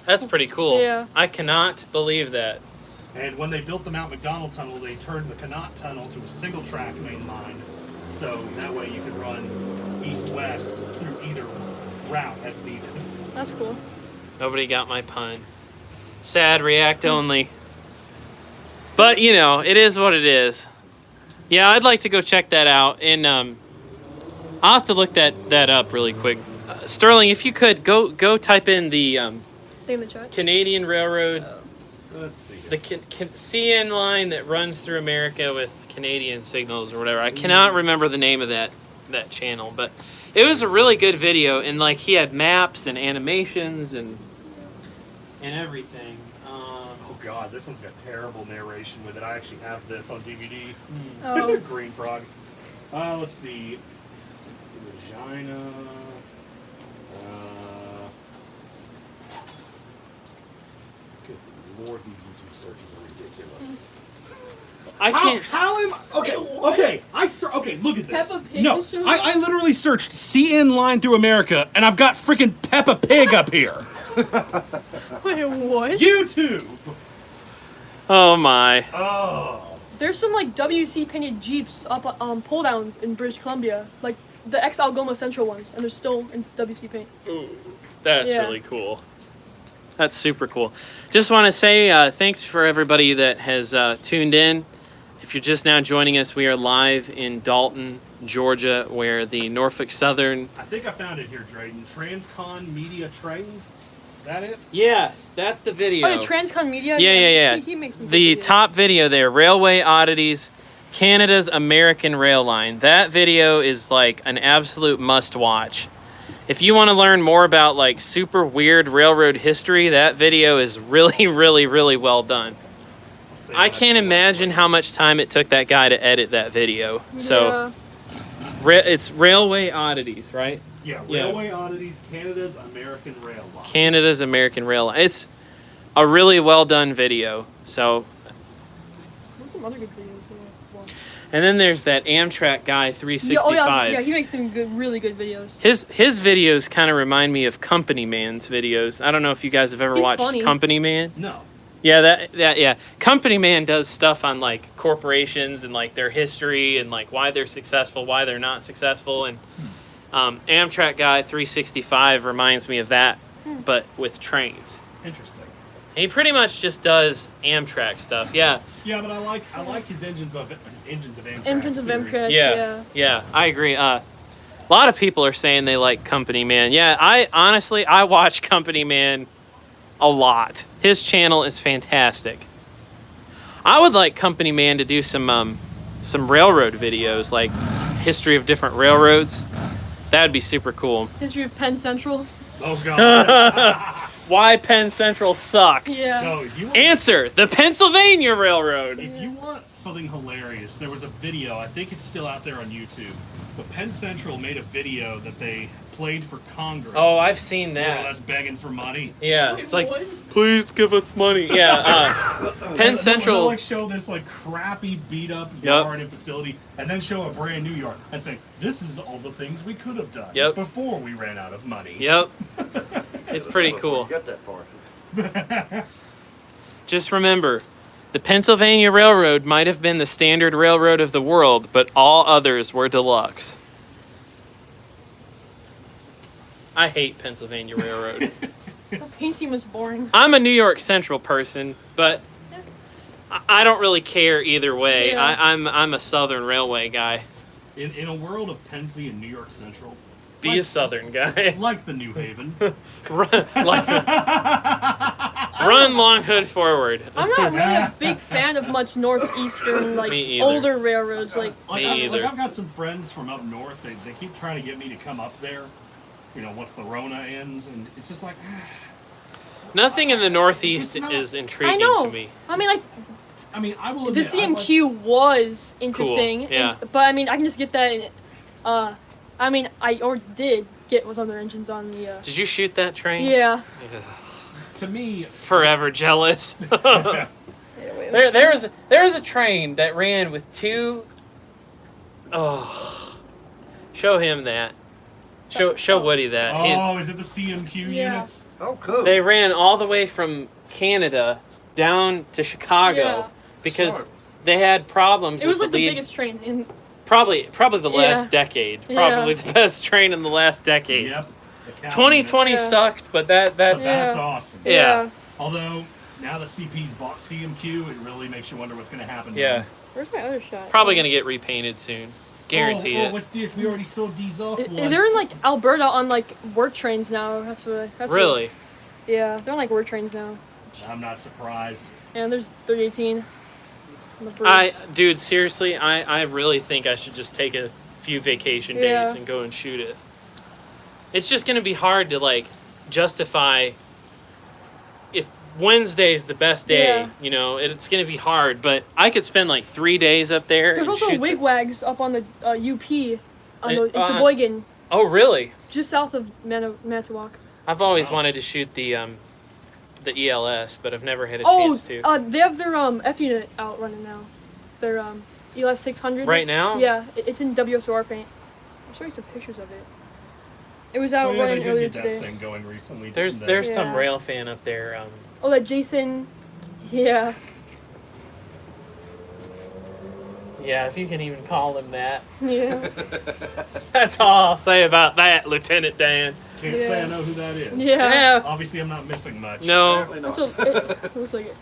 [SPEAKER 1] That's pretty cool.
[SPEAKER 3] Yeah.
[SPEAKER 1] I cannot believe that.
[SPEAKER 2] And when they built the Mount McDonald Tunnel, they turned the Connaught Tunnel to a single-track main line. So that way you could run east-west through either route as needed.
[SPEAKER 3] That's cool.
[SPEAKER 1] Nobody got my pun. Sad, react only. But, you know, it is what it is. Yeah, I'd like to go check that out. And I'll have to look that up really quick. Sterling, if you could, go type in the
[SPEAKER 3] Thing in the chat.
[SPEAKER 1] Canadian Railroad,
[SPEAKER 2] Let's see.
[SPEAKER 1] the CN line that runs through America with Canadian signals or whatever. I cannot remember the name of that channel, but it was a really good video. And, like, he had maps and animations and everything.
[SPEAKER 2] Oh God, this one's got terrible narration with it. I actually have this on DVD.
[SPEAKER 3] Oh.
[SPEAKER 2] Green Frog. Let's see. Regina. Good Lord, these YouTube searches are ridiculous.
[SPEAKER 1] I can't.
[SPEAKER 2] How am I? Okay, okay, look at this.
[SPEAKER 3] Peppa Pig
[SPEAKER 2] No,
[SPEAKER 3] is showing
[SPEAKER 2] I literally searched CN line through America, and I've got freaking Peppa Pig up here.
[SPEAKER 3] Wait, what?
[SPEAKER 2] YouTube.
[SPEAKER 1] Oh my.
[SPEAKER 2] Oh.
[SPEAKER 3] There's some like WC painted Jeeps up on pull downs in British Columbia, like the ex Algoma Central ones, and they're still in WC paint.
[SPEAKER 1] Ooh, that's
[SPEAKER 3] Yeah.
[SPEAKER 1] really cool. That's super cool. Just want to say thanks for everybody that has tuned in. If you're just now joining us, we are live in Dalton, Georgia, where the Norfolk Southern...
[SPEAKER 2] I think I found it here, Drayden. Transcon Media Trains. Is that it?
[SPEAKER 1] Yes, that's the video.
[SPEAKER 3] Oh, the Transcon Media?
[SPEAKER 1] Yeah.
[SPEAKER 3] He makes some good
[SPEAKER 1] The
[SPEAKER 3] videos.
[SPEAKER 1] top video there, Railway Oddities, Canada's American Rail Line. That video is like an absolute must-watch. If you want to learn more about like super weird railroad history, that video is really, really, really well done. I can't imagine how much time it took that guy to edit that video. So it's Railway Oddities, right?
[SPEAKER 2] Yeah, Railway Oddities, Canada's American Rail Line.
[SPEAKER 1] Canada's American Rail Line. It's a really well done video. So,
[SPEAKER 3] What's some other good videos? Well,
[SPEAKER 1] and then there's that Amtrak guy 365.
[SPEAKER 3] yeah, he makes some really good videos.
[SPEAKER 1] His videos kind of remind me of Company Man's videos. I don't know if you guys have ever
[SPEAKER 3] He's
[SPEAKER 1] watched
[SPEAKER 3] funny.
[SPEAKER 1] Company Man.
[SPEAKER 2] No.
[SPEAKER 1] Yeah, yeah. Company Man does stuff on like corporations and like their history and like why they're successful, why they're not successful, and Amtrak guy 365 reminds me of that, but with trains.
[SPEAKER 2] Interesting.
[SPEAKER 1] He pretty much just does Amtrak stuff. Yeah.
[SPEAKER 2] Yeah, but I like his engines of Amtrak.
[SPEAKER 3] Engines of
[SPEAKER 2] series.
[SPEAKER 3] Amtrak.
[SPEAKER 1] Yeah, I agree. A lot of people are saying they like Company Man. Yeah, I watch Company Man a lot. His channel is fantastic. I would like Company Man to do some railroad videos, like history of different railroads. That'd be super cool.
[SPEAKER 3] History of Penn Central.
[SPEAKER 2] Oh god.
[SPEAKER 1] Why Penn Central sucks?
[SPEAKER 3] Yeah.
[SPEAKER 2] No, if you want,
[SPEAKER 1] Answer: the Pennsylvania Railroad.
[SPEAKER 2] if you want something hilarious, there was a video. I think it's still out there on YouTube. But Penn Central made a video that they played for Congress.
[SPEAKER 1] Oh, I've seen
[SPEAKER 2] More or
[SPEAKER 1] that.
[SPEAKER 2] less begging for money.
[SPEAKER 1] Yeah, it's like,
[SPEAKER 3] What?
[SPEAKER 1] please give us money. Yeah, Penn
[SPEAKER 2] They'll
[SPEAKER 1] Central.
[SPEAKER 2] like show this like crappy beat up yard and facility, and then show a brand new yard and say, "This is all the things we could have done before we ran out of money."
[SPEAKER 1] Yep, it's pretty cool.
[SPEAKER 4] You got that far.
[SPEAKER 1] Just remember, the Pennsylvania Railroad might have been the standard railroad of the world, but all others were deluxe. I hate Pennsylvania Railroad.
[SPEAKER 3] The paint scheme was boring.
[SPEAKER 1] I'm a New York Central person, but I don't really care either way.
[SPEAKER 3] Yeah.
[SPEAKER 1] I'm a Southern Railway guy.
[SPEAKER 2] In a world of Pennsy and New York Central,
[SPEAKER 1] Be a Southern guy.
[SPEAKER 2] like the New Haven.
[SPEAKER 1] Run Long Hood forward.
[SPEAKER 3] I'm not really a big fan of much northeastern, like,
[SPEAKER 1] Me either.
[SPEAKER 3] older railroads. Like,
[SPEAKER 1] Me either.
[SPEAKER 2] I've got some friends from up north. They keep trying to get me to come up there. You know, once the Rona ends, and it's just like,
[SPEAKER 1] Nothing in the Northeast
[SPEAKER 2] It's not-
[SPEAKER 1] is
[SPEAKER 3] I
[SPEAKER 1] intriguing
[SPEAKER 3] know.
[SPEAKER 1] to me.
[SPEAKER 3] I mean, like,
[SPEAKER 2] I mean, I will
[SPEAKER 3] the
[SPEAKER 2] admit, I like-
[SPEAKER 3] CMQ was interesting.
[SPEAKER 1] Cool, yeah.
[SPEAKER 3] But I mean, I can just get that in, I mean, I did get with other engines on the,
[SPEAKER 1] Did you shoot that train?
[SPEAKER 3] yeah.
[SPEAKER 2] to me,
[SPEAKER 1] Forever jealous.
[SPEAKER 3] Yeah, wait,
[SPEAKER 1] there was a train that ran with two. Oh, show him that. Show Woody that.
[SPEAKER 2] oh, is it the CMQ
[SPEAKER 3] Yeah.
[SPEAKER 2] units?
[SPEAKER 4] Oh, cool.
[SPEAKER 1] They ran all the way from Canada down to Chicago
[SPEAKER 3] Yeah.
[SPEAKER 1] because
[SPEAKER 4] Smart.
[SPEAKER 1] they had problems
[SPEAKER 3] It was
[SPEAKER 1] with
[SPEAKER 3] like the
[SPEAKER 1] lead.
[SPEAKER 3] biggest train in.
[SPEAKER 1] Probably the
[SPEAKER 3] Yeah.
[SPEAKER 1] last decade.
[SPEAKER 3] Yeah.
[SPEAKER 1] Probably the best train in the last decade.
[SPEAKER 2] Yep. the cow
[SPEAKER 1] 2020
[SPEAKER 2] units.
[SPEAKER 3] Yeah.
[SPEAKER 1] sucked, but that's
[SPEAKER 2] That's
[SPEAKER 3] Yeah.
[SPEAKER 2] awesome.
[SPEAKER 1] Yeah.
[SPEAKER 2] Although now that CP's bought CMQ, it really makes you wonder what's going to happen. to
[SPEAKER 1] yeah.
[SPEAKER 2] them.
[SPEAKER 3] Where's my other shot?
[SPEAKER 1] Probably gonna get repainted soon. Guarantee
[SPEAKER 2] oh,
[SPEAKER 1] it.
[SPEAKER 2] what's this? We already sold these off once.
[SPEAKER 3] They're in like Alberta on like work trains now. That's
[SPEAKER 1] Really?
[SPEAKER 3] Yeah, they're on like work trains now.
[SPEAKER 2] I'm not surprised.
[SPEAKER 3] And there's 318 on the bridge.
[SPEAKER 1] Dude, seriously, I really think I should just take a few vacation days
[SPEAKER 3] Yeah.
[SPEAKER 1] and go and shoot it. It's just gonna be hard to like justify if Wednesday's the best day,
[SPEAKER 3] Yeah.
[SPEAKER 1] you know, it's gonna be hard, but I could spend like 3 days up there.
[SPEAKER 3] There's
[SPEAKER 1] and
[SPEAKER 3] also
[SPEAKER 1] shoot
[SPEAKER 3] wigwags up on the UP in
[SPEAKER 1] Uh,
[SPEAKER 3] Sheboygan,
[SPEAKER 1] Oh, really?
[SPEAKER 3] just south of Manitowoc.
[SPEAKER 1] I've always
[SPEAKER 2] Wow.
[SPEAKER 1] wanted to shoot the ELS, but I've never had a
[SPEAKER 3] Oh,
[SPEAKER 1] chance to.
[SPEAKER 3] they have their F unit out running now. Their ELS 600.
[SPEAKER 1] Right now?
[SPEAKER 3] Yeah, it's in WSOR paint. I'll show you some pictures of it. It was
[SPEAKER 2] Oh,
[SPEAKER 3] out
[SPEAKER 2] yeah, they
[SPEAKER 3] running
[SPEAKER 2] did
[SPEAKER 3] earlier
[SPEAKER 2] get that
[SPEAKER 3] today.
[SPEAKER 2] thing going recently.
[SPEAKER 1] There's
[SPEAKER 2] didn't they?
[SPEAKER 1] some
[SPEAKER 3] Yeah.
[SPEAKER 1] rail fan up there.
[SPEAKER 3] Oh, that Jason. Yeah.
[SPEAKER 1] Yeah, if you can even call him that.
[SPEAKER 3] Yeah.
[SPEAKER 1] That's all I'll say about that, Lieutenant Dan.
[SPEAKER 2] Can't say I know who that is.
[SPEAKER 3] Yeah.
[SPEAKER 2] Obviously, I'm not missing much.
[SPEAKER 1] No,
[SPEAKER 4] Apparently
[SPEAKER 3] That's
[SPEAKER 4] not.
[SPEAKER 3] what it looks like.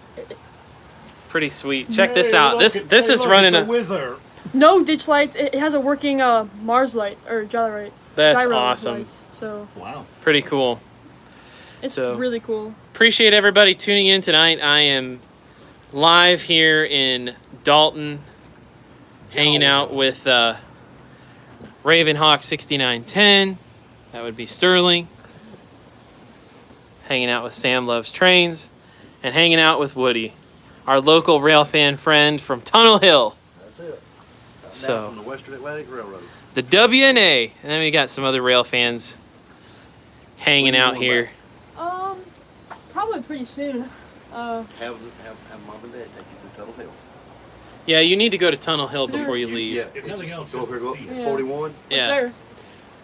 [SPEAKER 1] pretty sweet. Check this
[SPEAKER 2] Hey,
[SPEAKER 1] out.
[SPEAKER 2] look,
[SPEAKER 1] This
[SPEAKER 2] hey,
[SPEAKER 1] is
[SPEAKER 2] look,
[SPEAKER 1] running
[SPEAKER 2] it's
[SPEAKER 1] a.
[SPEAKER 2] Wizard.
[SPEAKER 3] No ditch lights. It has a working Mars light or gyro
[SPEAKER 1] That's
[SPEAKER 3] gyro
[SPEAKER 1] awesome.
[SPEAKER 3] lights. So
[SPEAKER 2] Wow.
[SPEAKER 1] Pretty cool.
[SPEAKER 3] it's
[SPEAKER 1] So-
[SPEAKER 3] really cool.
[SPEAKER 1] Appreciate everybody tuning in tonight. I am live here in Dalton, hanging out with Ravenhawk 6910. That would be Sterling. Hanging out with Sam Loves Trains, and hanging out with Woody, our local railfan friend from Tunnel Hill.
[SPEAKER 4] That's it. Down
[SPEAKER 1] So-
[SPEAKER 4] from the Western Atlantic Railroad.
[SPEAKER 1] The WNA, and then we got some other rail fans hanging
[SPEAKER 4] When you
[SPEAKER 1] out
[SPEAKER 4] going
[SPEAKER 1] here.
[SPEAKER 3] Probably pretty soon.
[SPEAKER 4] Have mom and dad take you through Tunnel Hill.
[SPEAKER 1] Yeah, you need to go to Tunnel Hill before you leave.
[SPEAKER 4] Yeah,
[SPEAKER 2] If nothing else,
[SPEAKER 4] go
[SPEAKER 2] just
[SPEAKER 4] here,
[SPEAKER 2] to
[SPEAKER 4] go
[SPEAKER 2] see
[SPEAKER 4] up
[SPEAKER 2] it.
[SPEAKER 3] Yeah.
[SPEAKER 4] 41.
[SPEAKER 1] Yeah.
[SPEAKER 3] There.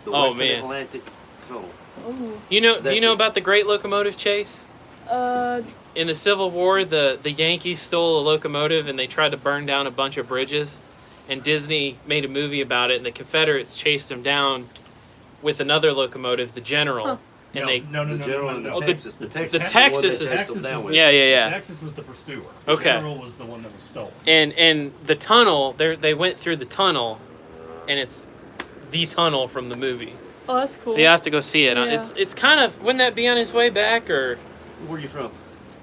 [SPEAKER 4] The
[SPEAKER 1] Oh,
[SPEAKER 4] Western
[SPEAKER 1] man.
[SPEAKER 4] Atlantic Tunnel.
[SPEAKER 3] Oh.
[SPEAKER 1] You know? Do you know
[SPEAKER 4] That-
[SPEAKER 1] about the Great Locomotive Chase? In the Civil War, the Yankees stole a locomotive and they tried to burn down a bunch of bridges, and Disney made a movie about it. And the Confederates chased them down with another locomotive, the General,
[SPEAKER 3] Huh.
[SPEAKER 1] and
[SPEAKER 2] No,
[SPEAKER 1] they.
[SPEAKER 2] no,
[SPEAKER 4] The General and the
[SPEAKER 1] Oh, the-
[SPEAKER 4] Texas. The Texas.
[SPEAKER 1] the
[SPEAKER 4] is
[SPEAKER 1] Texas
[SPEAKER 4] one
[SPEAKER 1] is-
[SPEAKER 4] that chased
[SPEAKER 2] Texas
[SPEAKER 4] them down
[SPEAKER 2] was-
[SPEAKER 4] with.
[SPEAKER 1] Yeah.
[SPEAKER 2] Texas was the pursuer.
[SPEAKER 1] Okay.
[SPEAKER 2] The General was the one that was stolen.
[SPEAKER 1] And the tunnel, they went through the tunnel, and it's the tunnel from the movie.
[SPEAKER 3] Oh, that's cool.
[SPEAKER 1] You have to go see it.
[SPEAKER 3] Yeah.
[SPEAKER 1] It's kind of, wouldn't that be on his way back, or?
[SPEAKER 4] Where you from?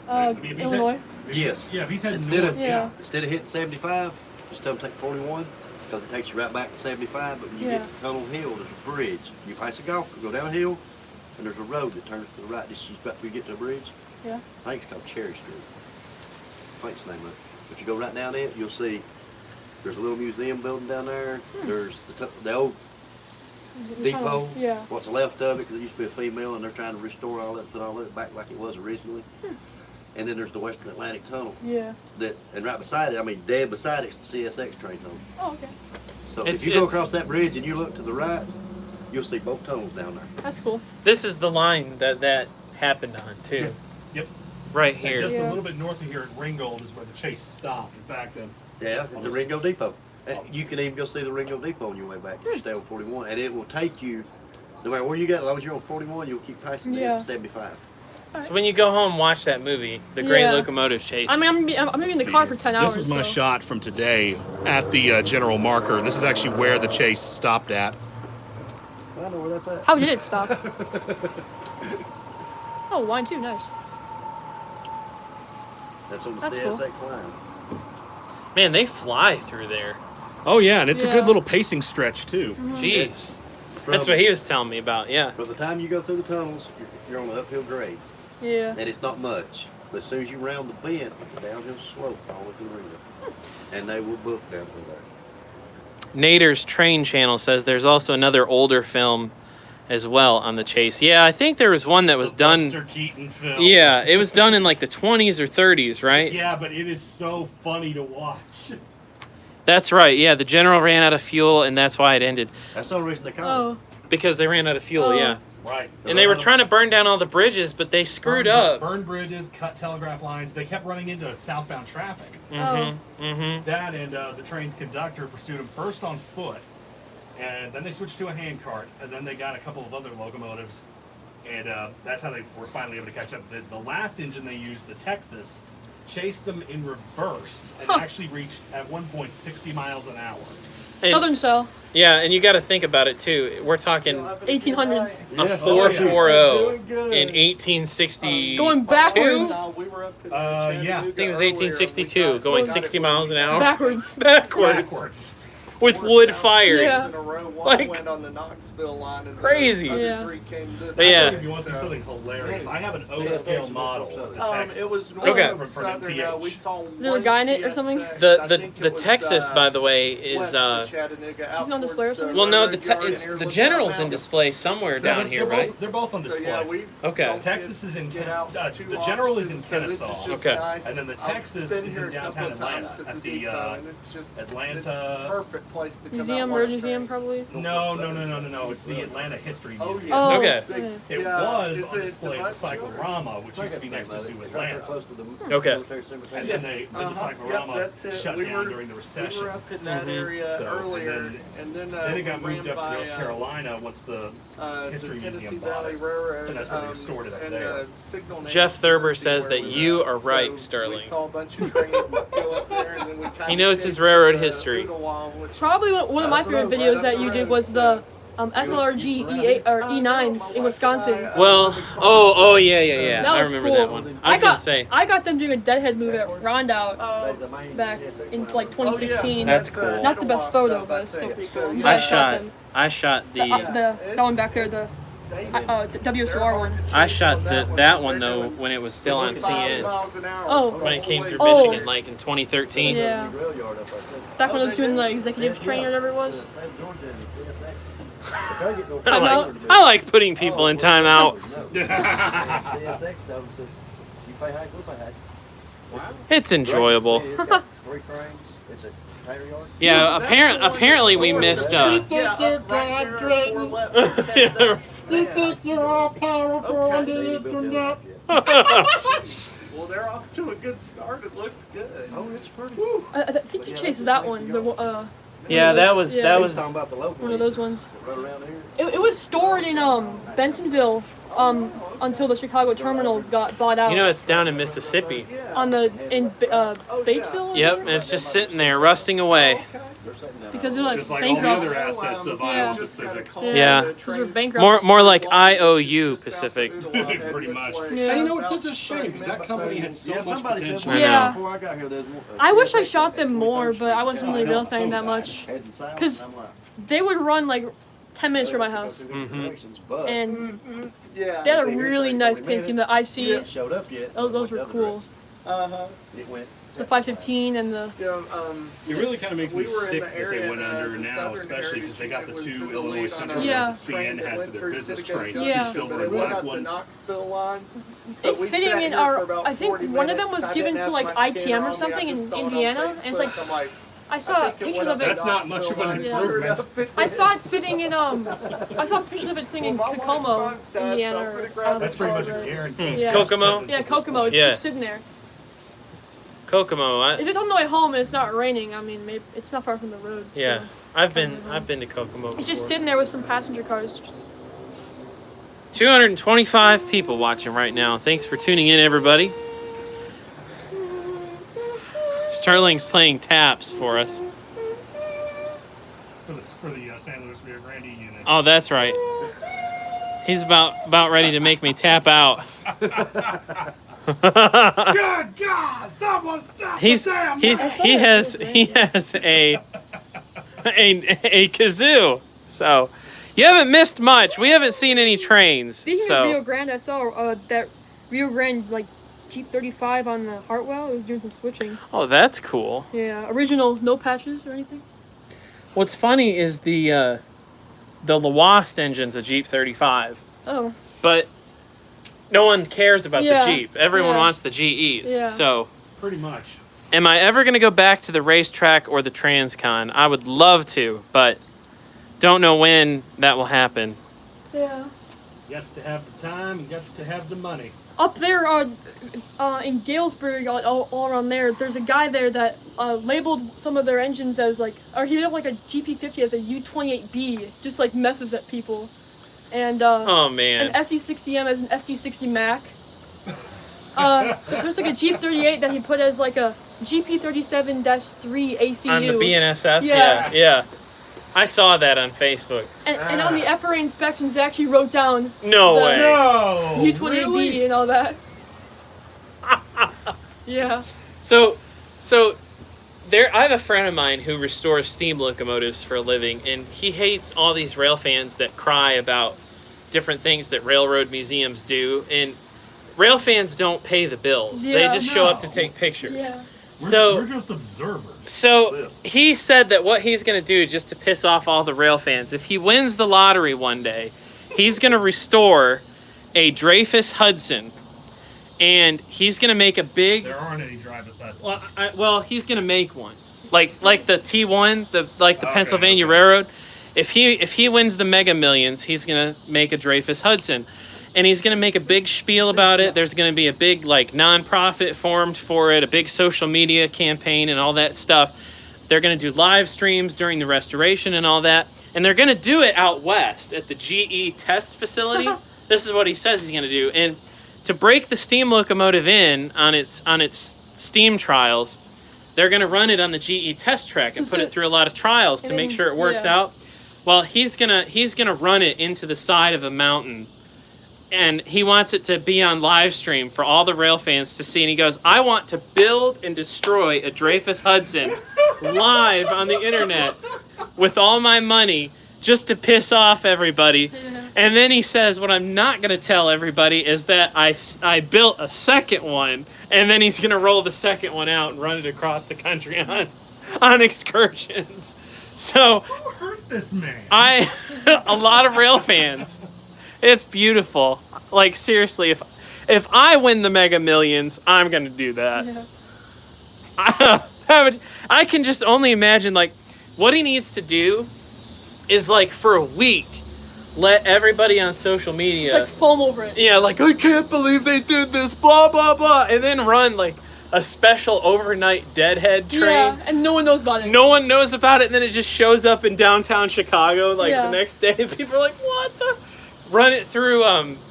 [SPEAKER 2] If he's
[SPEAKER 3] Illinois.
[SPEAKER 4] Yes.
[SPEAKER 2] Yeah, if he's heading
[SPEAKER 4] Instead
[SPEAKER 2] north,
[SPEAKER 4] of-
[SPEAKER 3] Yeah.
[SPEAKER 4] Instead of hitting 75, just tell them to take 41 because it takes you right back to 75. But when you
[SPEAKER 3] Yeah.
[SPEAKER 4] get to Tunnel Hill, there's a bridge. You pass a golf, go down a hill, and there's a road that turns to the right just right before you get to a bridge.
[SPEAKER 3] Yeah.
[SPEAKER 4] I think it's called Cherry Street. I think it's the name of it. If you go right down it, you'll see there's a little museum building down there. There's the old depot.
[SPEAKER 3] Yeah.
[SPEAKER 4] What's left of it, because it used to be a female, and they're trying to restore all that, put all that back like it was originally. And then there's the Western Atlantic Tunnel.
[SPEAKER 3] Yeah.
[SPEAKER 4] And right beside it, I mean, dead beside it's the CSX train tunnel.
[SPEAKER 3] Oh, okay.
[SPEAKER 4] So
[SPEAKER 1] It's-
[SPEAKER 4] if you go
[SPEAKER 1] it's-
[SPEAKER 4] across that bridge and you look to the right, you'll see both tunnels down there.
[SPEAKER 3] That's cool.
[SPEAKER 1] This is the line that happened on too.
[SPEAKER 2] Yep. Yep.
[SPEAKER 1] Right
[SPEAKER 2] And
[SPEAKER 1] here.
[SPEAKER 2] just
[SPEAKER 3] Yeah.
[SPEAKER 2] a little bit north of here at Ringgold is where the chase stopped. In fact,
[SPEAKER 4] Yeah, at the Ringo Depot. You can even go see the Ringo Depot on your way back if you stay on 41, and it will take you. No matter where you get, as long as you're on 41, you'll keep passing there
[SPEAKER 3] Yeah.
[SPEAKER 4] to 75.
[SPEAKER 1] So when you go home, watch that movie, The Great
[SPEAKER 3] Yeah.
[SPEAKER 1] Locomotive Chase.
[SPEAKER 3] I mean, I'm gonna be in the car for 10 hours.
[SPEAKER 2] This was my
[SPEAKER 3] so.
[SPEAKER 2] shot from today at the general marker. This is actually where the chase stopped at.
[SPEAKER 4] I know where that's at.
[SPEAKER 3] How did it stop? Oh, wine too. Nice.
[SPEAKER 4] That's on the
[SPEAKER 3] That's
[SPEAKER 4] CSX
[SPEAKER 3] cool.
[SPEAKER 4] line.
[SPEAKER 1] Man, they fly through there.
[SPEAKER 2] Oh yeah, and it's a
[SPEAKER 3] Yeah.
[SPEAKER 2] good little pacing stretch too.
[SPEAKER 1] Jeez.
[SPEAKER 4] From,
[SPEAKER 1] That's what he was telling me about, yeah.
[SPEAKER 4] From the time you go through the tunnels, you're on an uphill grade,
[SPEAKER 3] Yeah.
[SPEAKER 4] and it's not much. But as soon as you round the bend, it's a downhill slope all the way through the Ringo. And they will book down through there.
[SPEAKER 1] Nader's Train Channel says there's also another older film as well on the chase. Yeah, I think there was one that was
[SPEAKER 2] The
[SPEAKER 1] done.
[SPEAKER 2] Buster Keaton film.
[SPEAKER 1] Yeah, it was done in like the 20s or 30s, right?
[SPEAKER 2] Yeah, but it is so funny to watch.
[SPEAKER 1] That's right. Yeah, the General ran out of fuel, and that's why it ended.
[SPEAKER 4] That's the only reason they call
[SPEAKER 3] Oh.
[SPEAKER 4] it.
[SPEAKER 1] Because they ran out of fuel,
[SPEAKER 3] Oh.
[SPEAKER 1] yeah.
[SPEAKER 2] Right.
[SPEAKER 1] And they were trying to burn down all the bridges, but they screwed up.
[SPEAKER 2] Burned bridges, cut telegraph lines. They kept running into southbound traffic.
[SPEAKER 1] Mm-hmm.
[SPEAKER 2] That and the train's conductor pursued him first on foot, and then they switched to a handcart, and then they got a couple of other locomotives, and that's how they were finally able to catch up. The last engine they used, the Texas, chased them in reverse and actually reached at one point 60 miles an hour.
[SPEAKER 3] Southern Cell.
[SPEAKER 1] Yeah, and you got to think about it too. We're talking
[SPEAKER 3] 1800s.
[SPEAKER 1] a
[SPEAKER 4] Yeah.
[SPEAKER 1] 440
[SPEAKER 5] Doing good.
[SPEAKER 1] in 1862.
[SPEAKER 3] Going backwards.
[SPEAKER 5] No, we were up in
[SPEAKER 2] Yeah. I think
[SPEAKER 1] I think it was 1862, going 60 miles an hour.
[SPEAKER 3] Backwards.
[SPEAKER 1] Backwards. With wood fire.
[SPEAKER 3] Yeah.
[SPEAKER 5] In a row. One
[SPEAKER 1] Like-
[SPEAKER 5] went on the Knoxville line, and
[SPEAKER 1] Crazy.
[SPEAKER 5] The other
[SPEAKER 3] Yeah.
[SPEAKER 5] three came this
[SPEAKER 1] But yeah.
[SPEAKER 2] If you want to see something hilarious, I have an O
[SPEAKER 4] Yeah.
[SPEAKER 2] scale model of the Texas.
[SPEAKER 5] It was
[SPEAKER 1] Okay.
[SPEAKER 5] north of Southern. We saw
[SPEAKER 3] Is there a guy in it or something?
[SPEAKER 1] The Texas, by the way, is
[SPEAKER 5] He's
[SPEAKER 3] He's on display or something?
[SPEAKER 1] well, no, the General's in display somewhere down here, right?
[SPEAKER 2] They're both on
[SPEAKER 5] So
[SPEAKER 2] display.
[SPEAKER 5] yeah, we
[SPEAKER 1] Okay.
[SPEAKER 5] don't
[SPEAKER 2] Texas is in
[SPEAKER 5] get out too
[SPEAKER 2] the General is
[SPEAKER 5] often,
[SPEAKER 2] in
[SPEAKER 5] so this is
[SPEAKER 2] Kennesaw.
[SPEAKER 5] just
[SPEAKER 1] Okay.
[SPEAKER 5] nice.
[SPEAKER 2] And then the
[SPEAKER 5] I've
[SPEAKER 2] Texas
[SPEAKER 5] been
[SPEAKER 2] is
[SPEAKER 5] here
[SPEAKER 2] in
[SPEAKER 5] a couple
[SPEAKER 2] downtown
[SPEAKER 5] of times
[SPEAKER 2] Atlanta
[SPEAKER 5] at
[SPEAKER 2] at the
[SPEAKER 5] depot, and it's just
[SPEAKER 2] Atlanta-
[SPEAKER 5] it's perfect place to come
[SPEAKER 3] Museum,
[SPEAKER 5] out.
[SPEAKER 3] Road Museum, probably.
[SPEAKER 2] No. It's the Atlanta History
[SPEAKER 5] Oh,
[SPEAKER 2] Museum.
[SPEAKER 5] yeah.
[SPEAKER 3] Oh,
[SPEAKER 1] Okay.
[SPEAKER 3] okay.
[SPEAKER 2] It
[SPEAKER 5] Yeah,
[SPEAKER 2] was
[SPEAKER 5] is
[SPEAKER 2] on
[SPEAKER 5] it
[SPEAKER 2] display
[SPEAKER 5] the
[SPEAKER 2] at the
[SPEAKER 5] bus tour?
[SPEAKER 2] Cyclorama, which used to be next to Zoo Atlanta.
[SPEAKER 1] Okay.
[SPEAKER 2] And then the Cyclorama
[SPEAKER 5] that's it.
[SPEAKER 2] shut
[SPEAKER 5] We
[SPEAKER 2] down
[SPEAKER 5] were-
[SPEAKER 2] during the
[SPEAKER 5] We
[SPEAKER 2] recession.
[SPEAKER 5] were up in that area
[SPEAKER 2] So,
[SPEAKER 5] earlier, and then
[SPEAKER 2] Then it got
[SPEAKER 5] we
[SPEAKER 2] moved
[SPEAKER 5] ran
[SPEAKER 2] up to
[SPEAKER 5] by,
[SPEAKER 2] North Carolina once the History
[SPEAKER 5] the Tennessee
[SPEAKER 2] Museum bought
[SPEAKER 5] Valley
[SPEAKER 2] it.
[SPEAKER 5] Railroad.
[SPEAKER 2] So that's where they restored it up
[SPEAKER 5] and,
[SPEAKER 2] there.
[SPEAKER 5] Signal
[SPEAKER 1] Jeff
[SPEAKER 5] Names
[SPEAKER 1] Thurber
[SPEAKER 5] Jersey
[SPEAKER 1] says
[SPEAKER 5] where
[SPEAKER 1] that
[SPEAKER 5] we
[SPEAKER 1] you
[SPEAKER 5] were
[SPEAKER 1] are
[SPEAKER 5] at.
[SPEAKER 1] right,
[SPEAKER 5] So
[SPEAKER 1] Sterling.
[SPEAKER 5] We saw a bunch of trains go up there, and then we kinda
[SPEAKER 1] He knows his
[SPEAKER 5] chased
[SPEAKER 1] railroad
[SPEAKER 5] the
[SPEAKER 1] history.
[SPEAKER 5] Ooltewah, which
[SPEAKER 3] Probably
[SPEAKER 5] is
[SPEAKER 3] one of my favorite
[SPEAKER 5] right
[SPEAKER 3] videos
[SPEAKER 5] up
[SPEAKER 3] that
[SPEAKER 5] the
[SPEAKER 3] you did
[SPEAKER 5] road,
[SPEAKER 3] was the
[SPEAKER 5] so-
[SPEAKER 3] SLRG E8 or E9s in Wisconsin.
[SPEAKER 1] Well, oh yeah.
[SPEAKER 3] That
[SPEAKER 1] I
[SPEAKER 3] was
[SPEAKER 1] remember
[SPEAKER 3] cool.
[SPEAKER 1] that one. I was gonna say.
[SPEAKER 3] I got them doing a deadhead move at Rondout
[SPEAKER 5] Oh,
[SPEAKER 3] back in like 2016.
[SPEAKER 1] That's cool.
[SPEAKER 3] Not the best photo, but it's still pretty cool. I'm glad
[SPEAKER 1] I shot
[SPEAKER 3] them.
[SPEAKER 1] the
[SPEAKER 3] That one back there, the WSR one.
[SPEAKER 1] I shot that one though when it was still on CN.
[SPEAKER 3] Oh.
[SPEAKER 1] When it came through
[SPEAKER 3] Oh.
[SPEAKER 1] Michigan, like in 2013.
[SPEAKER 3] Yeah. Back when I was doing the executive train or whatever it was.
[SPEAKER 1] I like putting people in timeout. It's enjoyable. Yeah, apparently we missed.
[SPEAKER 5] You think you're all powerful and Well, they're off to a good start. It looks good.
[SPEAKER 4] Oh, it's pretty.
[SPEAKER 3] I think he chased that one.
[SPEAKER 1] Yeah, that was
[SPEAKER 4] Talking about the local
[SPEAKER 3] one of those ones.
[SPEAKER 4] right around here.
[SPEAKER 3] It was stored in Bentonville until the Chicago terminal got bought out.
[SPEAKER 1] You know, it's down in Mississippi.
[SPEAKER 3] in Batesville. or
[SPEAKER 1] Yep,
[SPEAKER 3] whatever?
[SPEAKER 1] and it's just sitting there rusting away.
[SPEAKER 3] Because they're like
[SPEAKER 2] Just like all the
[SPEAKER 3] bankrupt.
[SPEAKER 2] other assets of Iowa Pacific.
[SPEAKER 1] Yeah.
[SPEAKER 3] Because they're bankrupt.
[SPEAKER 1] More like IOU Pacific.
[SPEAKER 2] Pretty much.
[SPEAKER 3] Yeah.
[SPEAKER 2] And you know, it's such a shame because that company had so much
[SPEAKER 4] somebody said
[SPEAKER 2] potential.
[SPEAKER 1] I know.
[SPEAKER 3] Yeah.
[SPEAKER 4] before I got here, there's one-
[SPEAKER 3] I wish I shot them more, but I wasn't really a real fan that much.
[SPEAKER 4] Heading south,
[SPEAKER 3] 'Cause
[SPEAKER 4] and I'm like,
[SPEAKER 3] They would run like 10 minutes from my house.
[SPEAKER 4] But
[SPEAKER 3] And
[SPEAKER 5] Yeah.
[SPEAKER 3] they had a really nice paint scheme, the IC.
[SPEAKER 4] it showed up yet. so
[SPEAKER 3] Oh, those
[SPEAKER 4] it
[SPEAKER 3] were
[SPEAKER 4] went the
[SPEAKER 3] cool.
[SPEAKER 5] Uh-huh.
[SPEAKER 4] It went.
[SPEAKER 3] The 515 and the.
[SPEAKER 5] Yeah,
[SPEAKER 2] It really kind of makes
[SPEAKER 5] we
[SPEAKER 2] me
[SPEAKER 5] were in
[SPEAKER 2] sick
[SPEAKER 5] the
[SPEAKER 2] that
[SPEAKER 5] area
[SPEAKER 2] they went
[SPEAKER 5] that
[SPEAKER 2] under
[SPEAKER 5] the
[SPEAKER 2] now,
[SPEAKER 5] Southern
[SPEAKER 2] especially because they got the
[SPEAKER 5] Heritage
[SPEAKER 2] two
[SPEAKER 5] was
[SPEAKER 2] Illinois
[SPEAKER 5] delayed
[SPEAKER 2] Central
[SPEAKER 5] on
[SPEAKER 3] Yeah.
[SPEAKER 2] ones that CN had for their business train.
[SPEAKER 3] Yeah.
[SPEAKER 2] Two silver
[SPEAKER 5] But
[SPEAKER 2] and
[SPEAKER 5] it went
[SPEAKER 2] black
[SPEAKER 5] up the
[SPEAKER 2] ones.
[SPEAKER 5] Knoxville line. So
[SPEAKER 3] It's
[SPEAKER 5] we
[SPEAKER 3] sitting
[SPEAKER 5] sat
[SPEAKER 3] in
[SPEAKER 5] here
[SPEAKER 3] our.
[SPEAKER 5] for about
[SPEAKER 3] I think
[SPEAKER 5] 40
[SPEAKER 3] one of them
[SPEAKER 5] minutes.
[SPEAKER 3] was
[SPEAKER 5] I
[SPEAKER 3] given
[SPEAKER 5] didn't
[SPEAKER 3] to
[SPEAKER 5] have
[SPEAKER 3] like
[SPEAKER 5] my
[SPEAKER 3] ITM
[SPEAKER 5] scanner
[SPEAKER 3] or
[SPEAKER 5] on me.
[SPEAKER 3] something
[SPEAKER 5] I
[SPEAKER 3] in
[SPEAKER 5] just saw it on
[SPEAKER 3] Indiana, and it's like
[SPEAKER 5] Facebook. I'm like,
[SPEAKER 3] I saw
[SPEAKER 5] think it
[SPEAKER 3] pictures
[SPEAKER 5] went
[SPEAKER 3] of
[SPEAKER 5] up
[SPEAKER 3] it.
[SPEAKER 2] That's not much of an
[SPEAKER 5] Yeah.
[SPEAKER 2] improvement.
[SPEAKER 3] I saw it sitting in I saw pictures of it sitting in Kokomo, Indiana. Or,
[SPEAKER 2] That's pretty much a guarantee.
[SPEAKER 3] Yeah.
[SPEAKER 1] Kokomo?
[SPEAKER 3] Yeah, Kokomo. It's
[SPEAKER 1] Yeah.
[SPEAKER 3] just sitting there.
[SPEAKER 1] Kokomo.
[SPEAKER 3] If it's on the way home and it's not raining, I mean, maybe it's not far from the road. so-
[SPEAKER 1] Yeah, I've been to Kokomo before.
[SPEAKER 3] It's just sitting there with some passenger cars.
[SPEAKER 1] 225 people watching right now. Thanks for tuning in, everybody. Sterling's playing taps for us.
[SPEAKER 2] For the San Luis Rio Grande unit.
[SPEAKER 1] Oh, that's right. He's about ready to make me tap out.
[SPEAKER 2] Good God! Someone stop
[SPEAKER 1] He has a kazoo. So you haven't missed much. We haven't seen any trains.
[SPEAKER 3] Speaking of Rio
[SPEAKER 1] So
[SPEAKER 3] Grande, I saw that Rio Grande like Jeep 35 on the Hartwell. It was doing some switching.
[SPEAKER 1] oh, that's cool.
[SPEAKER 3] Yeah, original, no patches or anything.
[SPEAKER 1] What's funny is the Lawast engine's a Jeep 35,
[SPEAKER 3] Oh,
[SPEAKER 1] but no one cares about
[SPEAKER 3] Yeah,
[SPEAKER 1] the Jeep. Everyone
[SPEAKER 3] yeah.
[SPEAKER 1] wants the GEs.
[SPEAKER 3] Yeah.
[SPEAKER 1] So
[SPEAKER 2] Pretty much.
[SPEAKER 1] am I ever going to go back to the racetrack or the Transcon? I would love to, but don't know when that will happen.
[SPEAKER 3] yeah.
[SPEAKER 2] Gets to have the time and gets to have the money.
[SPEAKER 3] Up there, in Galesburg, all around there, there's a guy there that labeled some of their engines as like, or he had like a GP50 as a U28B, just like messes at people, and
[SPEAKER 1] Oh, man.
[SPEAKER 3] an SE60M as an SD60 Mac. There's like a Jeep 38 that he put as like a GP37-3 ACU.
[SPEAKER 1] On the BNSF?
[SPEAKER 3] Yeah.
[SPEAKER 1] Yeah. I saw that on Facebook.
[SPEAKER 3] And on the FRA inspections, they actually wrote down
[SPEAKER 1] No
[SPEAKER 3] The-
[SPEAKER 1] way.
[SPEAKER 2] No!
[SPEAKER 3] U28B and all that. Yeah.
[SPEAKER 1] So there I have a friend of mine who restores steam locomotives for a living, and he hates all these rail fans that cry about different things that railroad museums do, and rail fans don't pay the bills. They
[SPEAKER 3] Yeah.
[SPEAKER 1] just show up to
[SPEAKER 2] No.
[SPEAKER 1] take pictures.
[SPEAKER 3] Yeah.
[SPEAKER 2] We're just observers.
[SPEAKER 1] So he said that what he's going to do just to piss off all the rail fans, if he wins the lottery one day, he's going to restore a Dreyfus Hudson, and he's going to make a big...
[SPEAKER 2] There aren't any drive-us.
[SPEAKER 1] Well, he's going to make one. like the T1, the
[SPEAKER 2] Okay,
[SPEAKER 1] Pennsylvania
[SPEAKER 2] okay.
[SPEAKER 1] Railroad. If he wins the Mega Millions, he's gonna make a Dreyfus Hudson, and he's gonna make a big spiel about it. There's gonna be a big like nonprofit formed for it, a big social media campaign, and all that stuff. They're gonna do live streams during the restoration and all that, and they're gonna do it out west at the GE test facility. This is what he says he's gonna do, and to break the steam locomotive in on its steam trials, they're gonna run it on the GE test track and put it through a lot of trials to make sure it works out. Well, he's gonna run it into the side of a mountain, and he wants it to be on live stream for all the rail fans to see. And he goes, "I want to build and destroy a Dreyfus Hudson live on the internet with all my money just to piss off everybody." And then he says, "What I'm not gonna tell everybody is that I built a second one." And then he's gonna roll the second one out and run it across the country on excursions. So
[SPEAKER 2] Who hurt this man?
[SPEAKER 1] a lot of rail fans. It's beautiful. Like seriously, if I win the Mega Millions, I'm gonna do that.
[SPEAKER 3] Yeah.
[SPEAKER 1] I can just only imagine like what he needs to do is like for a week let everybody on social media
[SPEAKER 3] It's like foam over it.
[SPEAKER 1] yeah, like I can't believe they did this, blah blah blah, and then run like a special overnight deadhead train.
[SPEAKER 3] Yeah, and no one knows about it.
[SPEAKER 1] No one knows about it, and then it just shows up in downtown Chicago like
[SPEAKER 3] Yeah.
[SPEAKER 1] the next day. And people are like, "What the?" Run it through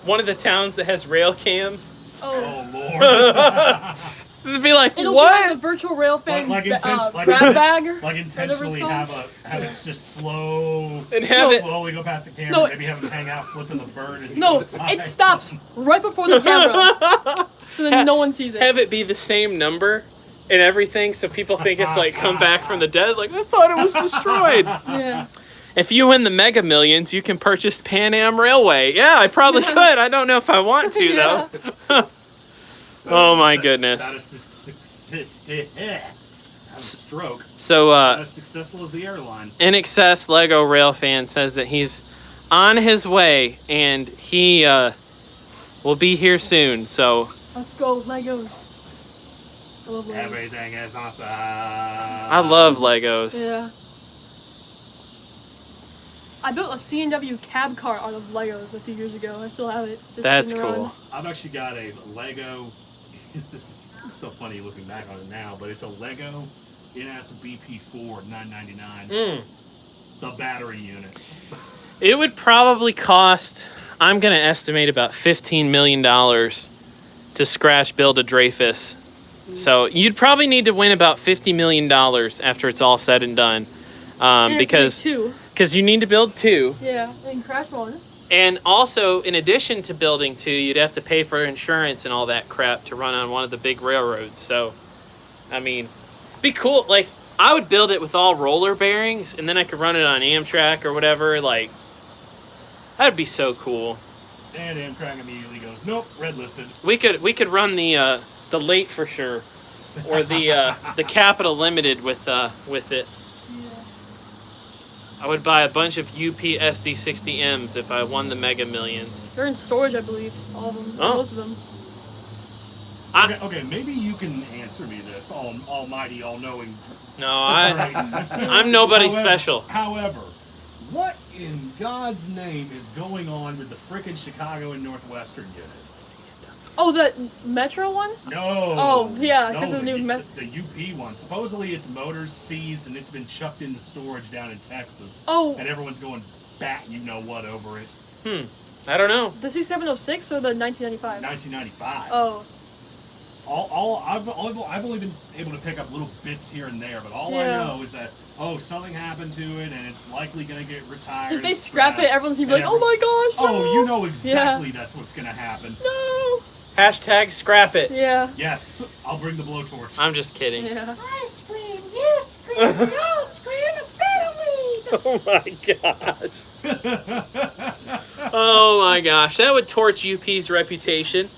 [SPEAKER 1] one of the towns that has rail cams.
[SPEAKER 3] Oh.
[SPEAKER 2] Oh Lord.
[SPEAKER 1] They'd be like,
[SPEAKER 3] It'll
[SPEAKER 1] "What?"
[SPEAKER 3] be like a virtual rail fan
[SPEAKER 2] Like
[SPEAKER 3] grab bag.
[SPEAKER 2] Like intentionally have it just slow
[SPEAKER 1] And have it-
[SPEAKER 2] slowly go past the camera.
[SPEAKER 3] No.
[SPEAKER 2] Maybe have him hang out flipping the bird as he
[SPEAKER 3] No,
[SPEAKER 2] goes by.
[SPEAKER 3] it stops right before the camera, so then no one sees it.
[SPEAKER 1] Have it be the same number and everything, so people think it's like come back from the dead. Like I thought it was destroyed.
[SPEAKER 3] Yeah.
[SPEAKER 1] If you win the Mega Millions, you can purchase Pan Am Railway. Yeah, I probably could. I don't know if I want to
[SPEAKER 3] Yeah.
[SPEAKER 1] though. Oh my goodness.
[SPEAKER 2] That is a stroke.
[SPEAKER 1] So
[SPEAKER 2] Not as successful as the airline.
[SPEAKER 1] NXS Lego Rail fan says that he's on his way and he will be here soon. So
[SPEAKER 3] Let's go, Legos. I love Legos.
[SPEAKER 2] Everything is awesome.
[SPEAKER 1] I love Legos.
[SPEAKER 3] Yeah. I built a C&W cab car out of Legos a few years ago. I still have it. Just
[SPEAKER 1] That's
[SPEAKER 3] sitting around.
[SPEAKER 1] cool.
[SPEAKER 2] I've actually got a Lego. This is so funny looking back on it now, but it's a Lego NS BP4 $9.99. The battery unit.
[SPEAKER 1] It would probably cost, I'm going to estimate about $15 million to scratch build a Dreyfus. So you'd probably need to win about $50 million after it's all said and done.
[SPEAKER 3] And
[SPEAKER 1] Because
[SPEAKER 3] two.
[SPEAKER 1] you need to build two.
[SPEAKER 3] Yeah, and crash one.
[SPEAKER 1] And also, in addition to building two, you'd have to pay for insurance and all that crap to run on one of the big railroads. So, I mean, be cool. Like, I would build it with all roller bearings, and then I could run it on Amtrak or whatever. Like, that'd be so cool.
[SPEAKER 2] And Amtrak immediately goes, nope, red listed.
[SPEAKER 1] We could run the late for sure, or the Capital Limited with it. I would buy a bunch of UP SD60Ms if I won the Mega Millions.
[SPEAKER 3] They're in storage, I believe. All of them.
[SPEAKER 1] Oh.
[SPEAKER 3] Most of them.
[SPEAKER 2] Okay, maybe you can answer me this, almighty, all-knowing.
[SPEAKER 1] No, I'm nobody special.
[SPEAKER 2] However, what in God's name is going on with the frickin' Chicago and Northwestern unit?
[SPEAKER 3] Oh, the Metro one?
[SPEAKER 2] No.
[SPEAKER 3] Oh, yeah, 'cause
[SPEAKER 2] no,
[SPEAKER 3] of the new
[SPEAKER 2] the UP one. Supposedly its motor's seized and it's been chucked into storage down in Texas.
[SPEAKER 3] Oh,
[SPEAKER 2] And everyone's going bat you know what over it.
[SPEAKER 1] I don't know.
[SPEAKER 3] the C706 or the 1995?
[SPEAKER 2] 1995.
[SPEAKER 3] Oh,
[SPEAKER 2] I've only been able to pick up little bits here and there, but all I
[SPEAKER 3] Yeah.
[SPEAKER 2] know is that something happened to it and it's likely gonna get retired.
[SPEAKER 3] if they
[SPEAKER 2] and
[SPEAKER 3] scrap it, everyone's gonna be like,
[SPEAKER 2] and
[SPEAKER 3] "Oh my gosh!"
[SPEAKER 2] Oh,
[SPEAKER 3] no!"
[SPEAKER 2] you know exactly that's what's gonna happen.
[SPEAKER 3] No.
[SPEAKER 1] Hashtag scrap it.
[SPEAKER 3] Yeah.
[SPEAKER 2] Yes, I'll bring the blowtorch.
[SPEAKER 1] I'm just kidding.
[SPEAKER 3] Yeah.
[SPEAKER 5] I scream, you scream, we all scream, settle me!
[SPEAKER 1] Oh my gosh. Oh my gosh. That would torch UP's reputation.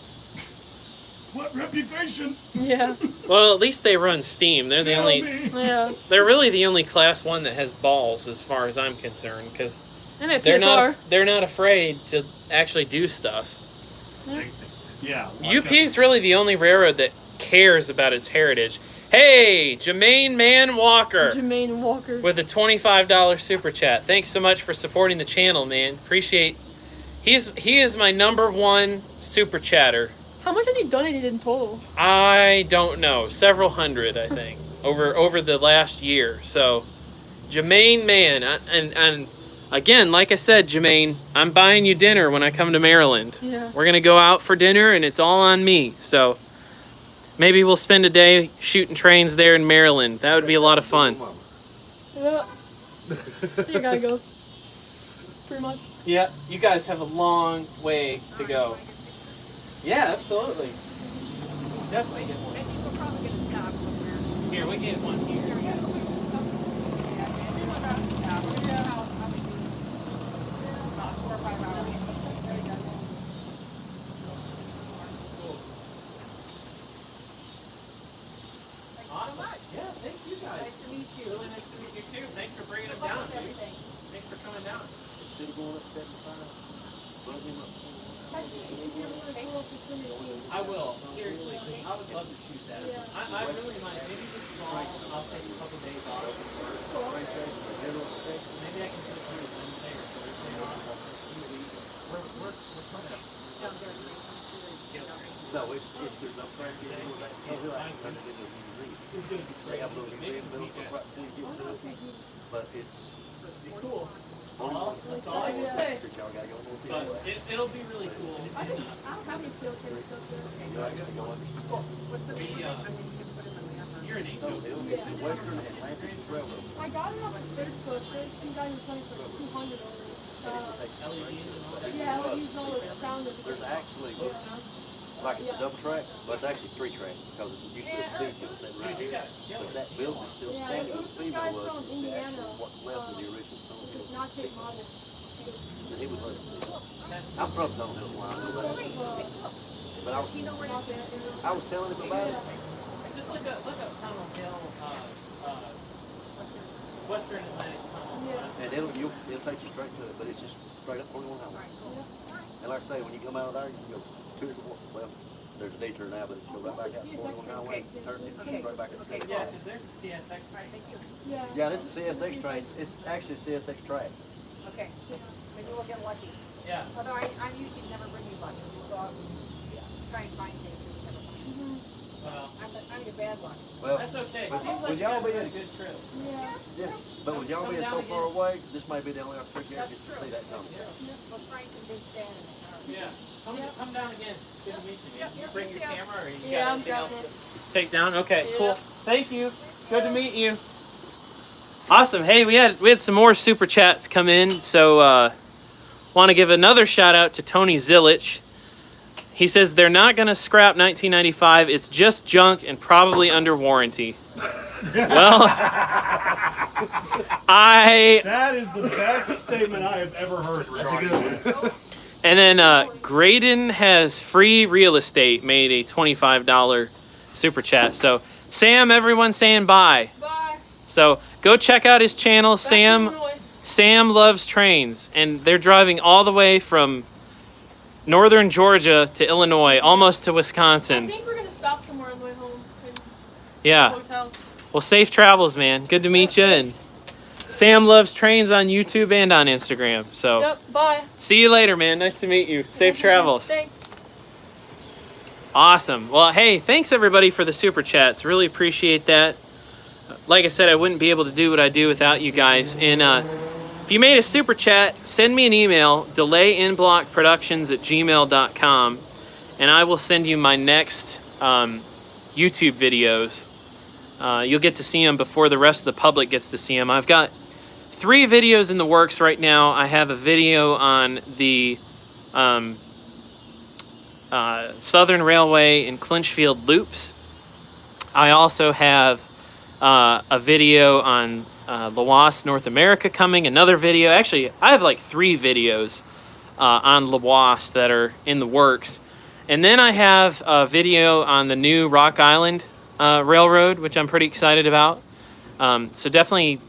[SPEAKER 2] What reputation?
[SPEAKER 3] Yeah.
[SPEAKER 1] Well, at least they run steam. They're the
[SPEAKER 2] Tell
[SPEAKER 1] only.
[SPEAKER 2] me.
[SPEAKER 3] Yeah.
[SPEAKER 1] They're really the only class 1 that has balls, as far as I'm concerned, because
[SPEAKER 3] And a
[SPEAKER 1] they're
[SPEAKER 3] PSR.
[SPEAKER 1] not afraid to actually do stuff.
[SPEAKER 2] Yeah.
[SPEAKER 1] UP's really the only railroad that cares about its heritage. Hey, Jermaine Man Walker
[SPEAKER 3] Jermaine Walker.
[SPEAKER 1] with a $25 super chat. Thanks so much for supporting the channel, man. Appreciate. He is my #1 super chatter.
[SPEAKER 3] How much has he donated in total?
[SPEAKER 1] I don't know, several hundred, I think, over the last year. So, Jermaine Man, and again, like I said, Jermaine, I'm buying you dinner when I come to Maryland.
[SPEAKER 3] Yeah.
[SPEAKER 1] We're gonna go out for dinner, and it's all on me. So, maybe we'll spend a day shooting trains there in Maryland. That would be a lot of fun.
[SPEAKER 3] Yeah. You gotta go. Pretty much.
[SPEAKER 1] Yeah, you guys have a long way to go. Yeah, absolutely. Definitely get one.
[SPEAKER 5] I think we're probably gonna stop somewhere.
[SPEAKER 1] Here, we get one here.
[SPEAKER 5] About 4 or 5 hours.
[SPEAKER 1] Awesome. Yeah, thank you guys.
[SPEAKER 5] Nice to meet you.
[SPEAKER 1] Really nice to meet you too. Thanks for bringing them
[SPEAKER 5] Good luck
[SPEAKER 1] down,
[SPEAKER 5] with
[SPEAKER 1] dude.
[SPEAKER 5] everything.
[SPEAKER 1] Thanks for coming down.
[SPEAKER 4] Still going up 75. Plug him up.
[SPEAKER 1] I will, seriously, 'cause I would love to shoot that. I really might, maybe just small, and I'll take a couple days off. Maybe I can put through Wednesday or Thursday off. We're coming up.
[SPEAKER 4] No, if there's no track in there, that he'll actually turn it into a museum.
[SPEAKER 1] It's gonna be
[SPEAKER 4] They
[SPEAKER 1] great.
[SPEAKER 4] have a little
[SPEAKER 1] Maybe
[SPEAKER 4] museum
[SPEAKER 1] we
[SPEAKER 4] built
[SPEAKER 1] can,
[SPEAKER 4] right before you get to it. But it's
[SPEAKER 1] cool.
[SPEAKER 4] only
[SPEAKER 1] That's all I can say.
[SPEAKER 4] y'all gotta go on
[SPEAKER 1] But it'll be really cool.
[SPEAKER 3] I don't have any field trips stuff there.
[SPEAKER 4] You gotta go on.
[SPEAKER 5] What's the name?
[SPEAKER 1] The,
[SPEAKER 5] I mean, you can put it on the map.
[SPEAKER 1] You're an
[SPEAKER 4] No, it's the Western Atlantic Railroad.
[SPEAKER 3] I got it off of Facebook. There's some guy who's playing for 200 on it.
[SPEAKER 1] LEDs and all that.
[SPEAKER 3] Yeah, I'll use all the sound of
[SPEAKER 4] There's actually, like it's a double track, but it's actually 3 tracks because it used to be a seat sitting right here. But that building's still
[SPEAKER 3] Yeah,
[SPEAKER 4] standing
[SPEAKER 3] it
[SPEAKER 4] where
[SPEAKER 3] was
[SPEAKER 4] the
[SPEAKER 3] some
[SPEAKER 4] female
[SPEAKER 3] guy
[SPEAKER 4] was.
[SPEAKER 3] from
[SPEAKER 4] It's the
[SPEAKER 3] Indiana.
[SPEAKER 4] actual what's left of the original Stone
[SPEAKER 3] It's
[SPEAKER 4] Hill.
[SPEAKER 3] not Cape Modern.
[SPEAKER 4] And he was let us see. I'm from Stone Hill, I know that. But I was telling him about it.
[SPEAKER 1] Just look up Tunnel Hill, Western Atlantic Tunnel.
[SPEAKER 3] Yeah.
[SPEAKER 4] And it'll take you straight to it, but it's just straight up 41 highway. And like I say, when you come out of there, you can go 2 or 4. Well, there's a detour now, but it's go right back out 41 highway, turn it straight back up.
[SPEAKER 1] Yeah, because there's a CSX right here.
[SPEAKER 3] Yeah.
[SPEAKER 4] Yeah, this is CSX train. It's actually a CSX track.
[SPEAKER 5] Okay, maybe we'll get lucky.
[SPEAKER 1] Yeah.
[SPEAKER 5] Although I usually never bring you lucky. We'll go out and try and find things that we never find.
[SPEAKER 1] Well,
[SPEAKER 5] I'm your bad luck.
[SPEAKER 4] Well,
[SPEAKER 1] that's okay.
[SPEAKER 4] With-
[SPEAKER 1] Seems
[SPEAKER 4] with
[SPEAKER 1] like you
[SPEAKER 4] y'all
[SPEAKER 1] guys had a
[SPEAKER 4] being-
[SPEAKER 1] good trip.
[SPEAKER 3] Yeah.
[SPEAKER 4] yeah. But with y'all
[SPEAKER 1] Come
[SPEAKER 4] being
[SPEAKER 1] down
[SPEAKER 4] so
[SPEAKER 1] again.
[SPEAKER 4] far away, this may be the only opportunity I get to
[SPEAKER 5] That's
[SPEAKER 4] see that tunnel.
[SPEAKER 5] We'll try and convince Dan in the car.
[SPEAKER 1] Yeah. Come down again. Good to meet you, man.
[SPEAKER 5] Yeah,
[SPEAKER 1] Bring
[SPEAKER 5] yeah,
[SPEAKER 1] your
[SPEAKER 5] yeah.
[SPEAKER 1] camera or you
[SPEAKER 3] Yeah,
[SPEAKER 1] got
[SPEAKER 3] I'm
[SPEAKER 1] anything else
[SPEAKER 3] grabbing
[SPEAKER 1] to take down? Okay,
[SPEAKER 3] Yeah.
[SPEAKER 1] cool. Thank you. Good to meet you. Awesome. Hey, we had some more super chats come in, so want to give another shout out to Tony Zillich. He says they're not going to scrap 1995. It's just junk and probably under warranty. Well,
[SPEAKER 2] That is the best statement I have ever heard regarding that.
[SPEAKER 1] And then Graydon has free real estate made a $25 super chat. So Sam, everyone's saying bye.
[SPEAKER 3] Bye.
[SPEAKER 1] So go check out his channel,
[SPEAKER 3] Back to
[SPEAKER 1] Sam.
[SPEAKER 3] Illinois.
[SPEAKER 1] Sam Loves Trains, and they're driving all the way from northern Georgia to Illinois, almost to
[SPEAKER 3] I
[SPEAKER 1] Wisconsin.
[SPEAKER 3] think we're gonna stop somewhere on the way home. In
[SPEAKER 1] Yeah.
[SPEAKER 3] Hotel.
[SPEAKER 1] Well, safe travels, man. Good to meet you. And Sam Loves Trains on YouTube and on Instagram. So
[SPEAKER 3] Yep. Bye.
[SPEAKER 1] see you later, man. Nice to meet you. Safe travels.
[SPEAKER 3] Thanks.
[SPEAKER 1] Awesome. Well, hey, thanks everybody for the super chats. Really appreciate that. Like I said, I wouldn't be able to do what I do without you guys. And if you made a super chat, send me an email, delayinblockproductions@gmail.com, and I will send you my next YouTube videos. You'll get to see them before the rest of the public gets to see them. I've got 3 videos in the works right now. I have a video on the Southern Railway in Clinchfield loops. I also have a video on Lawas, North America coming, another video. Actually, I have like 3 videos on Lawas that are in the works. And then I have a video on the new Rock Island Railroad, which I'm pretty excited about. So definitely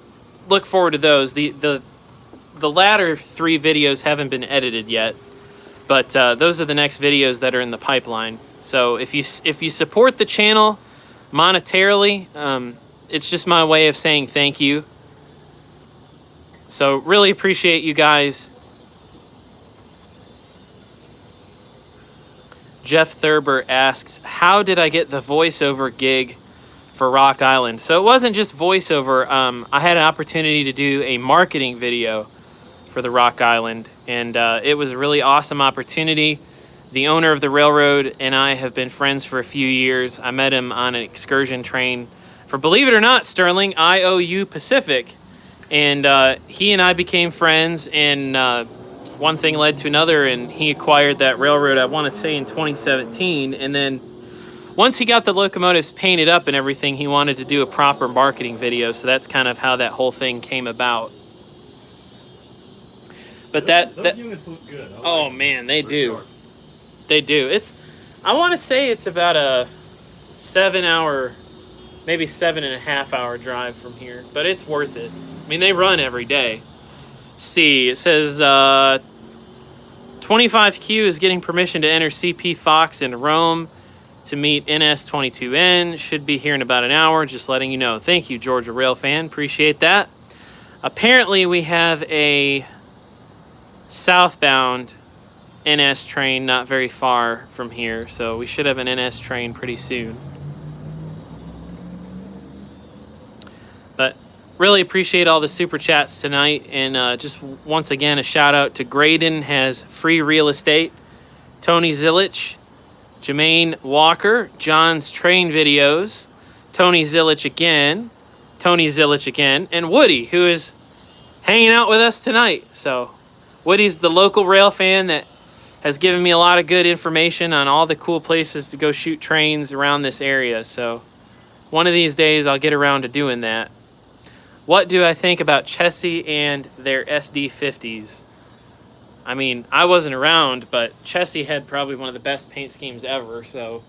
[SPEAKER 1] look forward to those. The latter 3 videos haven't been edited yet, but those are the next videos that are in the pipeline. So if you support the channel, monetarily. It's just my way of saying thank you. So really appreciate you guys. Jeff Thurber asks, how did I get the voiceover gig for Rock Island? So it wasn't just voiceover. I had an opportunity to do a marketing video for the Rock Island, and it was a really awesome opportunity. The owner of the railroad and I have been friends for a few years. I met him on an excursion train for, believe it or not, Sterling, IOU Pacific. And he and I became friends, and one thing led to another, and he acquired that railroad, I want to say, in 2017. And then once he got the locomotives painted up and everything, he wanted to do a proper marketing video. So that's kind of how that whole thing came about. But
[SPEAKER 2] those units look good.
[SPEAKER 1] Oh man, they do. Sure. They do. I want to say it's about a 7-hour, maybe 7.5-hour drive from here, but it's worth it. I mean, they run every day. See, it says 25Q is getting permission to enter CP Fox in Rome to meet NS22N. Should be here in about an hour, just letting you know. Thank you, Georgia Rail fan. Appreciate that. Apparently, we have a southbound NS train not very far from here, so we should have an NS train pretty soon. But really appreciate all the super chats tonight, and just once again a shout out to Graydon has free real estate, Tony Zilich, Jermaine Walker, John's train videos, Tony Zilich again, and Woody, who is hanging out with us tonight. So Woody's the local rail fan that has given me a lot of good information on all the cool places to go shoot trains around this area. So one of these days I'll get around to doing that. What do I think about Chessie and their SD50s? I mean, I wasn't around, but Chessie had probably one of the best paint schemes ever. So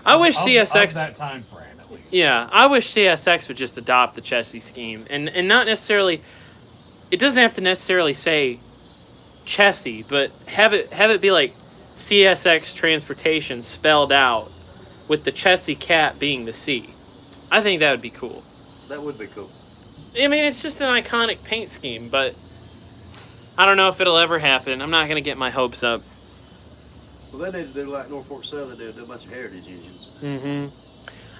[SPEAKER 1] I wish CSX...
[SPEAKER 2] Of that time frame, at least.
[SPEAKER 1] Yeah, I wish CSX would just adopt the Chessie scheme. And not necessarily... It doesn't have to necessarily say Chessie, but have it be like CSX Transportation spelled out with the Chessie cat being the C. I think that would be cool.
[SPEAKER 4] That would be cool.
[SPEAKER 1] I mean, it's just an iconic paint scheme, but I don't know if it'll ever happen. I'm not going to get my hopes up.
[SPEAKER 4] Well, they need to do like Norfolk Southern did, do a bunch of heritage engines.
[SPEAKER 1] Mm-hmm.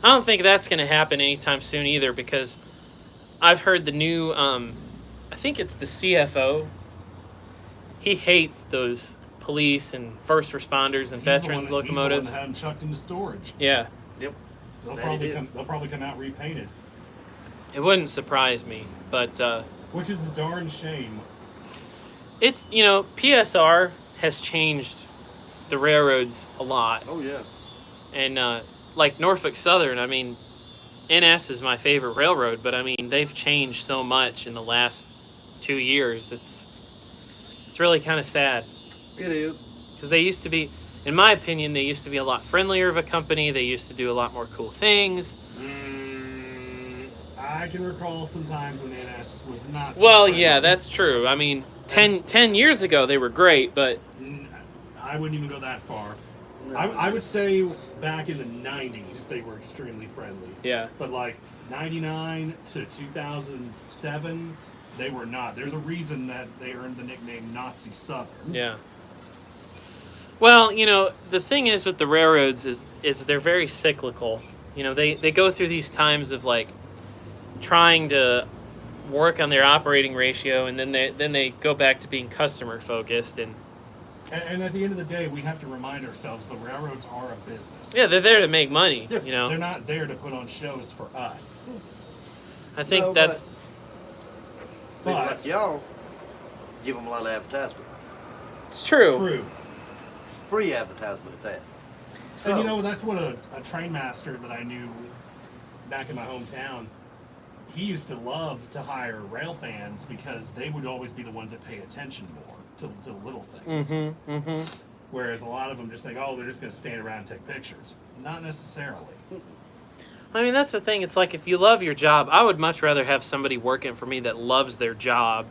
[SPEAKER 1] I don't think that's going to happen anytime soon either, because I've heard the new, I think it's the CFO. He hates those police and first responders and veterans locomotives.
[SPEAKER 2] He's the one that had them chucked into storage.
[SPEAKER 1] Yeah.
[SPEAKER 4] Yep.
[SPEAKER 2] They'll probably come out repainted.
[SPEAKER 1] It wouldn't surprise me, but...
[SPEAKER 2] which is a darn shame.
[SPEAKER 1] It's, PSR has changed the railroads a lot.
[SPEAKER 4] Oh, yeah.
[SPEAKER 1] And, like Norfolk Southern, I mean, NS is my favorite railroad, but, I mean, they've changed so much in the last 2 years. It's really kind of sad.
[SPEAKER 4] It is.
[SPEAKER 1] Because they used to be, in my opinion, they used to be a lot friendlier of a company. They used to do a lot more cool things.
[SPEAKER 2] I can recall some times when NS was not so
[SPEAKER 1] well,
[SPEAKER 2] friendly.
[SPEAKER 1] yeah, that's true. I mean, 10 years ago they were great, but...
[SPEAKER 2] I wouldn't even go that far.
[SPEAKER 4] No,
[SPEAKER 2] I would say back in the 90s they were extremely friendly.
[SPEAKER 1] Yeah.
[SPEAKER 2] But like 99 to 2007, they were not. There's a reason that they earned the nickname Nazi Southern.
[SPEAKER 1] Yeah. Well, the thing is with the railroads is they're very cyclical. They go through these times of like trying to work on their operating ratio, and then they go back to being customer focused. And
[SPEAKER 2] at the end of the day, we have to remind ourselves the railroads are a business.
[SPEAKER 1] yeah, they're there to make money.
[SPEAKER 2] They're not there to put on shows for us.
[SPEAKER 1] I think that's.
[SPEAKER 4] People like y'all give them a lot of advertisement.
[SPEAKER 1] It's true.
[SPEAKER 2] True.
[SPEAKER 4] Free advertisement at that.
[SPEAKER 2] So, and that's what a train master that I knew back in my hometown, he used to love to hire rail fans because they would always be the ones that pay attention more to the little things.
[SPEAKER 1] Mm-hmm, mm-hmm.
[SPEAKER 2] Whereas a lot of them just think, oh, they're just going to stand around and take pictures. Not necessarily.
[SPEAKER 1] I mean, that's the thing. It's like if you love your job, I would much rather have somebody working for me that loves their job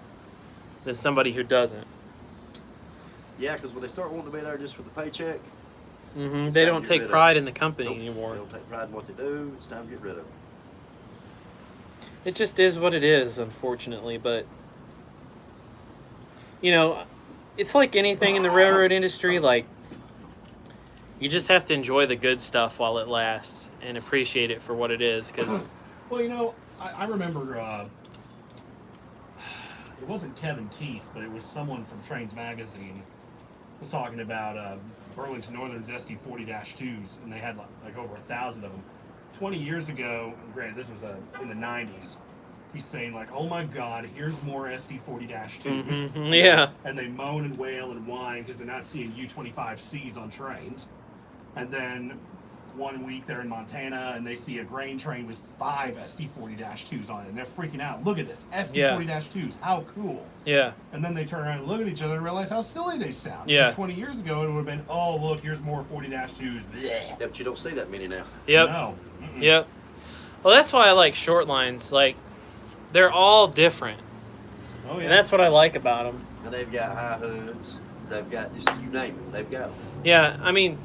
[SPEAKER 1] than somebody who doesn't.
[SPEAKER 4] Yeah, because when they start wanting to be there just for the paycheck,
[SPEAKER 1] Mm-hmm.
[SPEAKER 4] It's
[SPEAKER 1] They
[SPEAKER 4] time
[SPEAKER 1] don't
[SPEAKER 4] to get
[SPEAKER 1] take
[SPEAKER 4] rid of
[SPEAKER 1] pride
[SPEAKER 4] it.
[SPEAKER 1] in the company
[SPEAKER 4] Nope. They
[SPEAKER 1] anymore.
[SPEAKER 4] don't take pride in what they do. It's time to get rid of them.
[SPEAKER 1] It just is what it is, unfortunately. But you know, it's like anything in the railroad industry. Like, you just have to enjoy the good stuff while it lasts and appreciate it for what it is. Because
[SPEAKER 2] Well, you know, I remember it wasn't Kevin Keith, but it was someone from Trains Magazine was talking about Burlington Northern's SD40-2s, and they had like over 1,000 of them. 20 years ago, granted this was in the 90s, he's saying like, oh my God, here's more SD40-2s.
[SPEAKER 1] mm-hmm. Yeah,
[SPEAKER 2] And they moan and wail and whine because they're not seeing U-25Cs on trains. And then one week they're in Montana and they see a grain train with 5 SD40-2s on it, and they're freaking out. Look at this, SD40-2s, how cool.
[SPEAKER 1] yeah,
[SPEAKER 2] And then they turn around and look at each other and realize how silly they sound.
[SPEAKER 1] Yeah.
[SPEAKER 2] Because 20 years ago it would have been, oh look, here's more 40-2s. Blech.
[SPEAKER 4] Yeah, but you don't see that many now.
[SPEAKER 1] yep,
[SPEAKER 2] No. Mm-mm.
[SPEAKER 1] yep. Well, that's why I like short lines. Like, they're all different,
[SPEAKER 2] Oh yeah.
[SPEAKER 1] and that's what I like about them.
[SPEAKER 4] And they've got high hoods. They've got just you name it. They've got them.
[SPEAKER 1] Yeah, I mean,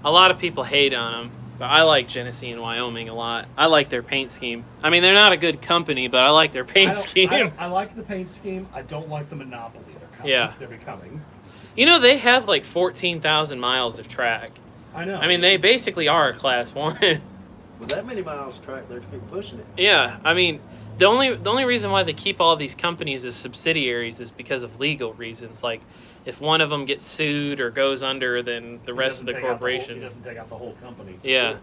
[SPEAKER 1] a lot of people hate on them, but I like Genesee and Wyoming a lot. I like their paint scheme. I mean, they're not a good company, but I like their paint scheme.
[SPEAKER 2] I like the paint scheme. I don't like the monopoly
[SPEAKER 1] Yeah.
[SPEAKER 2] they're becoming.
[SPEAKER 1] You know, they have like 14,000 miles of track.
[SPEAKER 2] I know.
[SPEAKER 1] I mean, they basically are a class 1.
[SPEAKER 4] With that many miles of track, they're keep pushing it.
[SPEAKER 1] Yeah, I mean, the only reason why they keep all these companies as subsidiaries is because of legal reasons. Like, if one of them gets sued or goes under, then the
[SPEAKER 2] He
[SPEAKER 1] rest of
[SPEAKER 2] doesn't
[SPEAKER 1] the
[SPEAKER 2] take out
[SPEAKER 1] corporation.
[SPEAKER 2] he doesn't take out the whole company.
[SPEAKER 1] Yeah.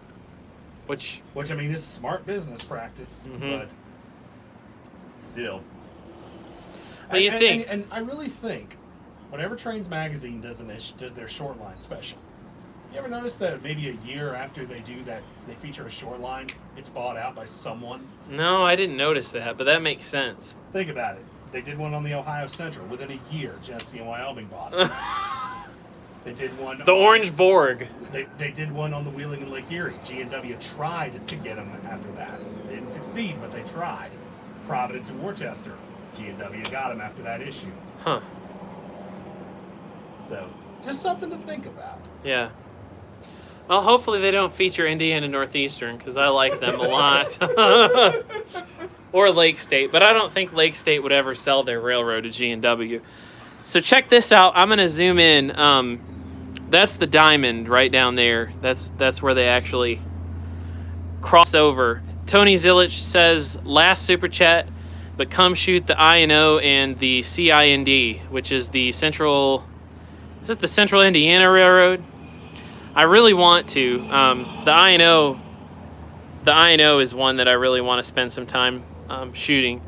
[SPEAKER 1] Which,
[SPEAKER 2] Which I mean is smart business practice,
[SPEAKER 1] Mhm.
[SPEAKER 2] but still.
[SPEAKER 1] Well, you think-
[SPEAKER 2] and I really think, whenever Trains Magazine does their short line special, you ever notice that maybe a year after they do that, they feature a short line, it's bought out by someone?
[SPEAKER 1] no, I didn't notice that, but that makes sense.
[SPEAKER 2] Think about it. They did one on the Ohio Central. Within a year, Genesee and Wyoming bought it. They did one.
[SPEAKER 1] The Orange Borg.
[SPEAKER 2] They did one on the Wheeling and Lake Erie. G&W tried to get them after that. They didn't succeed, but they tried. Providence and Worcester. G&W got them after that issue.
[SPEAKER 1] Huh.
[SPEAKER 2] So, just something to think about.
[SPEAKER 1] Yeah. Well, hopefully they don't feature Indiana Northeastern, because I like them a lot. Or Lake State, but I don't think Lake State would ever sell their railroad to G&W. So check this out. I'm going to zoom in. That's the diamond right down there. That's where they actually cross over. Tony Zilich says, last super chat, but come shoot the I&O and the CIND, which is the Central... Is it the Central Indiana Railroad? I really want to. The I&O is one that I really want to spend some time shooting.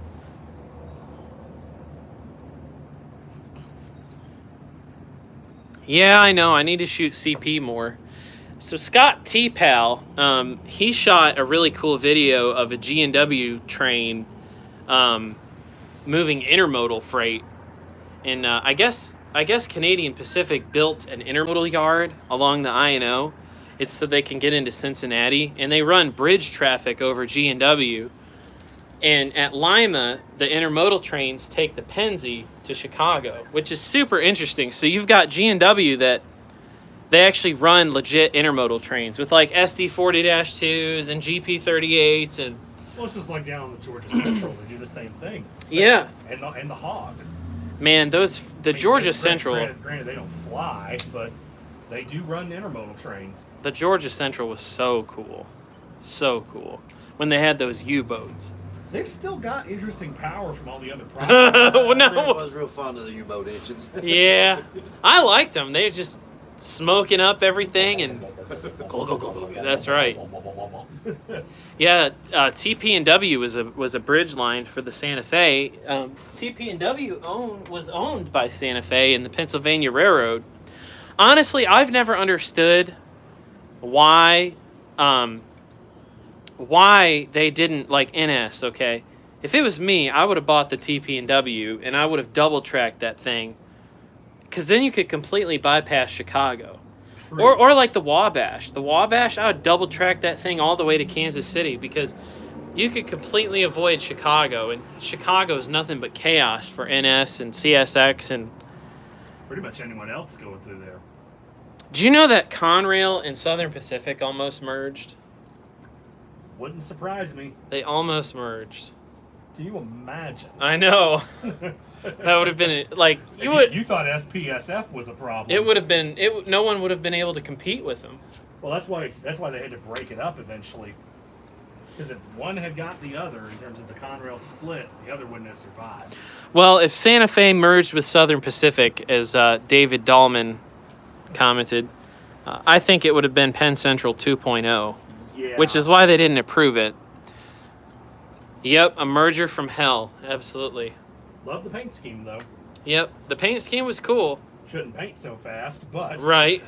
[SPEAKER 1] Yeah, I know. I need to shoot CP more. So Scott T-Pal, he shot a really cool video of a G&W train moving intermodal freight. And I guess Canadian Pacific built an intermodal yard along the I&O. It's so they can get into Cincinnati, and they run bridge traffic over G&W. And at Lima, the intermodal trains take the Pennsy to Chicago, which is super interesting. So you've got G&W that they actually run legit intermodal trains with like SD40-2s and GP38s and
[SPEAKER 2] Well, it's just like down on the Georgia Central. They do the same thing.
[SPEAKER 1] Yeah.
[SPEAKER 2] And the Hog.
[SPEAKER 1] man, the
[SPEAKER 2] I mean,
[SPEAKER 1] Georgia Central.
[SPEAKER 2] Granted, they don't fly, but they do run intermodal trains.
[SPEAKER 1] The Georgia Central was so cool, so cool when they had those U-boats.
[SPEAKER 2] They've still got interesting power from all the other projects.
[SPEAKER 1] Well,
[SPEAKER 4] I
[SPEAKER 1] no.
[SPEAKER 4] was real fond of the U-boat engines.
[SPEAKER 1] Yeah, I liked them. They're just smoking up everything and go. That's right. Yeah, TP&W was a bridge line for the Santa Fe. TP&W was owned by Santa Fe and the Pennsylvania Railroad. Honestly, I've never understood why they didn't like NS. Okay, if it was me, I would have bought the TP&W and I would have double tracked that thing, because then you could completely bypass Chicago.
[SPEAKER 2] True.
[SPEAKER 1] Or like the Wabash. The Wabash, I would double track that thing all the way to Kansas City, because you could completely avoid Chicago, and Chicago is nothing but chaos for NS and CSX and
[SPEAKER 2] Pretty much anyone else going through there.
[SPEAKER 1] Do you know that Conrail and Southern Pacific almost merged?
[SPEAKER 2] Wouldn't surprise me.
[SPEAKER 1] They almost merged.
[SPEAKER 2] Can you imagine?
[SPEAKER 1] I know. That would have been like
[SPEAKER 2] You thought SPSF was a problem.
[SPEAKER 1] It would have been. No one would have been able to compete with them.
[SPEAKER 2] Well, that's why they had to break it up eventually. Because if one had got the other in terms of the Conrail split, the other wouldn't have survived.
[SPEAKER 1] Well, if Santa Fe merged with Southern Pacific, as David Dahlman commented, I think it would have been Penn Central 2.0,
[SPEAKER 2] Yeah.
[SPEAKER 1] which is why they didn't approve it. Yep, a merger from hell. Absolutely.
[SPEAKER 2] Love the paint scheme though.
[SPEAKER 1] Yep, the paint scheme was cool.
[SPEAKER 2] Shouldn't paint so fast, but
[SPEAKER 1] Right.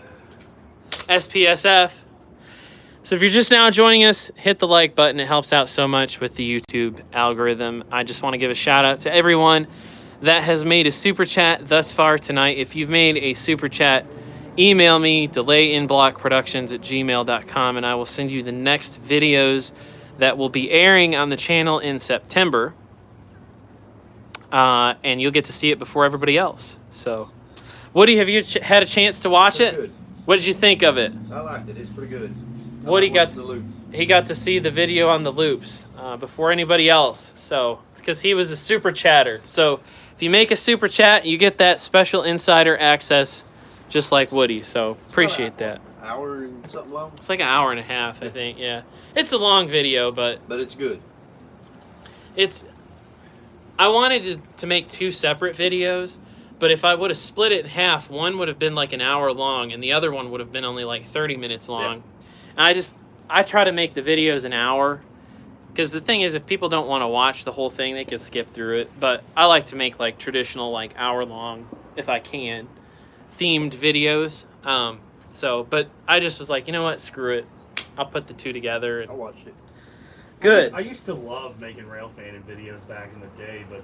[SPEAKER 1] SPSF. So if you're just now joining us, hit the like button. It helps out so much with the YouTube algorithm. I just want to give a shout out to everyone that has made a super chat thus far tonight. If you've made a super chat, email me, delayinblockproductions@gmail.com, and I will send you the next videos that will be airing on the channel in September. And you'll get to see it before everybody else. So, Woody, have you had a chance to watch it?
[SPEAKER 4] Good.
[SPEAKER 1] What did you think of it?
[SPEAKER 4] I liked it. It's pretty good.
[SPEAKER 1] Woody got
[SPEAKER 4] the loop.
[SPEAKER 1] he got to see the video on the loops before anybody else. So it's because he was a super chatter. So if you make a super chat, you get that special insider access, just like Woody. So appreciate that.
[SPEAKER 4] Hour and something long,
[SPEAKER 1] It's like an hour and a half, I think. Yeah, it's a long video, but
[SPEAKER 4] but it's good.
[SPEAKER 1] it's. I wanted to make two separate videos, but if I would have split it in half, one would have been like an hour long, and the other one would have been only like 30 minutes long. And I try to make the videos an hour, because the thing is, if people don't want to watch the whole thing, they can skip through it. But I like to make like traditional, like hour long, if I can, themed videos. But I just was like, you know what, screw it. I'll put the two together.
[SPEAKER 4] I watched it.
[SPEAKER 1] Good.
[SPEAKER 2] I used to love making rail fanning videos back in the day, but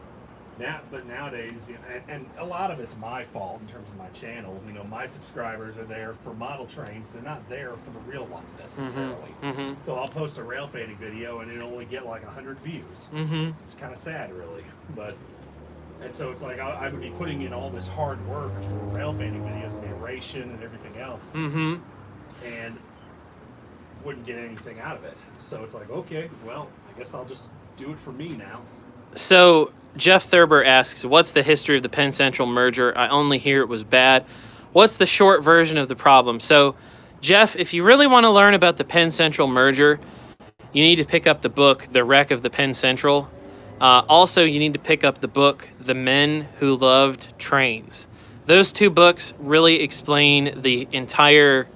[SPEAKER 2] nowadays, you know, and a lot of it's my fault in terms of my channel. You know, my subscribers are there for model trains; they're not there for the real ones necessarily.
[SPEAKER 1] Mm-hmm.
[SPEAKER 2] So I'll post a rail fanning video, and it'll only get like 100 views.
[SPEAKER 1] Mm-hmm.
[SPEAKER 2] It's kind of sad, really. And so it's like I would be putting in all this hard work for rail fanning videos, narration, and everything else,
[SPEAKER 1] Mm-hmm.
[SPEAKER 2] and wouldn't get anything out of it. So it's like, okay, well, I guess I'll just do it for me now.
[SPEAKER 1] So Jeff Thurber asks, what's the history of the Penn Central merger? I only hear it was bad. What's the short version of the problem? So, Jeff, if you really want to learn about the Penn Central merger, you need to pick up the book, The Wreck of the Penn Central. Also, you need to pick up the book, The Men Who Loved Trains. Those two books really explain the entire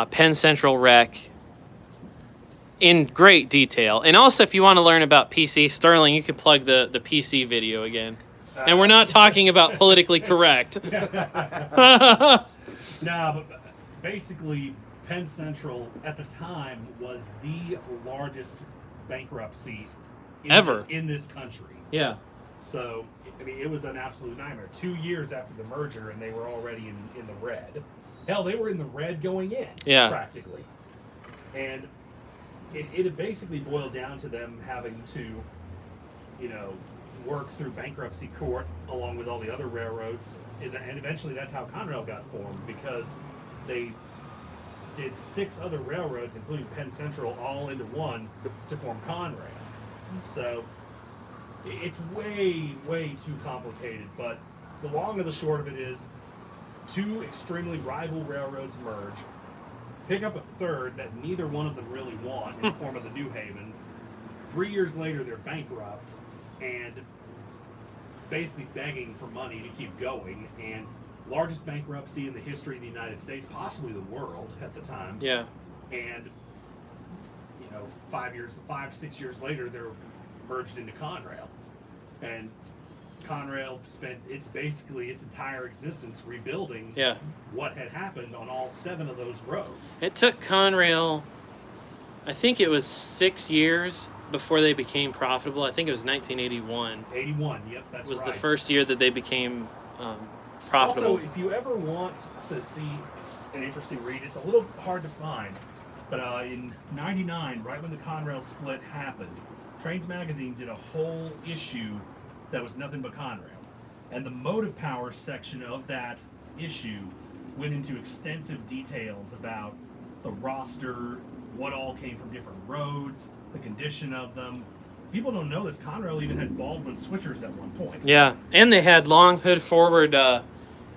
[SPEAKER 1] Penn Central wreck in great detail. And also, if you want to learn about PC, Sterling, you can plug the PC video again. And we're not talking about politically correct.
[SPEAKER 2] No, but basically, Penn Central at the time was the largest bankruptcy
[SPEAKER 1] Ever.
[SPEAKER 2] in this country.
[SPEAKER 1] Yeah.
[SPEAKER 2] So, I mean, it was an absolute nightmare. 2 years after the merger, and they were already in the red. Hell, they were in the red going in,
[SPEAKER 1] Yeah.
[SPEAKER 2] practically. And it had basically boiled down to them having to, you know, work through bankruptcy court along with all the other railroads. And eventually that's how Conrail got formed, because they did 6 other railroads, including Penn Central, all into one to form Conrail. So it's way, way too complicated. But the long and the short of it is, 2 extremely rival railroads merge, pick up a third that neither one of them really want in the form of the New Haven. 3 years later, they're bankrupt and basically begging for money to keep going. And largest bankruptcy in the history of the United States, possibly the world at the time.
[SPEAKER 1] Yeah.
[SPEAKER 2] And, you know, 6 years later, they're merged into Conrail. And Conrail spent its entire existence rebuilding
[SPEAKER 1] Yeah.
[SPEAKER 2] what had happened on all 7 of those roads.
[SPEAKER 1] It took Conrail, I think it was 6 years before they became profitable. I think it was 1981.
[SPEAKER 2] 81, yep, that's
[SPEAKER 1] was
[SPEAKER 2] right.
[SPEAKER 1] the first year that they became profitable.
[SPEAKER 2] Also, if you ever want to see an interesting read, it's a little hard to find, but in 99, right when the Conrail split happened, Trains Magazine did a whole issue that was nothing but Conrail. And the motive power section of that issue went into extensive details about the roster, what all came from different roads, the condition of them. People don't know this. Conrail even had Baldwin switchers at one point.
[SPEAKER 1] Yeah, and they had long hood forward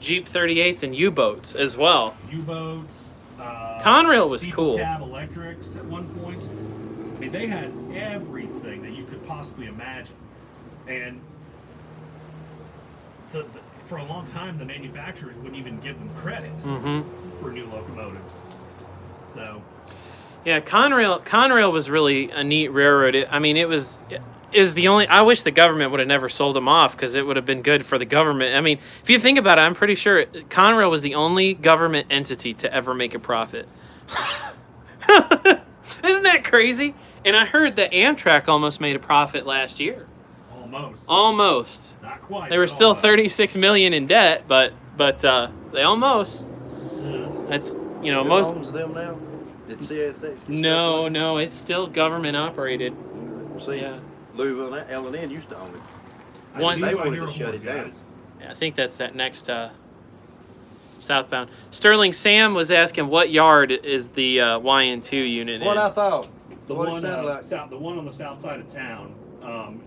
[SPEAKER 1] Jeep 38s and U-boats as well.
[SPEAKER 2] U-boats.
[SPEAKER 1] Conrail was
[SPEAKER 2] steeple
[SPEAKER 1] cool.
[SPEAKER 2] Cab electrics at one point. I mean, they had everything that you could possibly imagine. And for a long time, the manufacturers wouldn't even give them credit for new locomotives. So,
[SPEAKER 1] yeah, Conrail was really a neat railroad. Is the only. I wish the government would have never sold them off because it would have been good for the government. I mean, if you think about it, I'm pretty sure Conrail was the only government entity to ever make a profit. Isn't that crazy? And I heard that Amtrak almost made a profit last year. Almost.
[SPEAKER 2] Not quite.
[SPEAKER 1] They were still
[SPEAKER 2] almost.
[SPEAKER 1] 36 million in debt, but they almost.
[SPEAKER 2] Yeah.
[SPEAKER 1] That's
[SPEAKER 4] Who
[SPEAKER 1] most.
[SPEAKER 4] owns them now? Did CSX? get
[SPEAKER 1] No, it's still government operated.
[SPEAKER 4] stuck with it? See,
[SPEAKER 1] Yeah.
[SPEAKER 4] Louisville and L&N used to own it.
[SPEAKER 1] One-
[SPEAKER 4] They
[SPEAKER 2] I
[SPEAKER 4] wanted
[SPEAKER 2] hear
[SPEAKER 4] to
[SPEAKER 2] a
[SPEAKER 4] shut
[SPEAKER 2] word,
[SPEAKER 4] it down.
[SPEAKER 2] guys.
[SPEAKER 1] Yeah, I think that's that next southbound. Sterling Sam was asking what yard is the YN2 unit
[SPEAKER 4] That's what
[SPEAKER 1] in.
[SPEAKER 4] I thought.
[SPEAKER 2] The
[SPEAKER 4] What it
[SPEAKER 2] one,
[SPEAKER 4] sounded like.
[SPEAKER 2] the one on the south side of town,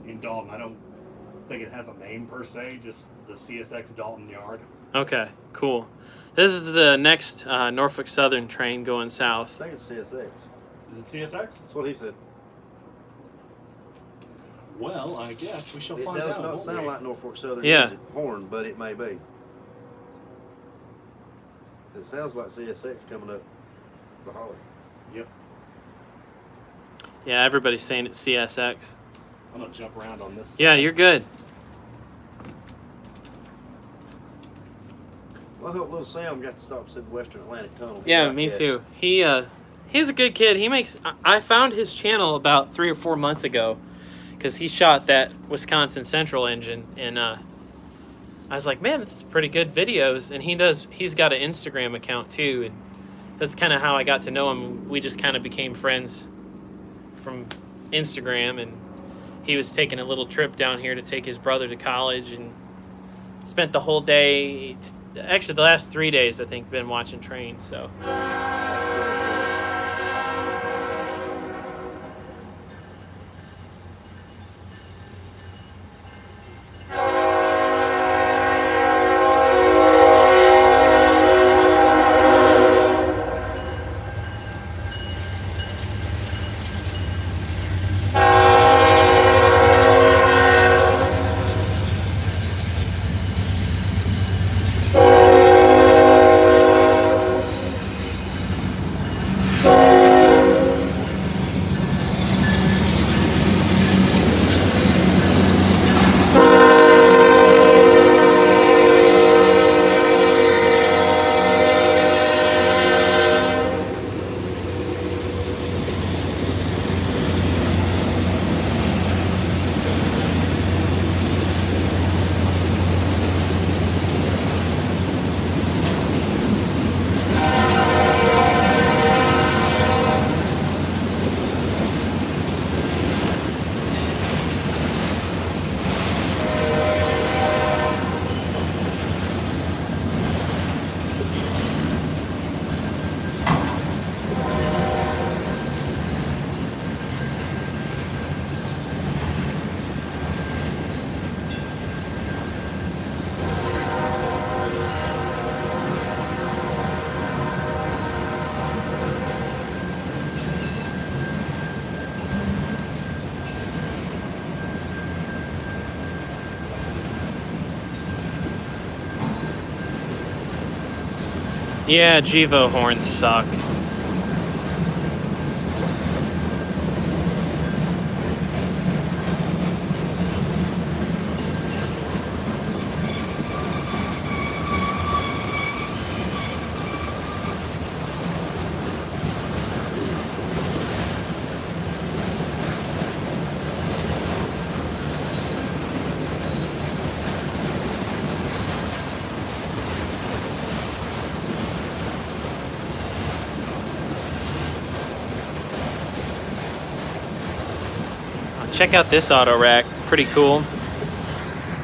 [SPEAKER 2] in Dalton. I don't think it has a name per se. Just the CSX Dalton yard.
[SPEAKER 1] Okay, cool. This is the next Norfolk Southern train going south.
[SPEAKER 4] I think it's CSX.
[SPEAKER 2] Is it CSX?
[SPEAKER 4] That's what he said.
[SPEAKER 2] Well, I guess we shall
[SPEAKER 4] It
[SPEAKER 2] find
[SPEAKER 4] does
[SPEAKER 2] out.
[SPEAKER 4] not
[SPEAKER 2] won't
[SPEAKER 4] sound
[SPEAKER 2] we?
[SPEAKER 4] like Norfolk Southern
[SPEAKER 1] Yeah.
[SPEAKER 4] uses horn, but it may be. It sounds like CSX coming up the holler.
[SPEAKER 2] Yep.
[SPEAKER 1] Yeah, everybody's saying it's CSX.
[SPEAKER 2] I'm gonna jump around on this.
[SPEAKER 1] Yeah, you're good.
[SPEAKER 4] Well, I hope little Sam got to stop at the Western Atlantic Tunnel.
[SPEAKER 1] Yeah, me too. He's a good kid. He makes. I found his channel about 3 or 4 months ago, because he shot that Wisconsin Central engine, and I was like, man, this is pretty good videos. And he's got an Instagram account too, and that's kind of how I got to know him. We just kind of became friends from Instagram, and he was taking a little trip down here to take his brother to college, and spent the whole day. Actually, the last 3 days, I think, been watching trains. So. Yeah, Gevo horns suck. Check out this auto rack, pretty cool.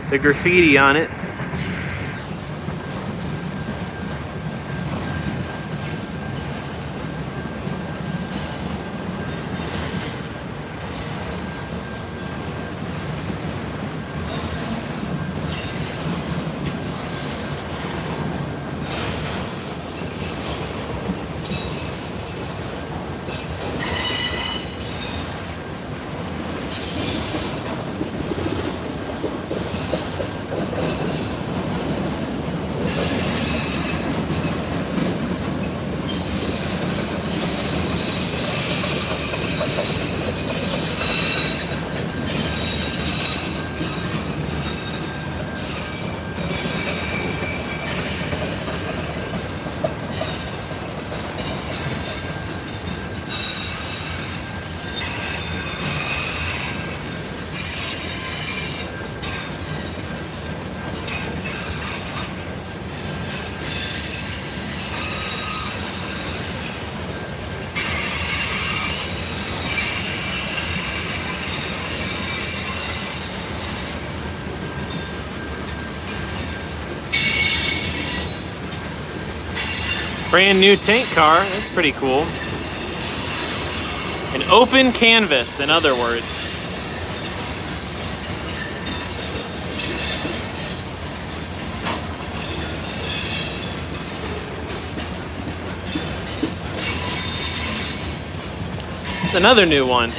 [SPEAKER 1] The graffiti on it. Brand new tank car. That's pretty cool. An open canvas, in other words. It's another new one.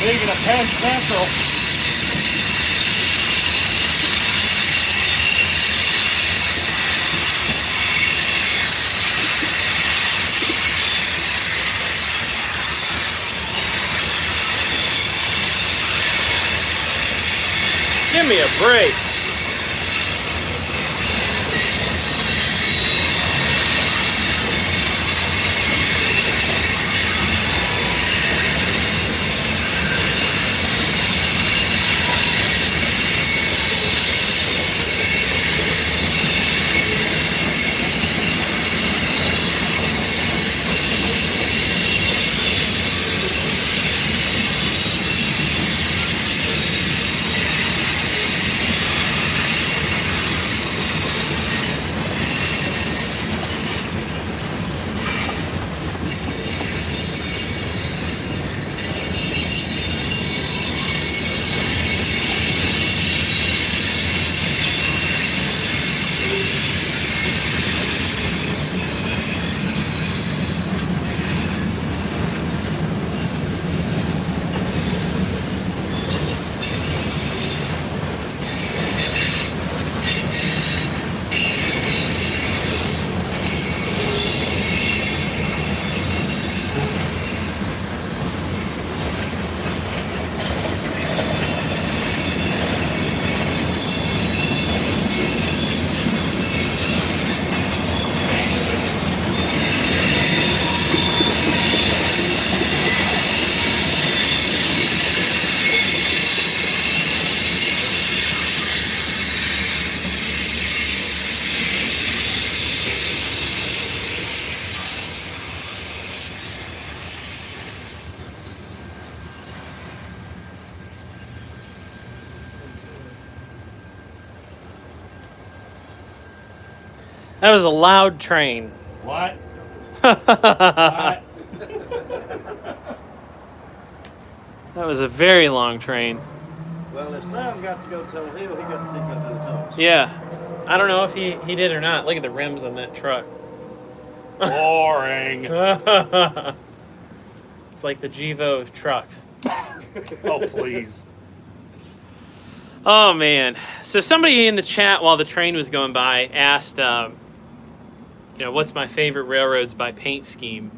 [SPEAKER 2] Making a Penn Central.
[SPEAKER 1] Give me a break. That was a loud train.
[SPEAKER 2] What?
[SPEAKER 1] That was a very long train.
[SPEAKER 4] Well, if Sam got to go to Toll Hill, he got to see go through the tunnels.
[SPEAKER 1] Yeah. I don't know if he did or not. Look at the rims on that truck.
[SPEAKER 2] Boring.
[SPEAKER 1] It's like the Gevo of trucks.
[SPEAKER 2] Oh, please.
[SPEAKER 1] Oh, man. So somebody in the chat while the train was going by asked, what's my favorite railroads by paint scheme?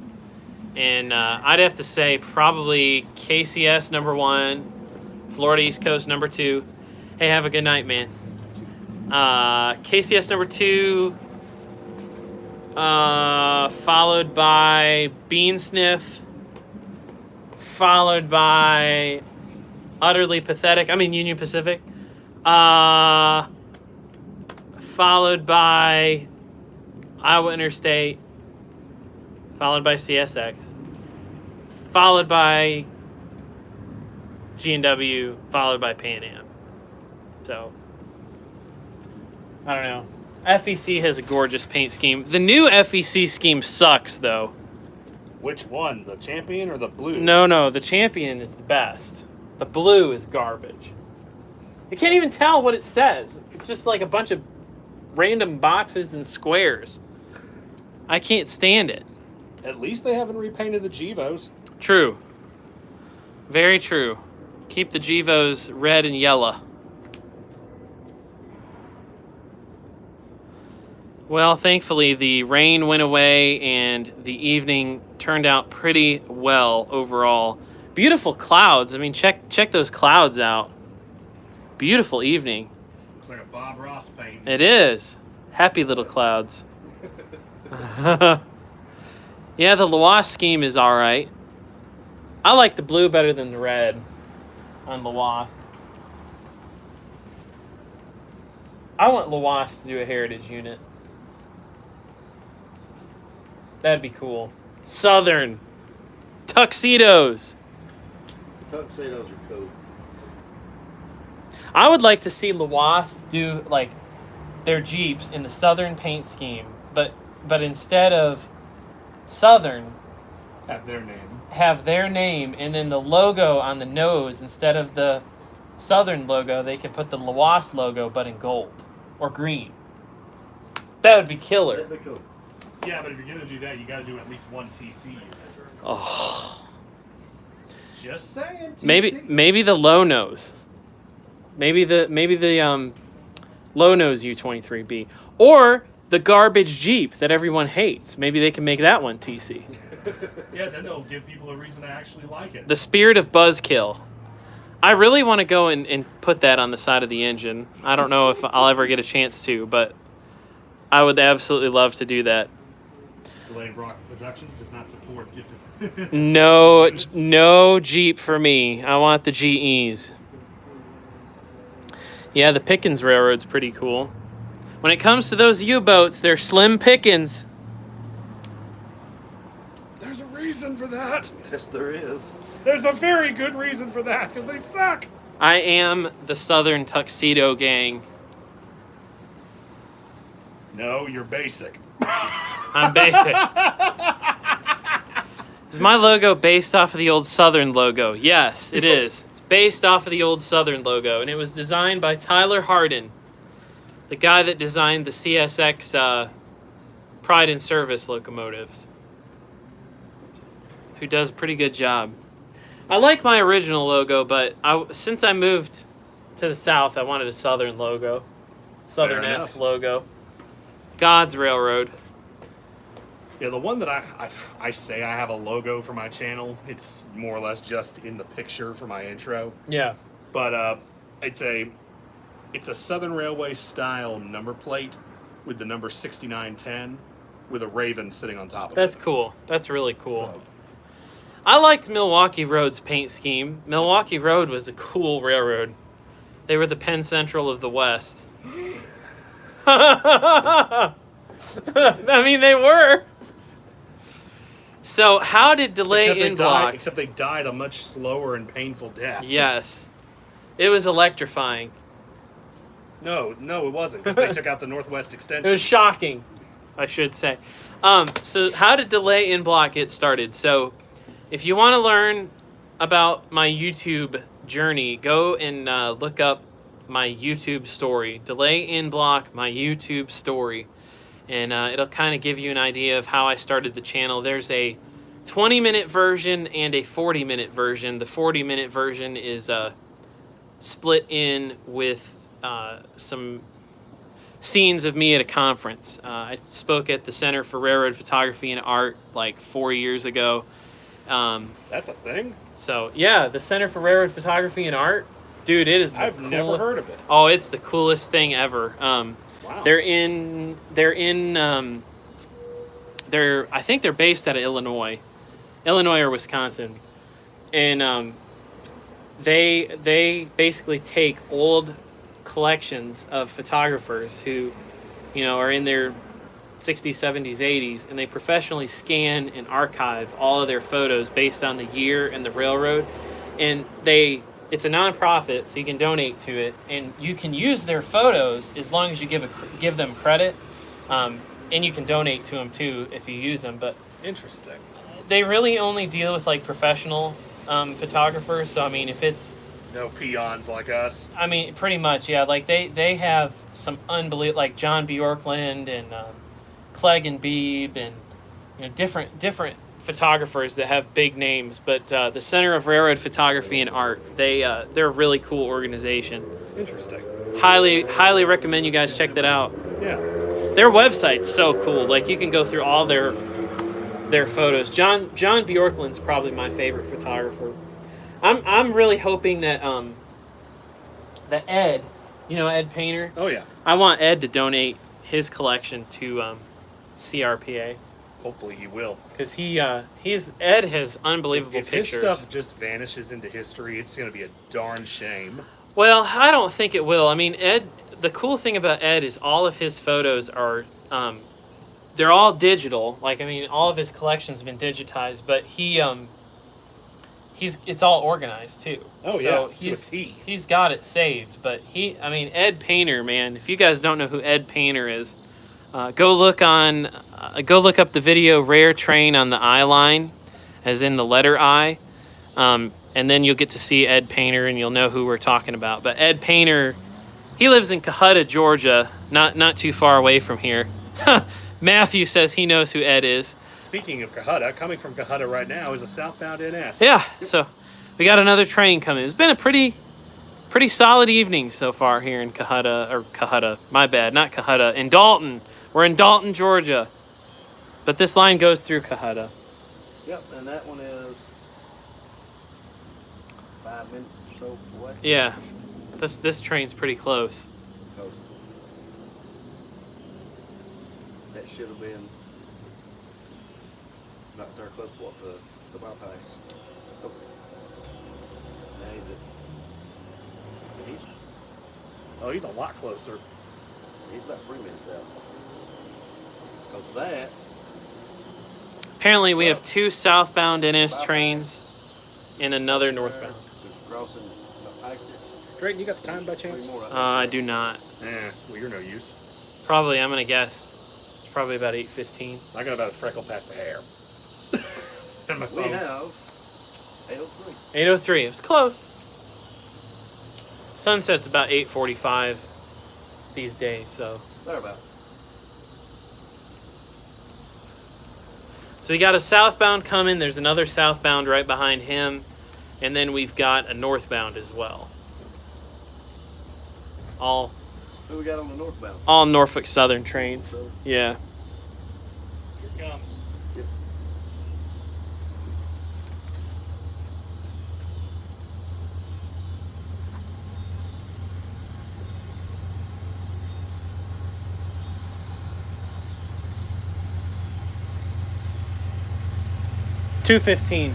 [SPEAKER 1] And I'd have to say probably KCS number 1, Florida East Coast number 2. Hey, have a good night, man. KCS number 2, followed by Bean Sniff, followed by Utterly Pathetic. I mean Union Pacific. Followed by Iowa Interstate, followed by CSX, followed by G&W, followed by Pan Am. So, I don't know. FEC has a gorgeous paint scheme. The new FEC scheme sucks, though.
[SPEAKER 2] Which one? The Champion or the Blue?
[SPEAKER 1] No, the Champion is the best. The blue is garbage. You can't even tell what it says. It's just like a bunch of random boxes and squares. I can't stand it.
[SPEAKER 2] At least they haven't repainted the Gevos.
[SPEAKER 1] True. Very true. Keep the Gevos red and yellow. Well, thankfully, the rain went away and the evening turned out pretty well overall. Beautiful clouds. I mean, check those clouds out. Beautiful evening.
[SPEAKER 2] Looks like a Bob Ross painting.
[SPEAKER 1] It is. Happy little clouds. Yeah, the Loas scheme is all right. I like the blue better than the red on Loas. I want Loas to do a heritage unit. That'd be cool. Southern. Tuxedos.
[SPEAKER 4] Tuxedos are cool.
[SPEAKER 1] I would like to see Loas do like their Jeeps in the Southern paint scheme, but instead of Southern,
[SPEAKER 2] Have their name.
[SPEAKER 1] have their name, and then the logo on the nose, instead of the Southern logo, they can put the Loas logo, but in gold or green. That would be killer.
[SPEAKER 4] That'd be cool.
[SPEAKER 2] Yeah, but if you're going to do that, you got to do at least one TC unit.
[SPEAKER 1] Oh,
[SPEAKER 2] Just saying, TC.
[SPEAKER 1] maybe the low nose, maybe the low nose U23B, or the garbage Jeep that everyone hates. Maybe they can make that one TC.
[SPEAKER 2] Yeah, then they'll give people a reason to actually like it.
[SPEAKER 1] The Spirit of Buzzkill. I really want to go and put that on the side of the engine. I don't know if I'll ever get a chance to, but I would absolutely love to do that.
[SPEAKER 2] Delayed Rock Productions does not support different.
[SPEAKER 1] No Jeep for me. I want the GEs. Yeah, the Pickens Railroad's pretty cool. When it comes to those U-boats, they're slim pickings.
[SPEAKER 2] There's a reason for that.
[SPEAKER 4] Yes, there is.
[SPEAKER 2] There's a very good reason for that, because they suck.
[SPEAKER 1] I am the Southern Tuxedo Gang.
[SPEAKER 2] No, you're basic.
[SPEAKER 1] I'm basic. Is my logo based off of the old Southern logo? Yes, it is. It's based off of the old Southern logo, and it was designed by Tyler Hardin, the guy that designed the CSX Pride and Service locomotives, who does a pretty good job. I like my original logo, but since I moved to the South, I wanted a Southern logo. Southern-esque logo. God's Railroad.
[SPEAKER 2] Yeah, the one that I say I have a logo for my channel, it's more or less just in the picture for my intro.
[SPEAKER 1] Yeah.
[SPEAKER 2] But it's a Southern Railway style number plate with the number 6910 with a raven sitting on top of
[SPEAKER 1] That's
[SPEAKER 2] it.
[SPEAKER 1] cool. That's really cool.
[SPEAKER 2] So,
[SPEAKER 1] I liked Milwaukee Road's paint scheme. Milwaukee Road was a cool railroad. They were the Penn Central of the West. I mean, they were. So, how did delay in block?
[SPEAKER 2] Except they died a much slower and painful death.
[SPEAKER 1] Yes. It was electrifying.
[SPEAKER 2] No, it wasn't, because they took out the Northwest
[SPEAKER 1] It
[SPEAKER 2] Extension.
[SPEAKER 1] was shocking, I should say. So, how did delay in block get started? So, if you want to learn about my YouTube journey, go and look up my YouTube story. Delay in block, my YouTube story. And it'll kind of give you an idea of how I started the channel. There's a 20-minute version and a 40-minute version. The 40-minute version is split in with some scenes of me at a conference. I spoke at the Center for Railroad Photography and Art like 4 years ago.
[SPEAKER 2] That's a thing?
[SPEAKER 1] So yeah, the Center for Railroad Photography and Art, dude, it is.
[SPEAKER 2] I've never heard of it.
[SPEAKER 1] Oh, it's the coolest thing ever.
[SPEAKER 2] Wow.
[SPEAKER 1] I think they're based out of Illinois or Wisconsin, and they basically take old collections of photographers who, are in their 60s, 70s, 80s, and they professionally scan and archive all of their photos based on the year and the railroad. And it's a nonprofit, so you can donate to it, and you can use their photos as long as you give them credit, and you can donate to them too if you use them. But
[SPEAKER 2] Interesting.
[SPEAKER 1] they really only deal with like professional photographers. So I mean, if it's
[SPEAKER 2] No peons like us.
[SPEAKER 1] I mean, pretty much, yeah. Like they have some unbelievable, like John Bjorkland and Clegg and Beebe, and different photographers that have big names. But the Center of Railroad Photography and Art, they're a really cool organization.
[SPEAKER 2] Interesting.
[SPEAKER 1] Highly recommend you guys check that out.
[SPEAKER 2] Yeah.
[SPEAKER 1] Their website's so cool. Like you can go through all their photos. John Bjorkland's probably my favorite photographer. I'm really hoping that that Ed, Ed Painter.
[SPEAKER 2] Oh yeah.
[SPEAKER 1] I want Ed to donate his collection to CRPA
[SPEAKER 2] Hopefully he will.
[SPEAKER 1] because Ed has unbelievable
[SPEAKER 2] If his
[SPEAKER 1] pictures.
[SPEAKER 2] stuff just vanishes into history, it's going to be a darn shame.
[SPEAKER 1] Well, I don't think it will. I mean, Ed. The cool thing about Ed is all of his photos are, they're all digital. Like, I mean, all of his collections have been digitized, but it's all organized too.
[SPEAKER 2] Oh,
[SPEAKER 1] so
[SPEAKER 2] yeah, to a T.
[SPEAKER 1] He's got it saved. But Ed Painter, man. If you guys don't know who Ed Painter is, go look up the video "Rare Train on the I Line," as in the letter I, and then you'll get to see Ed Painter, and you'll know who we're talking about. But Ed Painter. He lives in Cohutta, Georgia, not too far away from here. Matthew says he knows who Ed is.
[SPEAKER 2] Speaking of Cohutta, coming from Cohutta right now is a southbound NS.
[SPEAKER 1] Yeah, so we got another train coming. It's been a pretty solid evening so far here in Cohutta, my bad, not Cohutta, in Dalton. We're in Dalton, Georgia. But this line goes through Cohutta.
[SPEAKER 4] Yep, and that one is 5 minutes or so away.
[SPEAKER 1] Yeah, this train's pretty close.
[SPEAKER 4] Because that should have been right there close to what the bypass. Oh. Now
[SPEAKER 2] He's a lot closer.
[SPEAKER 4] he's about 3 minutes out. Because of that.
[SPEAKER 1] Apparently we have 2 southbound NS trains and another northbound.
[SPEAKER 4] There's a crossing past it.
[SPEAKER 2] Drayton, you got the time by chance?
[SPEAKER 4] 3 more out
[SPEAKER 1] I do not.
[SPEAKER 2] Well, you're no use.
[SPEAKER 1] Probably, I'm going to guess. It's probably about 8:15.
[SPEAKER 2] I got about a freckle past a hair. And my
[SPEAKER 4] there. We
[SPEAKER 2] phone.
[SPEAKER 4] have 803.
[SPEAKER 1] 8:03. It was close. Sunset's about 8:45 these days, so.
[SPEAKER 4] Thereabouts.
[SPEAKER 1] So we got a southbound coming. There's another southbound right behind him. And then we've got a northbound as well. All
[SPEAKER 4] Who we got on the northbound?
[SPEAKER 1] Norfolk Southern trains.
[SPEAKER 4] So,
[SPEAKER 1] Yeah.
[SPEAKER 2] Here it comes.
[SPEAKER 4] yep.
[SPEAKER 1] $2.15.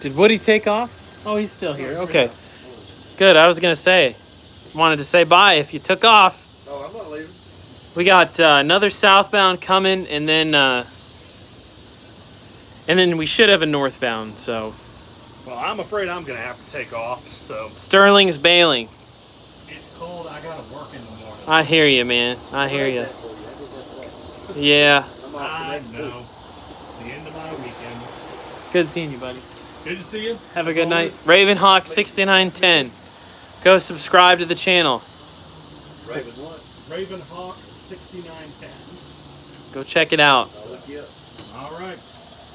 [SPEAKER 1] Did Woody take off? Oh, he's still here.
[SPEAKER 2] he's
[SPEAKER 1] Okay.
[SPEAKER 2] right
[SPEAKER 1] Good. I was going to say, wanted to say bye if you took off.
[SPEAKER 4] Oh, I'm not leaving.
[SPEAKER 1] We got another southbound coming, and then we should have a northbound. So
[SPEAKER 2] Well, I'm afraid I'm gonna have to take off. So
[SPEAKER 1] Sterling's bailing.
[SPEAKER 2] it's cold. I gotta work in the morning.
[SPEAKER 1] I hear you, man. I hear you. Yeah.
[SPEAKER 4] I'm off the
[SPEAKER 2] I
[SPEAKER 4] next two.
[SPEAKER 2] know. It's the end of my weekend.
[SPEAKER 1] Good seeing you, buddy.
[SPEAKER 2] Good to see you.
[SPEAKER 1] Have a
[SPEAKER 2] As
[SPEAKER 1] good night.
[SPEAKER 2] always.
[SPEAKER 1] Ravenhawk 6910. Go subscribe to the channel.
[SPEAKER 4] Raven what?
[SPEAKER 2] Ravenhawk 6910.
[SPEAKER 1] Go check it out.
[SPEAKER 4] I'll look you up.
[SPEAKER 2] All right.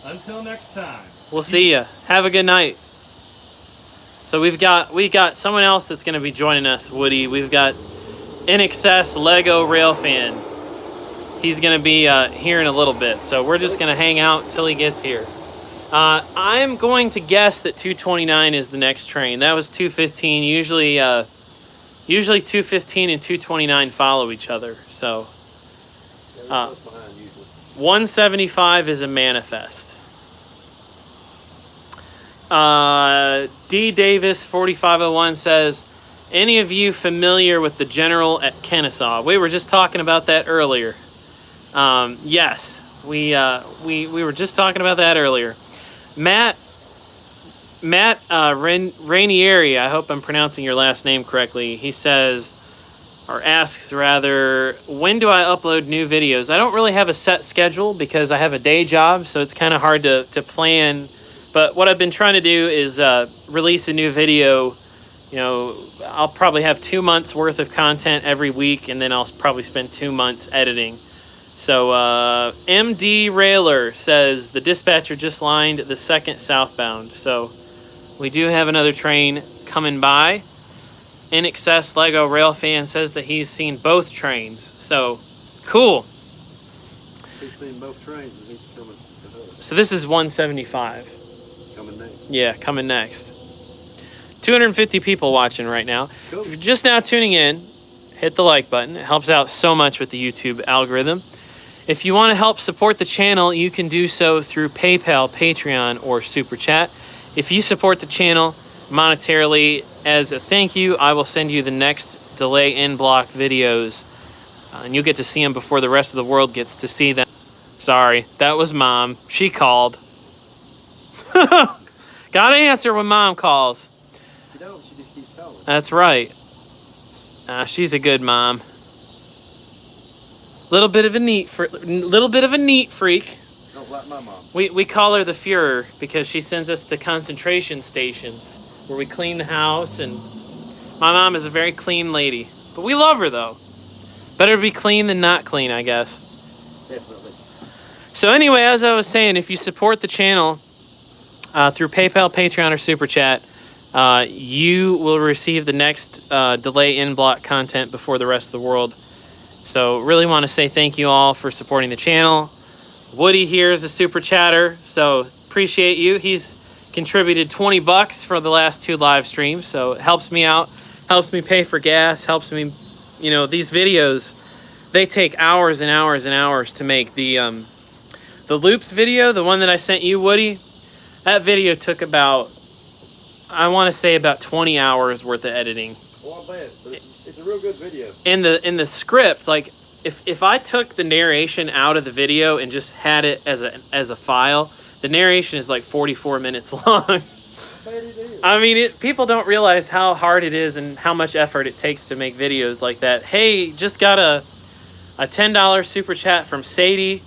[SPEAKER 2] Until next time.
[SPEAKER 1] We'll see ya. Have a good night. So we got someone else that's going to be joining us, Woody. We've got In Excess Lego Rail Fan. He's going to be here in a little bit. So we're just going to hang out until he gets here. I'm going to guess that 229 is the next train. That was 215. Usually 215 and 229 follow each other. So
[SPEAKER 4] Yeah, they're close behind usually.
[SPEAKER 1] 175 is a manifest. D. Davis 4501 says, any of you familiar with the general at Kennesaw? We were just talking about that earlier. Yes, we were just talking about that earlier. Matt Rainieri, I hope I'm pronouncing your last name correctly. He says, or asks rather, when do I upload new videos? I don't really have a set schedule because I have a day job, so it's kind of hard to plan. But what I've been trying to do is release a new video. You know, I'll probably have 2 months worth of content every week, and then I'll probably spend 2 months editing. So MD Railer says the dispatcher just lined the second southbound. So we do have another train coming by. In Excess Lego Rail Fan says that he's seen both trains. So cool.
[SPEAKER 4] He's seen both trains and he's coming to us.
[SPEAKER 1] So this is 175.
[SPEAKER 4] Coming next.
[SPEAKER 1] Yeah, coming next. 250 people watching right now.
[SPEAKER 4] Cool.
[SPEAKER 1] If you're just now tuning in, hit the like button. It helps out so much with the YouTube algorithm. If you want to help support the channel, you can do so through PayPal, Patreon, or Super Chat. If you support the channel monetarily, as a thank you, I will send you the next delay in block videos. And you'll get to see them before the rest of the world gets to see them. Sorry, that was Mom. She called. Gotta answer when Mom calls.
[SPEAKER 4] If you don't, she just keeps calling.
[SPEAKER 1] That's right. She's a good mom. Little bit of a neat freak.
[SPEAKER 4] Don't like my mom.
[SPEAKER 1] We call her the Fuhrer because she sends us to concentration stations where we clean the house, and my mom is a very clean lady. But we love her though. Better to be clean than not clean, I guess.
[SPEAKER 4] Definitely.
[SPEAKER 1] So anyway, as I was saying, if you support the channel through PayPal, Patreon, or Super Chat, you will receive the next delay in block content before the rest of the world. So really want to say thank you all for supporting the channel. Woody here is a super chatter, so appreciate you. He's contributed $20 for the last 2 live streams, so it helps me out, helps me pay for gas, helps me, you know, these videos, they take hours and hours and hours to make. The loops video, the one that I sent you, Woody, that video took about, I want to say about 20 hours worth of editing.
[SPEAKER 4] Well, I bet. But it's a real good video.
[SPEAKER 1] In the script, like if I took the narration out of the video and just had it as a file, the narration is like 44 minutes long.
[SPEAKER 4] I bet it is.
[SPEAKER 1] I mean, people don't realize how hard it is and how much effort it takes to make videos like that. Hey, just got a $10 super chat from Sadie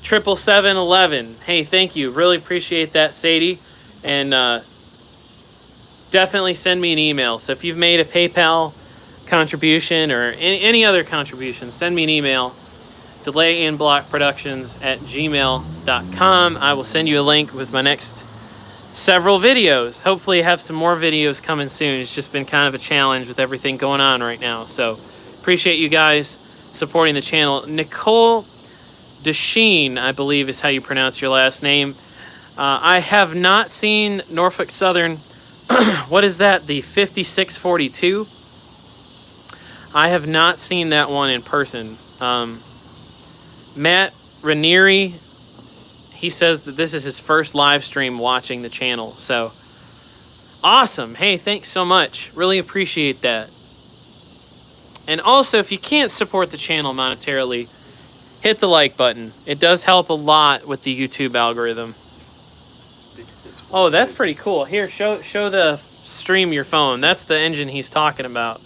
[SPEAKER 1] 77711. Hey, thank you. Really appreciate that, Sadie. And definitely send me an email. So if you've made a PayPal contribution or any other contribution, send me an email, delayinblockproductions@gmail.com. I will send you a link with my next several videos. Hopefully have some more videos coming soon. It's just been kind of a challenge with everything going on right now. So appreciate you guys supporting the channel. Nicole Desheen, I believe is how you pronounce your last name. I have not seen Norfolk Southern. What is that? The 5642? I have not seen that one in person. Matt Ranieri, he says that this is his first live stream watching the channel. So Awesome. Hey, thanks so much. Really appreciate that. And also, if you can't support the channel monetarily, hit the like button. It does help a lot with the YouTube algorithm.
[SPEAKER 4] 56.
[SPEAKER 1] Oh, that's pretty cool. Here, show the stream your phone. That's the engine he's talking about.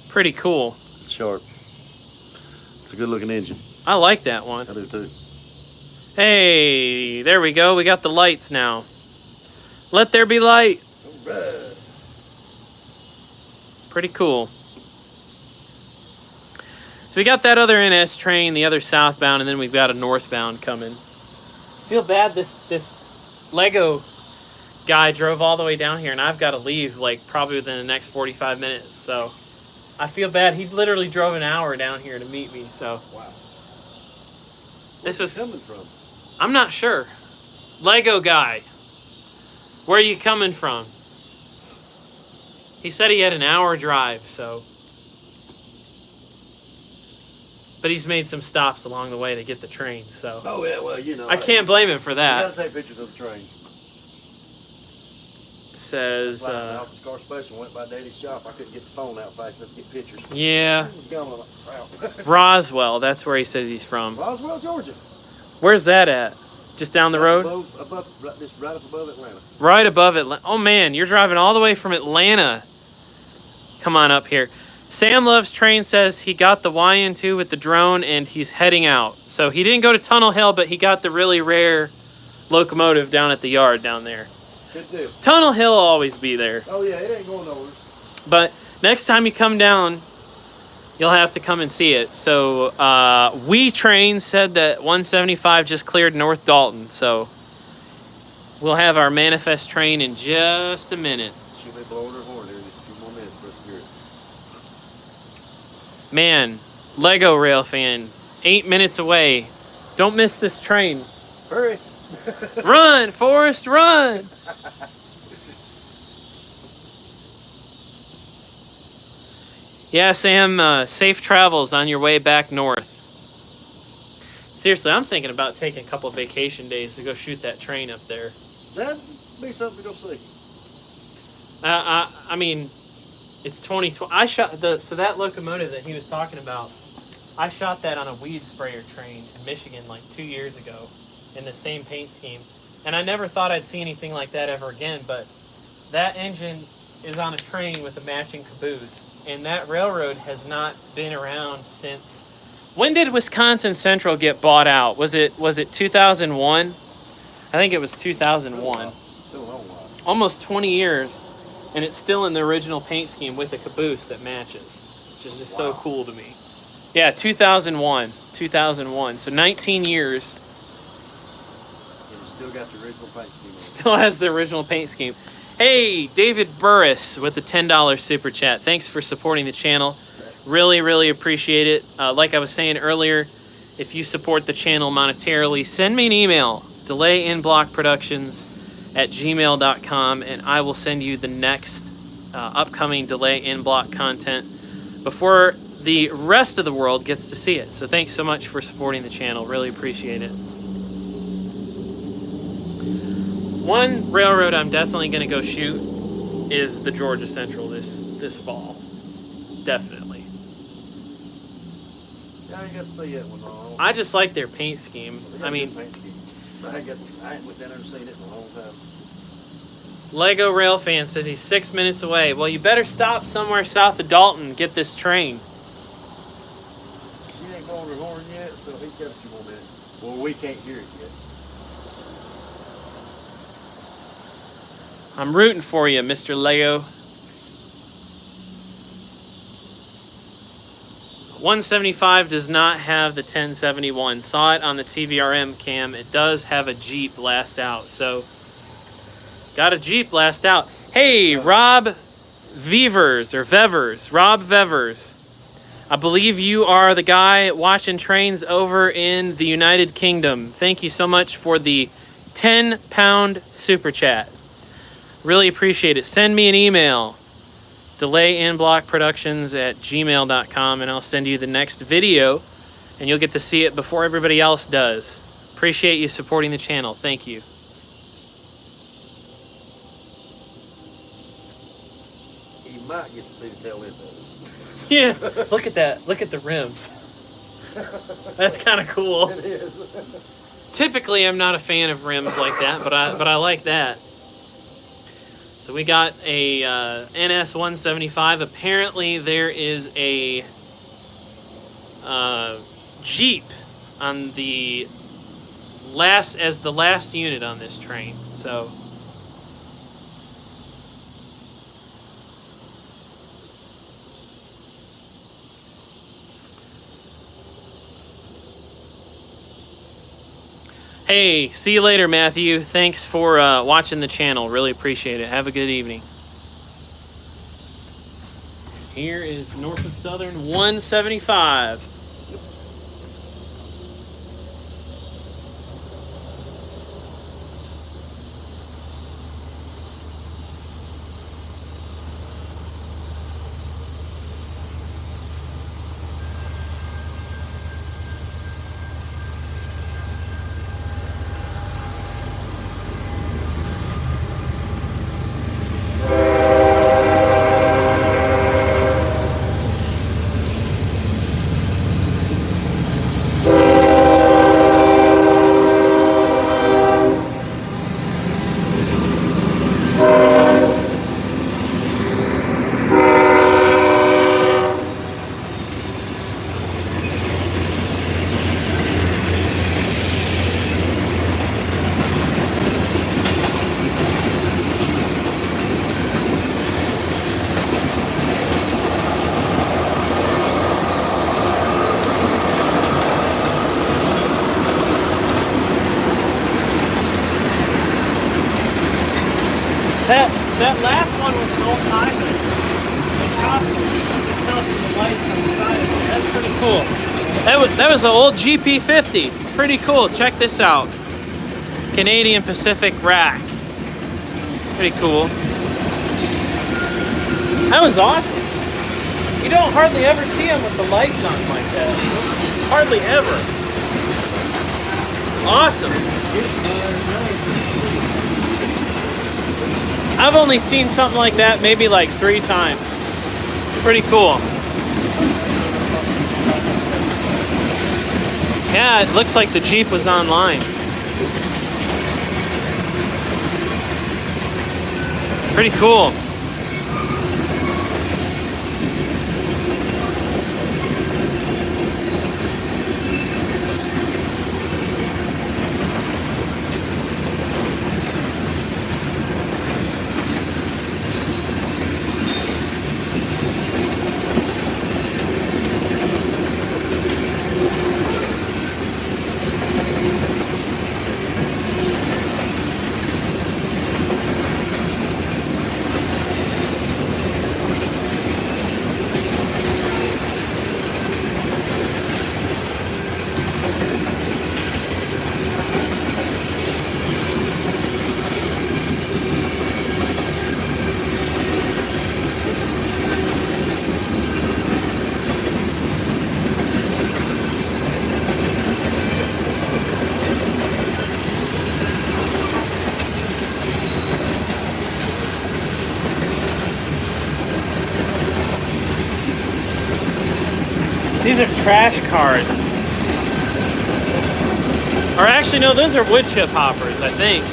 [SPEAKER 1] Pretty cool.
[SPEAKER 4] It's sharp. It's a good looking engine.
[SPEAKER 1] I like that one.
[SPEAKER 4] I do too.
[SPEAKER 1] Hey, there we go. We got the lights now. Let there be light.
[SPEAKER 4] All right.
[SPEAKER 1] Pretty cool. So we got that other NS train, the other southbound, and then we've got a northbound coming. Feel bad this Lego guy drove all the way down here, and I've got to leave like probably within the next 45 minutes. So I feel bad. He literally drove an hour down here to meet me. So
[SPEAKER 4] Wow.
[SPEAKER 1] this was.
[SPEAKER 4] Coming from?
[SPEAKER 1] I'm not sure. Lego guy, where are you coming from? He said he had an hour drive, so. But he's made some stops along the way to get the train, so.
[SPEAKER 4] Oh yeah, well you know.
[SPEAKER 1] I can't blame him for
[SPEAKER 4] You
[SPEAKER 1] that.
[SPEAKER 4] gotta take pictures of the train.
[SPEAKER 1] It says,
[SPEAKER 4] Like an office car special. Went by Daddy's shop. I couldn't get the phone out fast enough to get pictures.
[SPEAKER 1] yeah,
[SPEAKER 4] It was gone like crap.
[SPEAKER 1] Roswell, that's where he says he's from.
[SPEAKER 4] Roswell, Georgia.
[SPEAKER 1] Where's that at? Just down the road?
[SPEAKER 4] Above, right up above Atlanta.
[SPEAKER 1] Right above Atlanta. Oh man, you're driving all the way from Atlanta. Come on up here. Sam Loves Train says he got the YN2 with the drone and he's heading out. So he didn't go to Tunnel Hill, but he got the really rare locomotive down at the yard down there.
[SPEAKER 4] Good deal.
[SPEAKER 1] Tunnel Hill will always be there.
[SPEAKER 4] Oh yeah, it ain't going nowhere.
[SPEAKER 1] But next time you come down, you'll have to come and see it. So We Train said that 175 just cleared North Dalton. So we'll have our manifest train in just a minute.
[SPEAKER 4] She'll be blowing her horn here in just a few more minutes for us to hear it.
[SPEAKER 1] Man, Lego Rail fan, 8 minutes away. Don't miss this train.
[SPEAKER 4] Hurry.
[SPEAKER 1] Run, Forrest, run! Yeah, Sam, safe travels on your way back north. Seriously, I'm thinking about taking a couple of vacation days to go shoot that train up there.
[SPEAKER 4] That'd be something to go see.
[SPEAKER 1] I mean, it's 2020. I shot so that locomotive that he was talking about, I shot that on a weed sprayer train in Michigan like 2 years ago in the same paint scheme. And I never thought I'd see anything like that ever again, but that engine is on a train with a matching caboose. And that railroad has not been around since. When did Wisconsin Central get bought out? Was it 2001? I think it was 2001.
[SPEAKER 4] Still a long while.
[SPEAKER 1] Almost 20 years, and it's still in the original paint scheme with a caboose that matches, which is just so cool to me. Yeah, 2001. So 19 years.
[SPEAKER 4] And it's still got the original paint scheme on it.
[SPEAKER 1] Still has the original paint scheme. Hey, David Burris with the $10 super chat. Thanks for supporting the channel. Really, really appreciate it. Like I was saying earlier, if you support the channel monetarily, send me an email, delayinblockproductions@gmail.com, and I will send you the next upcoming Delay in Block content before the rest of the world gets to see it. So thanks so much for supporting the channel. Really appreciate it. One railroad I'm definitely going to go shoot is the Georgia Central this fall. Definitely.
[SPEAKER 4] Yeah, I ain't got to see that one wrong.
[SPEAKER 1] I just like their paint scheme. I mean,
[SPEAKER 4] Paint scheme. I ain't went down there and seen it in a long time.
[SPEAKER 1] Lego Rail fan says he's 6 minutes away. Well, you better stop somewhere south of Dalton and get this train.
[SPEAKER 4] She ain't blowing her horn yet, so he's got a few more minutes. Well, we can't hear it yet.
[SPEAKER 1] I'm rooting for you, Mr. Lego. 175 does not have the 1071. Saw it on the TVRM cam. It does have a Jeep last out. So, got a Jeep last out. Hey, Rob Vevers. I believe you are the guy watching trains over in the United Kingdom. Thank you so much for the 10-pound super chat. Really appreciate it. Send me an email, delayinblockproductions@gmail.com, and I'll send you the next video, and you'll get to see it before everybody else does. Appreciate you supporting the channel. Thank you.
[SPEAKER 4] see the tail end of it.
[SPEAKER 1] Yeah, look at that. Look at the rims. That's kind of cool.
[SPEAKER 4] It is.
[SPEAKER 1] Typically, I'm not a fan of rims like that, but I like that. So we got a NS 175. Apparently, there is a Jeep on the last unit on this train. So. Hey, see you later, Matthew. Thanks for watching the channel. Really appreciate it. Have a good evening. Here is Norfolk Southern 175. That last one was an old timer. The top is the lights on the side of it. That's pretty cool. That was an old GP50. Pretty cool. Check this out. Canadian Pacific rack. Pretty cool. That was awesome. You don't hardly ever see them with the lights on like that. Hardly ever. Awesome. I've only seen something like that maybe like 3 times. Pretty cool. Yeah, it looks like the Jeep was online. Pretty cool. These are trash cars. Or actually, no, those are wood chip hoppers, I think.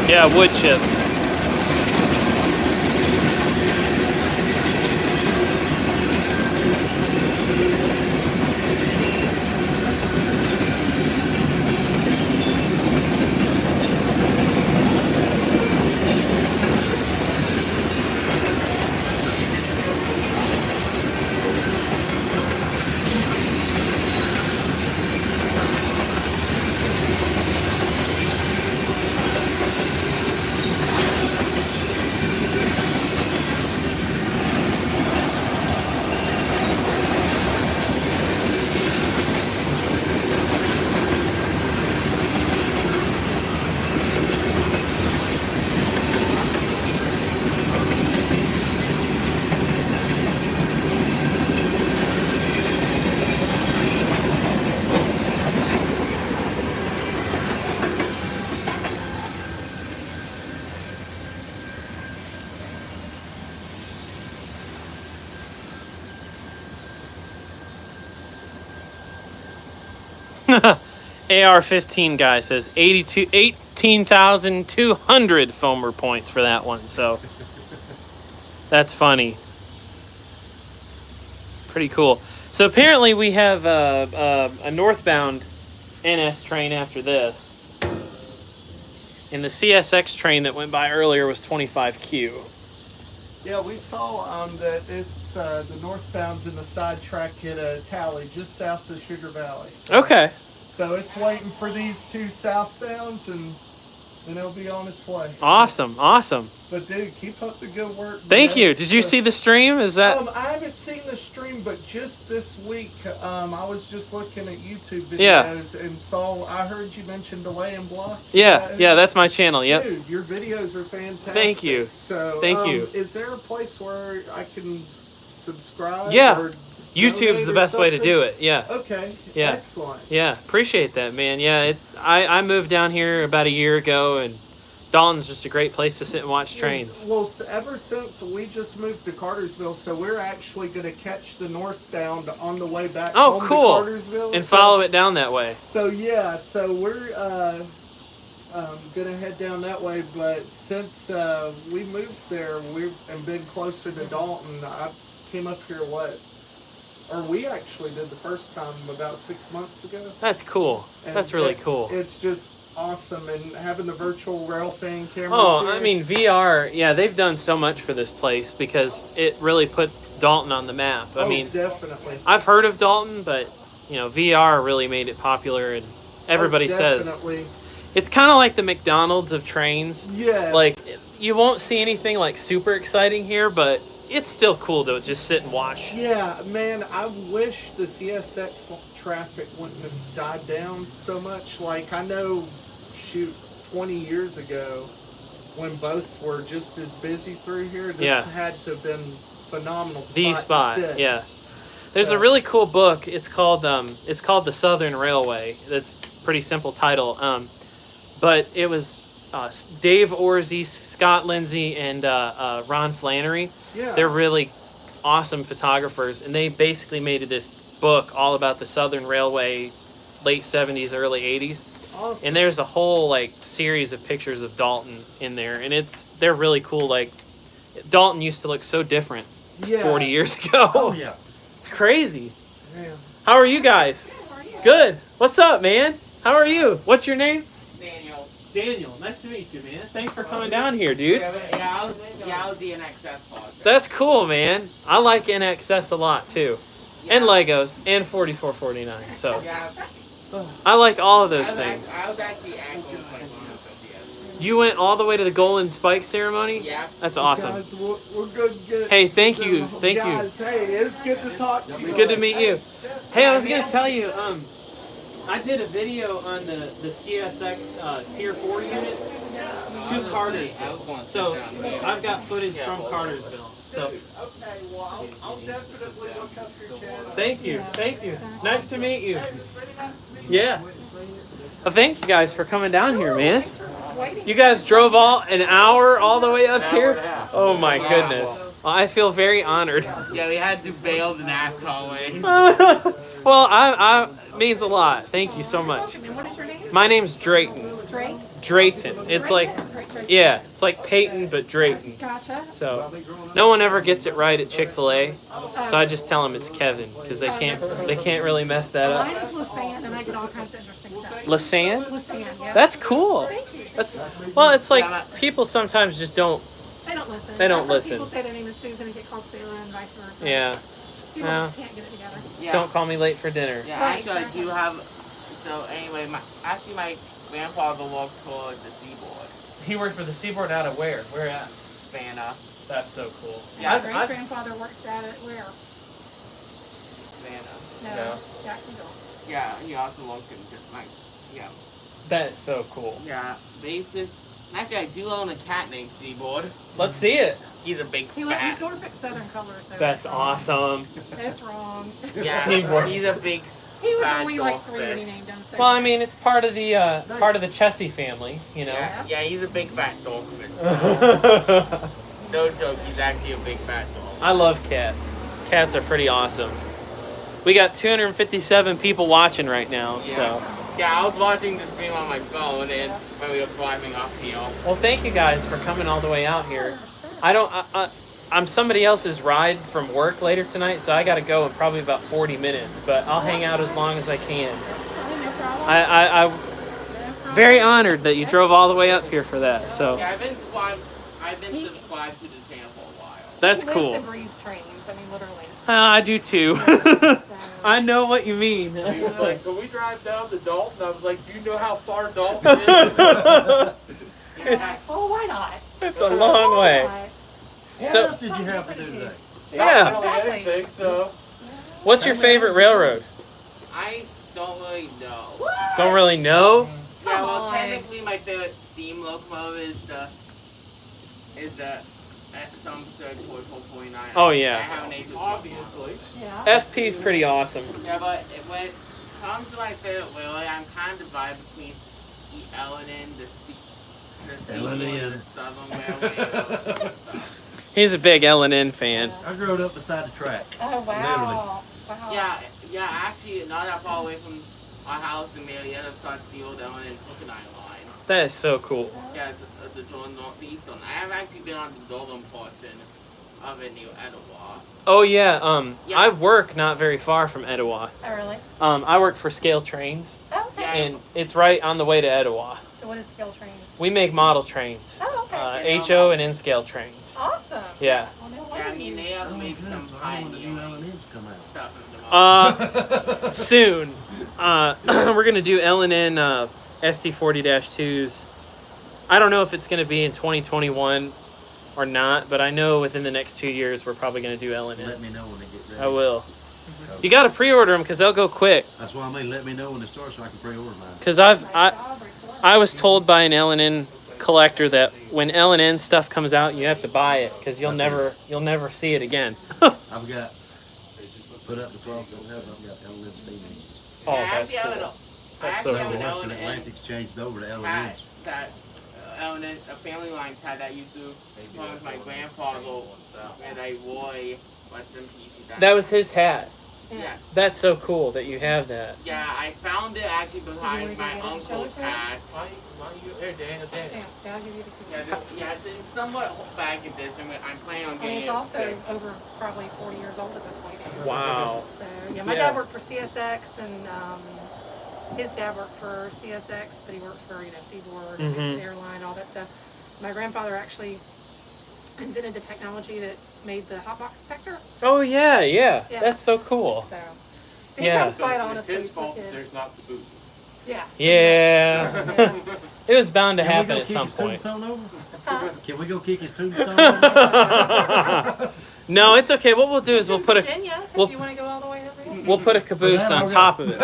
[SPEAKER 1] Yeah, wood chip. AR-15 guy says 18,200 Fomer points for that one. So that's funny. Pretty cool. So apparently we have a northbound NS train after this. And the CSX train that went by earlier was 25Q.
[SPEAKER 6] Yeah, we saw that it's the northbound's in the side track at a tally just south of Sugar Valley. So,
[SPEAKER 1] Okay.
[SPEAKER 6] So it's waiting for these two southbounds, and then it'll be on its way.
[SPEAKER 1] Awesome. Awesome.
[SPEAKER 6] But dude, keep up the good work.
[SPEAKER 1] Thank
[SPEAKER 6] man.
[SPEAKER 1] you. Did you see the stream? Is that...
[SPEAKER 6] I haven't seen the stream, but just this week, I was just looking at YouTube videos
[SPEAKER 1] Yeah.
[SPEAKER 6] and saw. I heard you mention Delay and Block.
[SPEAKER 1] Yeah, that's my channel. Yep.
[SPEAKER 6] Dude, your videos are fantastic.
[SPEAKER 1] Thank you.
[SPEAKER 6] So,
[SPEAKER 1] Thank you.
[SPEAKER 6] Is there a place where I can subscribe?
[SPEAKER 1] Yeah.
[SPEAKER 6] Or
[SPEAKER 1] YouTube's
[SPEAKER 6] donate
[SPEAKER 1] the
[SPEAKER 6] or
[SPEAKER 1] best way to
[SPEAKER 6] something?
[SPEAKER 1] do it. Yeah.
[SPEAKER 6] Okay.
[SPEAKER 1] Yeah.
[SPEAKER 6] Excellent.
[SPEAKER 1] Yeah. Appreciate that, man. Yeah. I moved down here about a year ago, and Dalton's just a great place to sit and watch trains.
[SPEAKER 6] Well, ever since we just moved to Cartersville, so we're actually going to catch the northbound on the way back
[SPEAKER 1] Oh,
[SPEAKER 6] home
[SPEAKER 1] cool.
[SPEAKER 6] to Cartersville.
[SPEAKER 1] And follow it down that way.
[SPEAKER 6] So yeah, so we're gonna head down that way. But since we moved there, and been closer to Dalton, I came up here we actually did the first time about 6 months ago.
[SPEAKER 1] That's cool.
[SPEAKER 6] And
[SPEAKER 1] That's really cool.
[SPEAKER 6] It's just awesome, and having the virtual rail fan cameras.
[SPEAKER 1] Oh,
[SPEAKER 6] here.
[SPEAKER 1] I mean, VR, yeah, they've done so much for this place because it really put Dalton on the map. I mean,
[SPEAKER 6] definitely.
[SPEAKER 1] I've heard of Dalton, but, VR really made it popular, and everybody says
[SPEAKER 6] Definitely.
[SPEAKER 1] it's kind of like the McDonald's of trains.
[SPEAKER 6] Yes.
[SPEAKER 1] Like, you won't see anything like super exciting here, but it's still cool to just sit and watch.
[SPEAKER 6] Yeah, man, I wish the CSX traffic wouldn't have died down so much. Like, I know, 20 years ago, when both were just as busy through here, this had to have been phenomenal spot.
[SPEAKER 1] The spot,
[SPEAKER 6] to sit.
[SPEAKER 1] yeah. There's a really cool book. It's called The Southern Railway. That's a pretty simple title. But it was Dave Orsey, Scott Lindsay, and Ron Flannery.
[SPEAKER 6] Yeah.
[SPEAKER 1] They're really awesome photographers, and they basically made this book all about the Southern Railway, late 70s, early 80s.
[SPEAKER 6] Awesome.
[SPEAKER 1] And there's a whole series of pictures of Dalton in there, and they're really cool. Like, Dalton used to look so different 40 years ago.
[SPEAKER 4] Oh yeah.
[SPEAKER 1] It's crazy.
[SPEAKER 6] Yeah.
[SPEAKER 1] How are you guys? Good. What's up, man? How are you? What's your name?
[SPEAKER 7] Daniel.
[SPEAKER 1] Daniel. Nice to meet you, man. Thanks for coming down here, dude.
[SPEAKER 7] I was the NXS boss.
[SPEAKER 1] That's cool, man. I like NXS a lot too, and Legos, and 4449. So
[SPEAKER 7] Yeah.
[SPEAKER 1] I like all of those things.
[SPEAKER 7] I was actually angled like 150.
[SPEAKER 1] You went all the way to the Golden Spike ceremony?
[SPEAKER 7] Yeah.
[SPEAKER 1] That's awesome.
[SPEAKER 6] Guys, we're good.
[SPEAKER 1] Hey, thank you. Thank you.
[SPEAKER 6] Guys, hey, it's good to talk to you.
[SPEAKER 1] Good to meet you. Hey, I was gonna tell you, I did a video on the CSX Tier 4 units to Cartersville. So I've got footage from Cartersville. So
[SPEAKER 6] Okay, well, I'll definitely look up your channel.
[SPEAKER 1] thank you. Nice to meet you.
[SPEAKER 6] Hey, it's very nice to meet you.
[SPEAKER 1] Yeah. Well, thank you guys for coming down here, man.
[SPEAKER 5] Thanks for waiting.
[SPEAKER 1] You guys drove an hour all the way up here? Oh my goodness. Well, I feel very honored.
[SPEAKER 7] Yeah, we had to bail the NASCAR ways.
[SPEAKER 1] Well, I means a lot. Thank you so much.
[SPEAKER 5] And what is your name?
[SPEAKER 1] My name's Drayton.
[SPEAKER 5] Drake?
[SPEAKER 1] Drayton. It's like,
[SPEAKER 5] Drayton.
[SPEAKER 1] yeah, it's like Peyton, but Drayton.
[SPEAKER 5] Gotcha.
[SPEAKER 1] So, no one ever gets it right at Chick-fil-A. So I just tell them it's Kevin because they can't really mess that
[SPEAKER 5] Mine
[SPEAKER 1] up.
[SPEAKER 5] is Lisanne, and I get all kinds of interesting stuff.
[SPEAKER 1] Lisanne?
[SPEAKER 5] Lisanne, yeah.
[SPEAKER 1] That's cool.
[SPEAKER 5] Thank you.
[SPEAKER 1] Well, it's like people sometimes just don't.
[SPEAKER 5] They don't listen.
[SPEAKER 1] They don't
[SPEAKER 5] I've heard
[SPEAKER 1] listen.
[SPEAKER 5] People say their name is Susan and get called Sarah and vice versa.
[SPEAKER 1] Yeah.
[SPEAKER 5] People
[SPEAKER 1] Well.
[SPEAKER 5] just can't get it together.
[SPEAKER 1] Just don't call me late for dinner.
[SPEAKER 7] Yeah,
[SPEAKER 5] Right,
[SPEAKER 7] actually, I
[SPEAKER 5] exactly.
[SPEAKER 7] do have. So anyway, my grandfather worked toward the seaboard.
[SPEAKER 1] He worked for the Seaboard out of where? Where at?
[SPEAKER 7] Savannah.
[SPEAKER 1] That's so cool.
[SPEAKER 5] My great grandfather worked at it where?
[SPEAKER 7] Savannah.
[SPEAKER 5] No,
[SPEAKER 1] Yeah.
[SPEAKER 5] Jacksonville.
[SPEAKER 7] Yeah, he also worked in yeah.
[SPEAKER 1] That is so cool.
[SPEAKER 7] Yeah, basic. Actually, I do own a cat named Seaboard.
[SPEAKER 1] Let's see it.
[SPEAKER 7] He's a big
[SPEAKER 5] He's
[SPEAKER 7] fat.
[SPEAKER 5] Norfolk Southern colors. So
[SPEAKER 1] That's
[SPEAKER 5] it's wrong.
[SPEAKER 1] awesome.
[SPEAKER 5] That's wrong.
[SPEAKER 7] Yeah,
[SPEAKER 1] Seaboard.
[SPEAKER 7] he's a big.
[SPEAKER 5] He was
[SPEAKER 7] Fat
[SPEAKER 5] only like 3 when he
[SPEAKER 7] dogfish.
[SPEAKER 5] named him. So
[SPEAKER 1] Well, I mean, it's part of the Chessie family, you know.
[SPEAKER 7] Yeah, he's a big fat dogfish.
[SPEAKER 1] I
[SPEAKER 7] No joke, he's actually a big fat dog.
[SPEAKER 1] love cats. Cats are pretty awesome. We got 257 people watching right now.
[SPEAKER 7] Yeah.
[SPEAKER 1] So,
[SPEAKER 7] Yeah, I was watching the stream on my phone and when we were driving uphill.
[SPEAKER 1] well, thank you guys for coming all the way out here. I'm somebody else's ride from work later tonight, so I got to go in probably about 40 minutes. But I'll hang out as long as I can.
[SPEAKER 5] That's fine, no problem.
[SPEAKER 1] I'm very honored that you drove all the way up here for that. So
[SPEAKER 7] Yeah, I've been subscribed to the channel for a while.
[SPEAKER 1] that's
[SPEAKER 5] He lives
[SPEAKER 1] cool.
[SPEAKER 5] and breathes trains. I mean, literally.
[SPEAKER 1] I do too.
[SPEAKER 5] So,
[SPEAKER 1] I know what you mean.
[SPEAKER 8] He was like, "Can we drive down to Dalton?" I was like, "Do you know how far Dalton is?"
[SPEAKER 7] Yeah,
[SPEAKER 5] oh, why not?
[SPEAKER 1] It's a long
[SPEAKER 5] Why
[SPEAKER 1] way.
[SPEAKER 5] not?
[SPEAKER 4] What
[SPEAKER 1] So-
[SPEAKER 4] else did you have to do today?
[SPEAKER 1] Yeah.
[SPEAKER 8] Not really anything. So
[SPEAKER 1] What's your favorite railroad?
[SPEAKER 7] I don't really know.
[SPEAKER 5] What?
[SPEAKER 1] Don't really know.
[SPEAKER 7] Yeah,
[SPEAKER 5] Come
[SPEAKER 7] well,
[SPEAKER 5] on.
[SPEAKER 7] technically my favorite steam locomotive is the some said 4449.
[SPEAKER 1] Oh, yeah.
[SPEAKER 7] I have an Aces
[SPEAKER 8] obviously,
[SPEAKER 5] Yeah.
[SPEAKER 1] SP's pretty awesome.
[SPEAKER 7] Yeah, but when it comes to my favorite railway, I'm kind of divided between the L&N, the
[SPEAKER 4] L&N.
[SPEAKER 7] the Southern Railway, and those sort of stuff.
[SPEAKER 1] He's a big L&N fan.
[SPEAKER 4] I grew up beside the track.
[SPEAKER 5] Oh, wow. Wow.
[SPEAKER 7] Yeah, actually, not that far away from our house in Marietta starts the old L&N Hook line.
[SPEAKER 1] That is so cool.
[SPEAKER 7] Yeah, the Jordan Northeast one. I have actually been on the Dalton portion of it near Etowah.
[SPEAKER 1] Oh yeah.
[SPEAKER 7] Yeah.
[SPEAKER 1] I work not very far from Etowah.
[SPEAKER 5] Oh, really?
[SPEAKER 1] I work for Scale Trains,
[SPEAKER 5] Oh, okay.
[SPEAKER 7] Yeah.
[SPEAKER 1] and it's right on the way to Etowah.
[SPEAKER 5] So what is scale trains?
[SPEAKER 1] We make model trains,
[SPEAKER 5] Oh, okay.
[SPEAKER 1] HO and N-scale trains.
[SPEAKER 5] Awesome.
[SPEAKER 1] Yeah.
[SPEAKER 5] Well, no
[SPEAKER 7] Yeah,
[SPEAKER 5] wonder
[SPEAKER 7] I mean,
[SPEAKER 5] you-
[SPEAKER 7] they have
[SPEAKER 4] Oh,
[SPEAKER 7] made
[SPEAKER 4] good.
[SPEAKER 7] some
[SPEAKER 4] So I want the new
[SPEAKER 7] pioneering
[SPEAKER 4] L&Ns come out.
[SPEAKER 7] stuff in the
[SPEAKER 1] Soon. We're gonna do L&N ST40-2s. I don't know if it's gonna be in 2021 or not, but I know within the next 2 years we're probably gonna do L&N.
[SPEAKER 4] Let me know when they get ready.
[SPEAKER 1] I will. You gotta pre-order them because they'll go quick.
[SPEAKER 4] That's why I mean, let me know when they start so I can pre-order mine.
[SPEAKER 1] Because
[SPEAKER 5] Nice job, Rick.
[SPEAKER 1] I was told by an L&N collector that when L&N stuff comes out, you have to buy it because you'll never see it again.
[SPEAKER 4] I've got put up the Crawford house. I've got L&N steam engines.
[SPEAKER 1] Oh,
[SPEAKER 7] I
[SPEAKER 1] that's
[SPEAKER 7] actually have
[SPEAKER 1] cool.
[SPEAKER 7] an
[SPEAKER 1] That's
[SPEAKER 7] I
[SPEAKER 1] so
[SPEAKER 7] actually have
[SPEAKER 1] cool.
[SPEAKER 7] an
[SPEAKER 4] Western
[SPEAKER 7] L&N
[SPEAKER 4] Atlantic's changed over to
[SPEAKER 7] hat
[SPEAKER 4] L&Ns.
[SPEAKER 7] that L&N, a family lines had that used to run with my grandfather and I Roy Western PC.
[SPEAKER 1] That was his hat.
[SPEAKER 7] Yeah.
[SPEAKER 1] That's so cool that you have that.
[SPEAKER 7] Yeah, I found it actually behind
[SPEAKER 5] Did you
[SPEAKER 7] my
[SPEAKER 5] wanna go get it and show
[SPEAKER 7] uncle's
[SPEAKER 5] us it?
[SPEAKER 7] hat.
[SPEAKER 8] why you there, Daniel?
[SPEAKER 5] Yeah, I'll give you the key.
[SPEAKER 7] Yeah, it's in somewhat back condition. I'm planning on
[SPEAKER 5] I mean,
[SPEAKER 7] getting
[SPEAKER 5] it's
[SPEAKER 7] it
[SPEAKER 5] also
[SPEAKER 7] fixed.
[SPEAKER 5] over probably 40 years old at this point.
[SPEAKER 1] Wow.
[SPEAKER 5] So, yeah, my
[SPEAKER 1] Yeah.
[SPEAKER 5] dad worked for CSX, and his dad worked for CSX, but he worked for, Seaboard,
[SPEAKER 1] Mhm.
[SPEAKER 5] Airline, all that stuff. My grandfather actually invented the technology that made the hotbox detector.
[SPEAKER 1] Oh yeah.
[SPEAKER 5] Yeah.
[SPEAKER 1] That's so cool.
[SPEAKER 5] So he
[SPEAKER 1] Yeah.
[SPEAKER 5] comes by it
[SPEAKER 8] It's
[SPEAKER 5] honestly.
[SPEAKER 8] his fault
[SPEAKER 5] for
[SPEAKER 8] that
[SPEAKER 5] kid.
[SPEAKER 8] there's not the boosters.
[SPEAKER 5] Yeah.
[SPEAKER 1] Yeah.
[SPEAKER 5] Yeah.
[SPEAKER 1] It was bound to
[SPEAKER 4] Can we
[SPEAKER 1] happen
[SPEAKER 4] go
[SPEAKER 1] at
[SPEAKER 4] kick
[SPEAKER 1] some
[SPEAKER 4] his
[SPEAKER 1] point.
[SPEAKER 4] tombstone over?
[SPEAKER 5] Huh?
[SPEAKER 4] Can we go kick his tombstone over?
[SPEAKER 1] No, it's okay. What we'll do is we'll put a
[SPEAKER 5] Virginia,
[SPEAKER 1] we'll-
[SPEAKER 5] if you want to go all the way over here.
[SPEAKER 1] we'll put a caboose
[SPEAKER 4] that
[SPEAKER 1] on
[SPEAKER 4] I'll go.
[SPEAKER 1] top of it.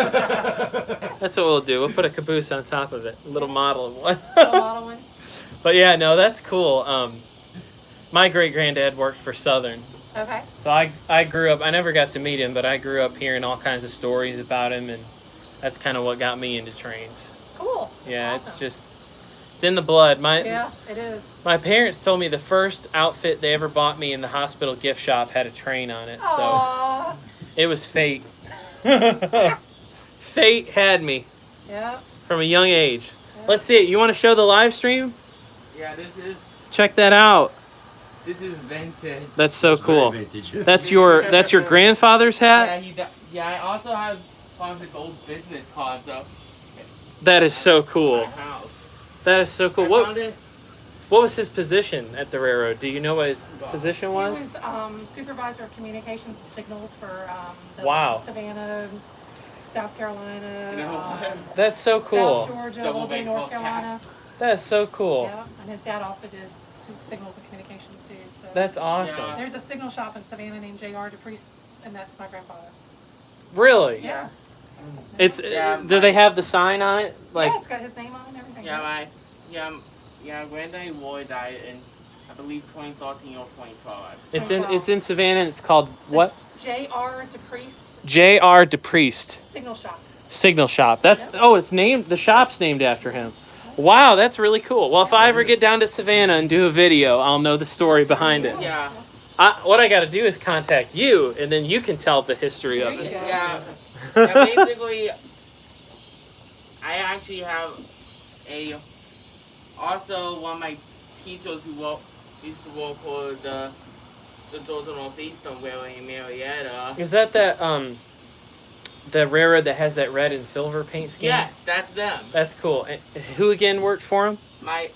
[SPEAKER 1] That's what we'll do. We'll put a caboose on top of it. A little model of one.
[SPEAKER 5] Little model one.
[SPEAKER 1] But yeah, no, that's cool. My great granddad worked for Southern.
[SPEAKER 5] Okay.
[SPEAKER 1] So I grew up, I never got to meet him, but I grew up hearing all kinds of stories about him, and that's kind of what got me into trains.
[SPEAKER 5] Cool.
[SPEAKER 1] Yeah,
[SPEAKER 5] Awesome.
[SPEAKER 1] it's in the blood.
[SPEAKER 5] Yeah, it is.
[SPEAKER 1] My parents told me the first outfit they ever bought me in the hospital gift shop had a train on it, so
[SPEAKER 5] Aww.
[SPEAKER 1] it was fate. Fate had me
[SPEAKER 5] Yeah.
[SPEAKER 1] from a young age. Let's see it. You want to show the live stream?
[SPEAKER 7] Yeah, this
[SPEAKER 1] Check that out.
[SPEAKER 7] is vintage.
[SPEAKER 1] That's so
[SPEAKER 4] It's very
[SPEAKER 1] cool.
[SPEAKER 4] vintage.
[SPEAKER 1] That's your grandfather's hat?
[SPEAKER 7] Yeah, I also have one of his old business cards up
[SPEAKER 1] That is so
[SPEAKER 7] at
[SPEAKER 1] cool.
[SPEAKER 7] my house.
[SPEAKER 1] That is so cool.
[SPEAKER 7] I found
[SPEAKER 1] What
[SPEAKER 7] it.
[SPEAKER 1] what was his position at the railroad? Do you know what his position
[SPEAKER 5] He
[SPEAKER 1] was?
[SPEAKER 5] was supervisor of communications and signals for the
[SPEAKER 1] Wow.
[SPEAKER 5] Savannah, South Carolina,
[SPEAKER 7] No.
[SPEAKER 1] That's so cool.
[SPEAKER 5] South Georgia, a
[SPEAKER 7] Double
[SPEAKER 5] little bit of North
[SPEAKER 7] baseball
[SPEAKER 5] Carolina.
[SPEAKER 7] caps.
[SPEAKER 1] That's so cool.
[SPEAKER 5] Yeah, and his dad also did signals and communications too. So
[SPEAKER 1] That's awesome.
[SPEAKER 7] Yeah.
[SPEAKER 5] there's a signal shop in Savannah named J.R. DePriest, and that's my grandfather.
[SPEAKER 1] Really?
[SPEAKER 5] Yeah.
[SPEAKER 1] It's
[SPEAKER 7] Yeah,
[SPEAKER 1] do they have the sign on it? Like
[SPEAKER 5] yeah, it's got his name on it and everything.
[SPEAKER 7] Yeah, Granddaddy Roy died in, I believe, 2013 or 2012.
[SPEAKER 1] it's in Savannah and it's called what?
[SPEAKER 5] J.R. DePriest
[SPEAKER 1] J.R. DePriest
[SPEAKER 5] Signal Shop.
[SPEAKER 1] Signal Shop. That's it's named the shop's named after him. Wow, that's really cool. Well, if I ever get down to Savannah and do a video, I'll know the story behind it.
[SPEAKER 7] Yeah.
[SPEAKER 1] what I got to do is contact you, and then you can tell the history of
[SPEAKER 5] There you
[SPEAKER 1] it.
[SPEAKER 5] go.
[SPEAKER 7] Yeah. Yeah, basically, I actually have also one of my teachers who used to work for the Georgia Northeastern Railway in Marietta.
[SPEAKER 1] Is that the railroad that has that red and silver paint scheme?
[SPEAKER 7] Yes, that's them.
[SPEAKER 1] That's cool. And who again worked for him?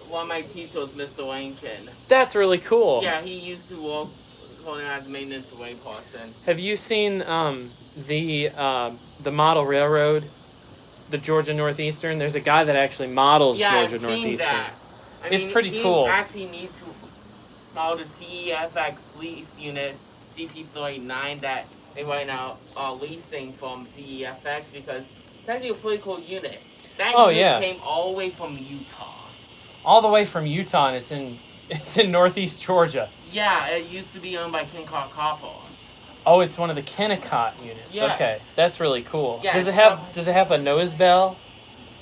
[SPEAKER 7] One of my teachers, Mr. Lincoln.
[SPEAKER 1] That's really cool.
[SPEAKER 7] Yeah, he used to work for them as a maintenance way person.
[SPEAKER 1] Have you seen the model railroad, the Georgia Northeastern? There's a guy that actually models
[SPEAKER 7] Yeah,
[SPEAKER 1] Georgia
[SPEAKER 7] I've seen
[SPEAKER 1] Northeastern.
[SPEAKER 7] that. I
[SPEAKER 1] It's
[SPEAKER 7] mean,
[SPEAKER 1] pretty
[SPEAKER 7] he
[SPEAKER 1] cool.
[SPEAKER 7] Actually needs to model the CSX lease unit GP39 that they right now are leasing from CSX because it's actually a pretty cool unit. That
[SPEAKER 1] Oh,
[SPEAKER 7] unit
[SPEAKER 1] yeah.
[SPEAKER 7] came all the way from Utah.
[SPEAKER 1] All the way from Utah, and it's in Northeast Georgia.
[SPEAKER 7] Yeah, it used to be owned by Kincaid Copper.
[SPEAKER 1] Oh, it's one of the Kennecott units.
[SPEAKER 7] Yes.
[SPEAKER 1] Okay, that's really cool.
[SPEAKER 7] Yeah,
[SPEAKER 1] does it
[SPEAKER 7] so-
[SPEAKER 1] have a nose bell?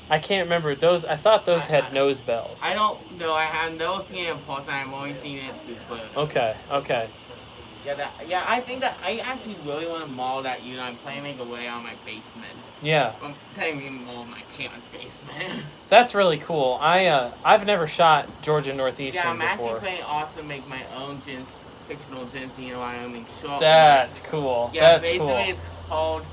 [SPEAKER 1] I can't remember those. I thought those
[SPEAKER 7] I-
[SPEAKER 1] had nose bells.
[SPEAKER 7] I don't know. I have never seen it in person. I've only seen it through photos.
[SPEAKER 1] Okay.
[SPEAKER 7] Yeah, I think that I actually really want to model that unit. I'm planning to lay out my basement.
[SPEAKER 1] Yeah,
[SPEAKER 7] I'm technically more my parents' basement.
[SPEAKER 1] that's really cool. I've never shot Georgia
[SPEAKER 7] Yeah,
[SPEAKER 1] Northeastern
[SPEAKER 7] I'm actually
[SPEAKER 1] before.
[SPEAKER 7] planning also make my own fictional Genesee in Wyoming short.
[SPEAKER 1] That's cool.
[SPEAKER 7] Yeah,
[SPEAKER 1] That's
[SPEAKER 7] basically
[SPEAKER 1] cool.
[SPEAKER 7] it's called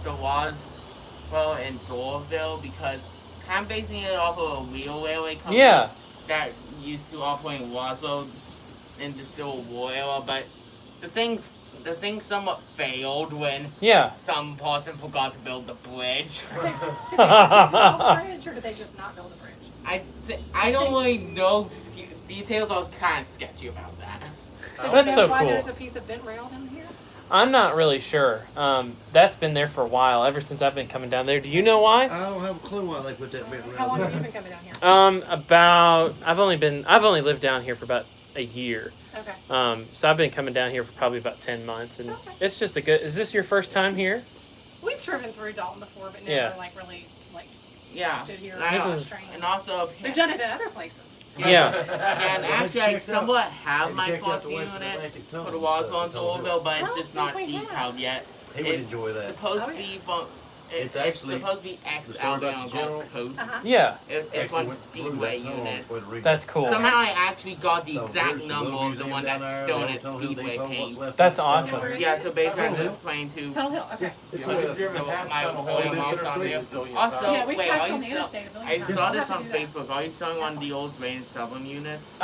[SPEAKER 7] the Roswell in Doraville because I'm basing it off of a real railway company
[SPEAKER 1] Yeah.
[SPEAKER 7] that used to operate in Roswell in the Civil War era, but the thing somewhat failed when
[SPEAKER 1] Yeah.
[SPEAKER 7] some person forgot to build the bridge.
[SPEAKER 5] Did they build a bridge or did they just not build a bridge?
[SPEAKER 7] I don't really know details. Are kind of sketchy about that.
[SPEAKER 5] So do
[SPEAKER 1] That's
[SPEAKER 5] you
[SPEAKER 1] so
[SPEAKER 5] know why
[SPEAKER 1] cool.
[SPEAKER 5] there's a piece of bent rail down here?
[SPEAKER 1] I'm not really sure. That's been there for a while, ever since I've been coming down there. Do you know why?
[SPEAKER 4] I don't have a clue why they put that bit
[SPEAKER 5] How long
[SPEAKER 4] around.
[SPEAKER 5] have you been coming down here?
[SPEAKER 1] I've only lived down here for about a year.
[SPEAKER 5] Okay.
[SPEAKER 1] So I've been coming down here for probably about 10 months, and
[SPEAKER 5] Okay.
[SPEAKER 1] it's just a good. Is this your first time here?
[SPEAKER 5] We've driven through Dalton before, but never
[SPEAKER 1] Yeah.
[SPEAKER 5] really
[SPEAKER 7] Yeah.
[SPEAKER 5] stood here
[SPEAKER 7] And
[SPEAKER 5] and
[SPEAKER 1] This
[SPEAKER 5] watched
[SPEAKER 1] is-
[SPEAKER 5] trains.
[SPEAKER 7] And also,
[SPEAKER 5] We've done it at other places.
[SPEAKER 1] Yeah.
[SPEAKER 7] yeah, and actually, I
[SPEAKER 4] Check out-
[SPEAKER 7] somewhat have
[SPEAKER 4] Have
[SPEAKER 7] my
[SPEAKER 4] you checked out
[SPEAKER 7] first
[SPEAKER 4] the Western
[SPEAKER 7] unit
[SPEAKER 4] Atlantic
[SPEAKER 7] for
[SPEAKER 4] Tunnel
[SPEAKER 7] the
[SPEAKER 4] and
[SPEAKER 7] Roswell
[SPEAKER 4] stuff
[SPEAKER 7] and
[SPEAKER 4] at Dalton?
[SPEAKER 7] Doraville, but
[SPEAKER 5] I
[SPEAKER 7] it's
[SPEAKER 5] don't
[SPEAKER 7] just not
[SPEAKER 5] think we
[SPEAKER 7] detailed
[SPEAKER 5] have.
[SPEAKER 7] yet.
[SPEAKER 4] He would
[SPEAKER 7] It's
[SPEAKER 4] enjoy that.
[SPEAKER 7] Supposed
[SPEAKER 5] Oh,
[SPEAKER 7] to
[SPEAKER 5] yeah.
[SPEAKER 7] be from.
[SPEAKER 4] It's actually
[SPEAKER 7] supposed to be ex
[SPEAKER 4] the story about
[SPEAKER 7] Alabama
[SPEAKER 4] the general.
[SPEAKER 7] Gulf Coast.
[SPEAKER 5] Uh-huh.
[SPEAKER 1] Yeah.
[SPEAKER 7] It's
[SPEAKER 4] Actually
[SPEAKER 7] one
[SPEAKER 4] went through
[SPEAKER 7] speedway
[SPEAKER 4] that tunnel
[SPEAKER 7] units.
[SPEAKER 4] before the rig-
[SPEAKER 1] That's cool.
[SPEAKER 7] Somehow I actually got the
[SPEAKER 4] So
[SPEAKER 7] exact
[SPEAKER 4] there's the
[SPEAKER 7] number
[SPEAKER 4] little
[SPEAKER 7] of the
[SPEAKER 4] museum
[SPEAKER 7] one
[SPEAKER 4] down
[SPEAKER 7] that's
[SPEAKER 4] there,
[SPEAKER 7] still
[SPEAKER 4] the
[SPEAKER 7] in
[SPEAKER 4] old
[SPEAKER 7] its
[SPEAKER 4] Tunnel Hill
[SPEAKER 7] speedway
[SPEAKER 4] Depot, what's
[SPEAKER 7] paint.
[SPEAKER 4] left
[SPEAKER 1] That's
[SPEAKER 4] of it.
[SPEAKER 1] awesome.
[SPEAKER 5] Where is
[SPEAKER 7] Yeah,
[SPEAKER 5] it?
[SPEAKER 7] so basically I'm
[SPEAKER 4] Tunnel
[SPEAKER 7] just playing to
[SPEAKER 5] Tunnel Hill, okay.
[SPEAKER 4] It's
[SPEAKER 7] my
[SPEAKER 4] a-
[SPEAKER 7] holding marks on there. Also,
[SPEAKER 5] Yeah, we
[SPEAKER 7] wait,
[SPEAKER 5] passed
[SPEAKER 7] are
[SPEAKER 5] on
[SPEAKER 7] you
[SPEAKER 5] the interstate a billion
[SPEAKER 7] I
[SPEAKER 5] times.
[SPEAKER 7] saw
[SPEAKER 5] We'll
[SPEAKER 7] this
[SPEAKER 5] have
[SPEAKER 7] on
[SPEAKER 5] to do that.
[SPEAKER 7] Facebook. Are you selling one of the old drained southern units?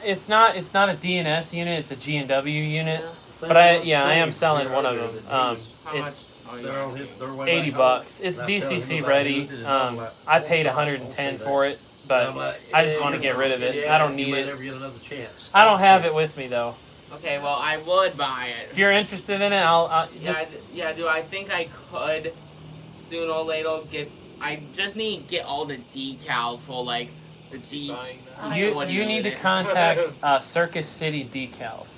[SPEAKER 1] It's not a DNS unit. It's a G&W unit.
[SPEAKER 4] Same
[SPEAKER 1] But I
[SPEAKER 4] old
[SPEAKER 1] am
[SPEAKER 4] thing
[SPEAKER 1] selling
[SPEAKER 4] here
[SPEAKER 1] one of
[SPEAKER 4] earlier
[SPEAKER 1] them.
[SPEAKER 4] that he was-
[SPEAKER 7] How much?
[SPEAKER 1] It's
[SPEAKER 7] are you
[SPEAKER 4] They're on
[SPEAKER 7] asking?
[SPEAKER 4] his, they're way
[SPEAKER 1] $80
[SPEAKER 4] back
[SPEAKER 1] bucks.
[SPEAKER 4] home.
[SPEAKER 1] It's
[SPEAKER 4] And I was telling
[SPEAKER 1] DCC
[SPEAKER 4] him about
[SPEAKER 1] ready.
[SPEAKER 4] it, and I'm like,
[SPEAKER 1] I paid
[SPEAKER 4] "Don't say
[SPEAKER 1] $110
[SPEAKER 4] that."
[SPEAKER 1] for it,
[SPEAKER 4] And
[SPEAKER 1] but
[SPEAKER 4] I'm like,
[SPEAKER 1] I just
[SPEAKER 4] "Yeah,
[SPEAKER 1] want to get rid of it.
[SPEAKER 4] yeah,
[SPEAKER 1] I don't
[SPEAKER 4] you
[SPEAKER 1] need
[SPEAKER 4] may
[SPEAKER 1] it.
[SPEAKER 4] never get another chance.
[SPEAKER 1] I don't have it with me though.
[SPEAKER 7] Okay, well I would buy it.
[SPEAKER 1] If you're interested in it, I'll just.
[SPEAKER 7] Yeah, do I think I could sooner or later get? I just need to get all the decals for like the G.
[SPEAKER 1] You need to contact Circus City Decals.